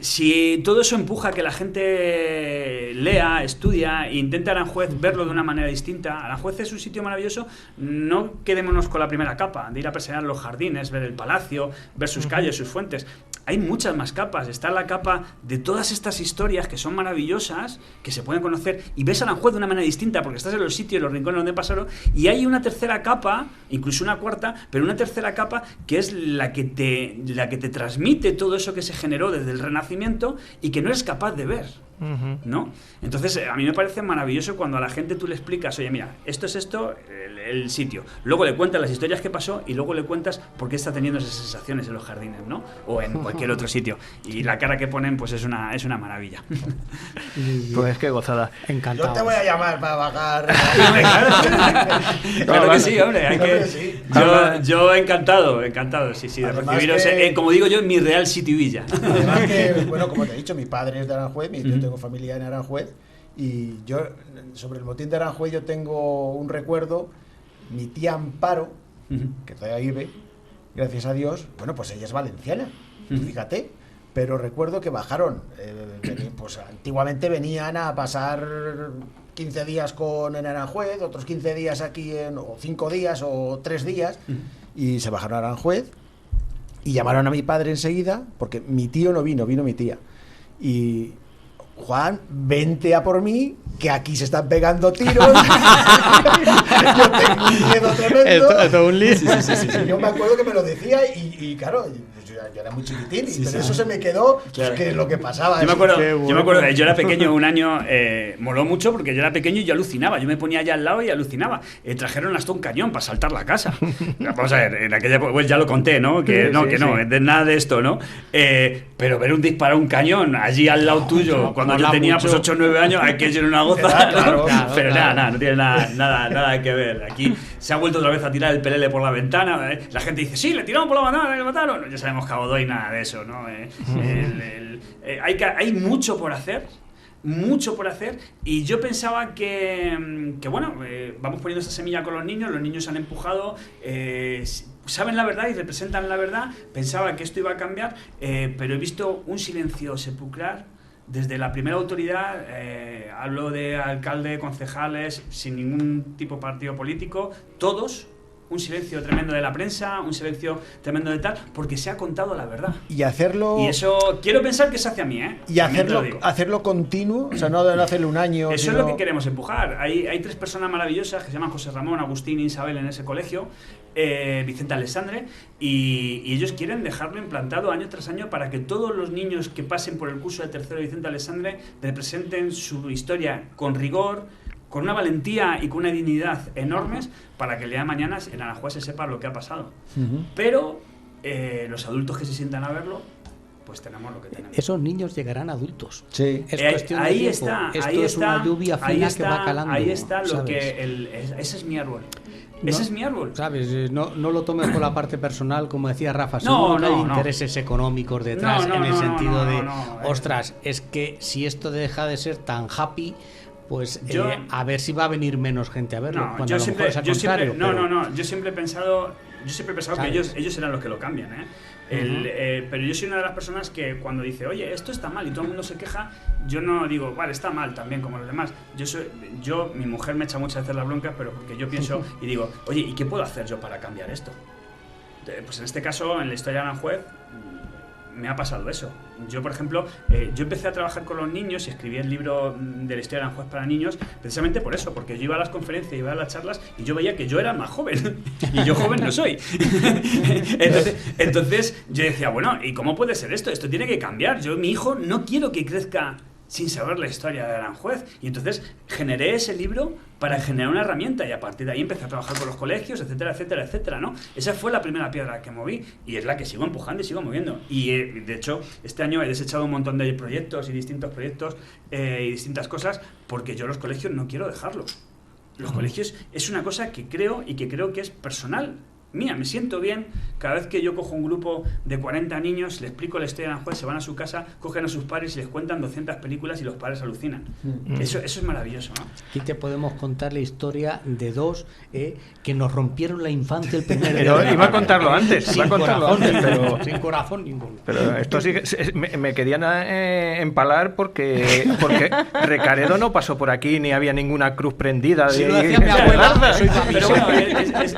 si todo eso empuja a que la gente lea, estudia e intente Aranjuez verlo de una manera distinta. Aranjuez es un sitio maravilloso. No quedémonos con la primera capa de ir a pasear los jardines, ver el palacio, ver sus calles, sus fuentes. Hay muchas más capas. Está la capa de todas estas historias que son maravillosas, que se pueden conocer, y ves Aranjuez de una manera distinta porque estás en los sitios, en los rincones donde pasaron, y hay una tercera capa, incluso una cuarta, pero una tercera capa que es la que te transmite todo eso que se generó desde el Renacimiento y que no eres capaz de ver, ¿no? Entonces a mí me parece maravilloso cuando a la gente tú le explicas, oye, mira, esto es esto, el sitio, luego le cuentas las historias que pasó y luego le cuentas por qué está teniendo esas sensaciones en los jardines, ¿no? O en cualquier otro sitio, y la cara que ponen pues es una maravilla. Pues qué gozada. Encantado. Yo te voy a llamar para bajar. Claro que sí, hombre. Yo encantado, sí, de recibiros, como digo yo, en mi Real City Villa. Además que, bueno, como te he dicho, mi padre es de Aranjuez, yo tengo familia en Aranjuez, y yo, sobre el motín de Aranjuez, yo tengo un recuerdo. Mi tía Amparo, que todavía vive, gracias a Dios, bueno, pues ella es valenciana, fíjate, pero recuerdo que bajaron, pues antiguamente venían a pasar 15 días en Aranjuez, otros 15 días aquí, o 5 días o 3 días, y se bajaron a Aranjuez y llamaron a mi padre enseguida, porque mi tío no vino mi tía. Y Juan, vente a por mí, que aquí se están pegando tiros. Yo tengo un miedo tremendo. Esto un lío. Sí. Yo me acuerdo que me lo decía y claro, yo era muy chiquitín, pero eso se me quedó, claro, que es lo que pasaba. Yo me acuerdo que yo era pequeño un año, moló mucho porque yo era pequeño y yo alucinaba. Yo me ponía allá al lado y alucinaba. Trajeron hasta un cañón para saltar la casa. Vamos a ver, en aquella pues ya lo conté, ¿no? Que de nada de esto, ¿no? Pero ver un disparo, un cañón allí al lado tuyo, cuando yo tenía pues 8 o 9 años, aquello era una goza. Claro, pero nada, no tiene nada que ver. Aquí se ha vuelto otra vez a tirar el pelele por la ventana. La gente dice, sí, le tiramos por la ventana, le mataron. Ya sabemos que a Godoy nada de eso, ¿no? Hay mucho por hacer. Mucho por hacer, y yo pensaba que bueno, vamos poniendo esa semilla con los niños han empujado, saben la verdad y representan la verdad. Pensaba que esto iba a cambiar, pero he visto un silencio sepulcral desde la primera autoridad. Hablo de alcalde, concejales, sin ningún tipo de partido político, todos. Un silencio tremendo de la prensa, un silencio tremendo de tal, porque se ha contado la verdad. Y hacerlo... Y eso, quiero pensar que se hace a mí, ¿eh? Y hacerlo continuo, o sea, no hacerlo un año... Eso es lo que queremos empujar. Hay 3 personas maravillosas que se llaman José Ramón, Agustín e Isabel en ese colegio, Vicente Alessandre, y ellos quieren dejarlo implantado año tras año para que todos los niños que pasen por el curso de tercero de Vicente Alessandre representen su historia con rigor, con una valentía y con una dignidad enormes, para que el día de mañana en Aranjuez se sepa lo que ha pasado. Pero los adultos que se sientan a verlo, pues tenemos lo que tenemos. Esos niños llegarán adultos. Sí. Es cuestión de tiempo. Esto es una lluvia fina que va calando. Ahí está lo ¿sabes? que... ese es mi árbol. Ese es mi árbol. ¿Sabes? No lo tomes por la parte personal, como decía Rafa. Seguro que hay intereses económicos detrás, en el sentido de, ostras, es que si esto deja de ser tan happy, pues a ver si va a venir menos gente a verlo. Yo siempre he pensado que ellos eran los que lo cambian, pero yo soy una de las personas que cuando dice, oye, esto está mal y todo el mundo se queja, yo no digo, vale, está mal también como los demás. Mi mujer me echa muchas veces las broncas, pero porque yo pienso y digo, oye, ¿y qué puedo hacer yo para cambiar esto? Pues en este caso, en la historia de Aranjuez, me ha pasado eso. Yo, por ejemplo, yo empecé a trabajar con los niños y escribí el libro de la historia de Aranjuez para niños precisamente por eso, porque yo iba a las conferencias, iba a las charlas y yo veía que yo era más joven y yo joven no soy. Entonces yo decía, bueno, ¿y cómo puede ser esto? Esto tiene que cambiar. Mi hijo no quiero que crezca sin saber la historia de Aranjuez. Y entonces generé ese libro para generar una herramienta y a partir de ahí empecé a trabajar con los colegios, etcétera, etcétera, etcétera, ¿no? Esa fue la primera piedra que moví y es la que sigo empujando y sigo moviendo. Y de hecho, este año he desechado un montón de proyectos y distintos proyectos y distintas cosas porque yo los colegios no quiero dejarlos. Los colegios es una cosa que creo que es personal. Mía, me siento bien cada vez que yo cojo un grupo de 40 niños, les explico la historia de Aranjuez, se van a su casa, cogen a sus padres y les cuentan 200 películas y los padres alucinan. Eso es maravilloso, ¿no? Aquí te podemos contar la historia de 2 que nos rompieron la infancia el primer día. Iba a contarlo antes, pero sin corazón ninguno. Pero esto sí me querían empalar porque Recaredo no pasó por aquí ni había ninguna cruz prendida. Si lo hacía mi abuela, pero bueno,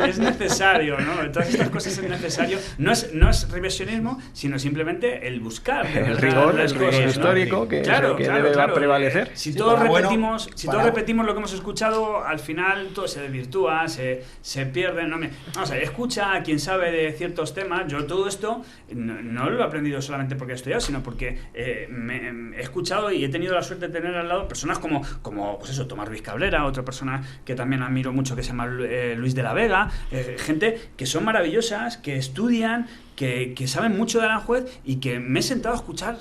es necesario, ¿no? Todas estas cosas es necesario. No es revisionismo, sino simplemente el buscar el rigor histórico, ¿no? que debe prevalecer. Si todos repetimos lo que hemos escuchado, al final todo se desvirtúa, se pierde. Vamos a ver, escucha a quien sabe de ciertos temas. Yo todo esto no lo he aprendido solamente porque he estudiado, sino porque he escuchado y he tenido la suerte de tener al lado personas como pues eso, Tomás Ruiz Cabrera, otra persona que también admiro mucho que se llama Luis de la Vega, gente que son maravillosas, que estudian, que saben mucho de Aranjuez y que me he sentado a escuchar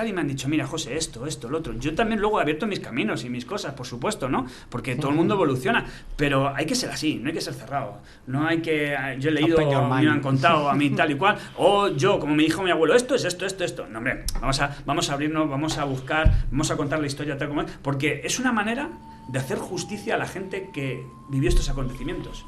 y me han dicho, mira, José, esto, lo otro. Yo también luego he abierto mis caminos y mis cosas, por supuesto, ¿no? Porque todo el mundo evoluciona, pero hay que ser así, no hay que ser cerrado. No hay que... Yo he leído, me han contado a mí tal y cual, o yo, como me dijo mi abuelo, esto es esto. No, hombre, vamos a abrirnos, vamos a buscar, vamos a contar la historia tal como es, porque es una manera de hacer justicia a la gente que vivió estos acontecimientos.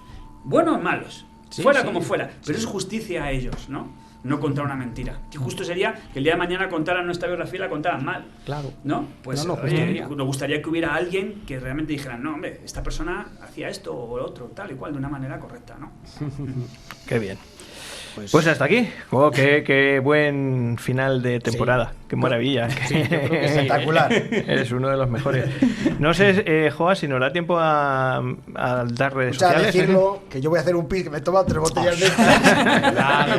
Buenos o malos, fuera como fuera, pero es justicia a ellos, ¿no? no contar una mentira. Que justo sería que el día de mañana contaran nuestra biografía y la contaran mal. Claro. ¿No? Pues No, nos gustaría que hubiera alguien que realmente dijera, no, hombre, esta persona hacía esto o lo otro, tal y cual, de una manera correcta, ¿no? Qué bien. Pues hasta aquí. Oh, qué buen final de temporada. Sí. Qué maravilla. Sí, yo creo que espectacular. Es uno de los mejores. No sé, Joa, si nos da tiempo a dar redes sociales. Decirlo, que yo voy a hacer un pis, que me he tomado 3 botellas de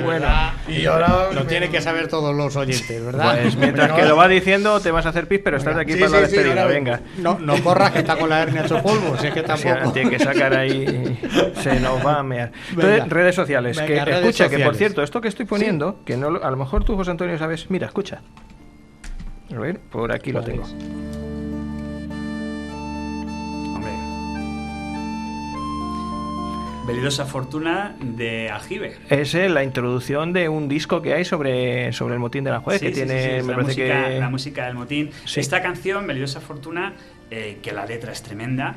bueno. Y ahora lo tienen que saber todos los oyentes, ¿verdad? Pues mientras que lo va diciendo, te vas a hacer pis, pero estás aquí para la despedida. Venga. No corras, que está con la hernia hecho polvo. Si es que tampoco. Tiene que sacar ahí. Se nos va a mear. Entonces, redes sociales. Venga, que escucha, que por cierto, esto que estoy poniendo, que no, a lo mejor tú, José Antonio, sabes. Mira, escucha. A ver, por aquí lo tengo. Hombre. Velidosa Fortuna de Aljibe. Es la introducción de un disco que hay sobre el motín de Aranjuez, que tiene, me parece la música del motín. Sí. Esta canción, Velidosa Fortuna, que la letra es tremenda,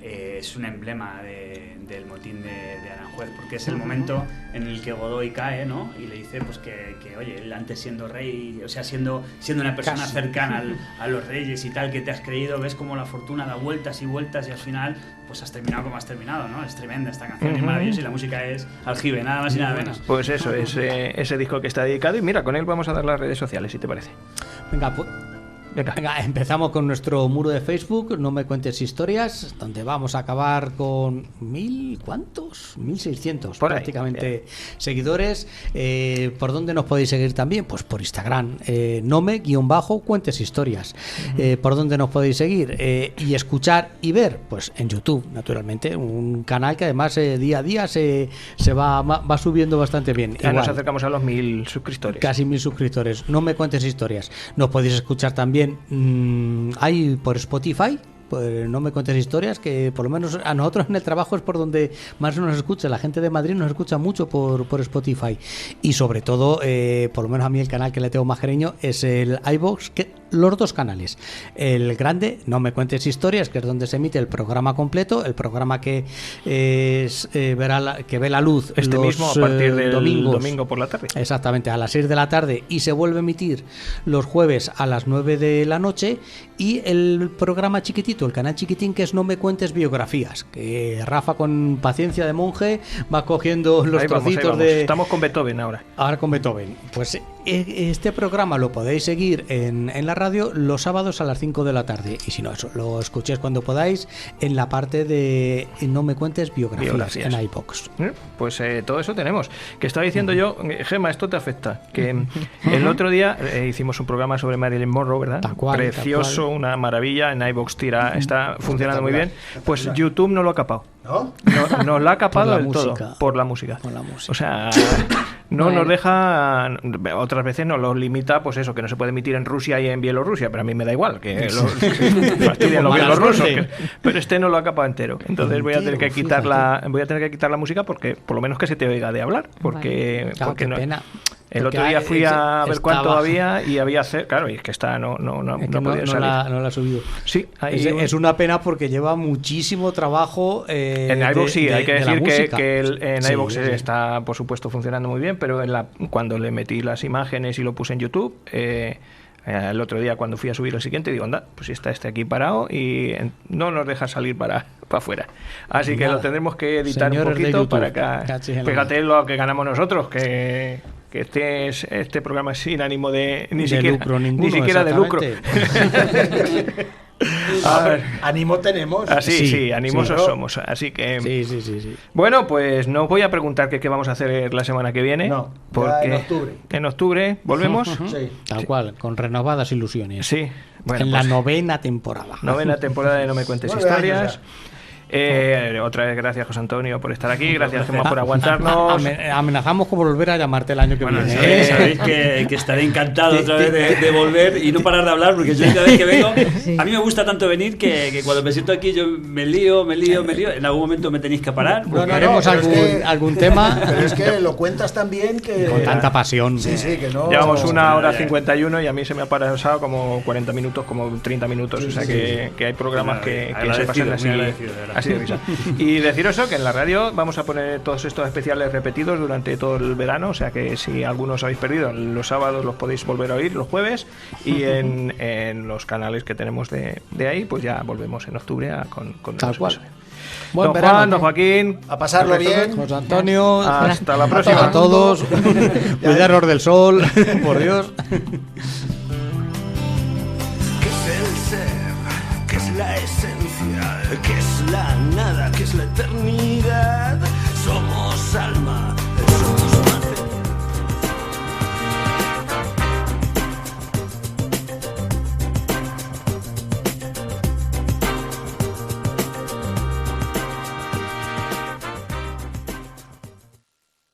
es un emblema del motín de Aranjuez, porque es el momento en el que Godoy cae, ¿no? Y le dice pues que oye, él antes siendo rey, o sea, siendo una persona cercana a los reyes y tal, que te has creído, ves como la fortuna da vueltas y vueltas y al final pues has terminado como has terminado, ¿no? Es tremenda esta canción, es maravillosa, y la música es Aljibe, nada más y nada menos. Pues eso, es ese disco que está dedicado, y mira, con él vamos a dar las redes sociales, si te parece. Venga, pues... Venga, empezamos con nuestro muro de Facebook, No me cuentes historias, donde vamos a acabar con 1.600 prácticamente seguidores. ¿Por dónde nos podéis seguir también? Pues por Instagram, nome_cuentes historias. ¿Por dónde nos podéis seguir? Y escuchar y ver, pues en YouTube, naturalmente, un canal que además día a día se va subiendo bastante bien. Ya nos acercamos a los 1.000 suscriptores. Casi 1.000 suscriptores. No me cuentes historias. Nos podéis escuchar también hay por Spotify, pues No me cuentes historias, que por lo menos a nosotros en el trabajo es por donde más nos escucha. La gente de Madrid nos escucha mucho por Spotify, y sobre todo por lo menos a mí el canal que le tengo más cariño es el iVoox, que los dos canales, el grande No me cuentes historias, que es donde se emite el programa completo, el programa que ve la luz este los mismo a partir del domingo por la tarde, exactamente a las 6 de la tarde, y se vuelve a emitir los jueves a las 9 de la noche, y el programa chiquitito, el canal chiquitín, que es No me cuentes biografías, que Rafa con paciencia de monje va cogiendo los trocitos de... Estamos con Beethoven ahora con Beethoven. Pues este programa lo podéis seguir en la radio los sábados a las 5 de la tarde, y si no, eso lo escuchéis cuando podáis en la parte de No me cuentes biografías. En iVoox. Pues todo eso tenemos. Que estaba diciendo yo, Gemma, esto te afecta, que el otro día hicimos un programa sobre Marilyn Monroe, ¿verdad? Precioso, una maravilla. En iVoox está funcionando muy bien. Pues YouTube no lo ha capado. ¿No? Nos lo ha capado del todo por la música. O sea, no nos deja, otras veces nos lo limita, pues eso, que no se puede emitir en Rusia y en Bielorrusia, pero a mí me da igual, que fastidian los bielorrusos, pero este no lo ha capado entero. Entonces voy a tener que quitar la música, porque por lo menos que se te oiga de hablar, porque no. Pena. El otro día fui a ver cuánto había, y había... Claro, y es que no podía salir. No la ha subido. Sí, es una pena, porque lleva muchísimo trabajo. En iVoox sí, hay que decir que en iVoox está, por supuesto, funcionando muy bien, pero cuando le metí las imágenes y lo puse en YouTube... el otro día, cuando fui a subir el siguiente, digo, anda, pues está aquí parado y no nos deja salir para afuera. Así que lo tendremos que editar un poquito para acá. Fíjate lo que ganamos nosotros, que este programa es sin ánimo de ni siquiera de lucro. Ánimo tenemos. Sí, animosos somos. Así que sí. Bueno, pues no os voy a preguntar qué vamos a hacer la semana que viene. No, porque en octubre volvemos. Sí. Tal cual, con renovadas ilusiones. Sí. Bueno, en la 9ª temporada. 9ª temporada de No me cuentes historias. Otra vez gracias, José Antonio, por estar aquí. Gracias, Gemma, por aguantarnos. Amenazamos con volver a llamarte el año que viene. Sabéis que estaré encantado otra vez de volver y no parar de hablar, porque yo cada vez que vengo, a mí me gusta tanto venir que cuando me siento aquí yo me lío. En algún momento me tenéis que parar. Haremos algún tema. Pero es que lo cuentas tan bien que... Con tanta pasión. Sí, que no... Llevamos 1 hora 51 y a mí se me ha pasado como 40 minutos, como 30 minutos. O sea que hay programas que se pasan así Así de risa. Y deciros eso, que en la radio vamos a poner todos estos especiales repetidos durante todo el verano, o sea que si algunos habéis perdido, los sábados los podéis volver a oír, los jueves, y en los canales que tenemos de ahí, pues ya volvemos en octubre con tal cual. Buen verano, Juan, don Joaquín, a pasarlo bien. José Antonio, hasta la próxima. A todos, cuidaros del sol, por Dios. ¿Qué es el ser? ¿Qué es la esencia? ¿Qué es la nada? ¿Qué es la eternidad? Somos alma, somos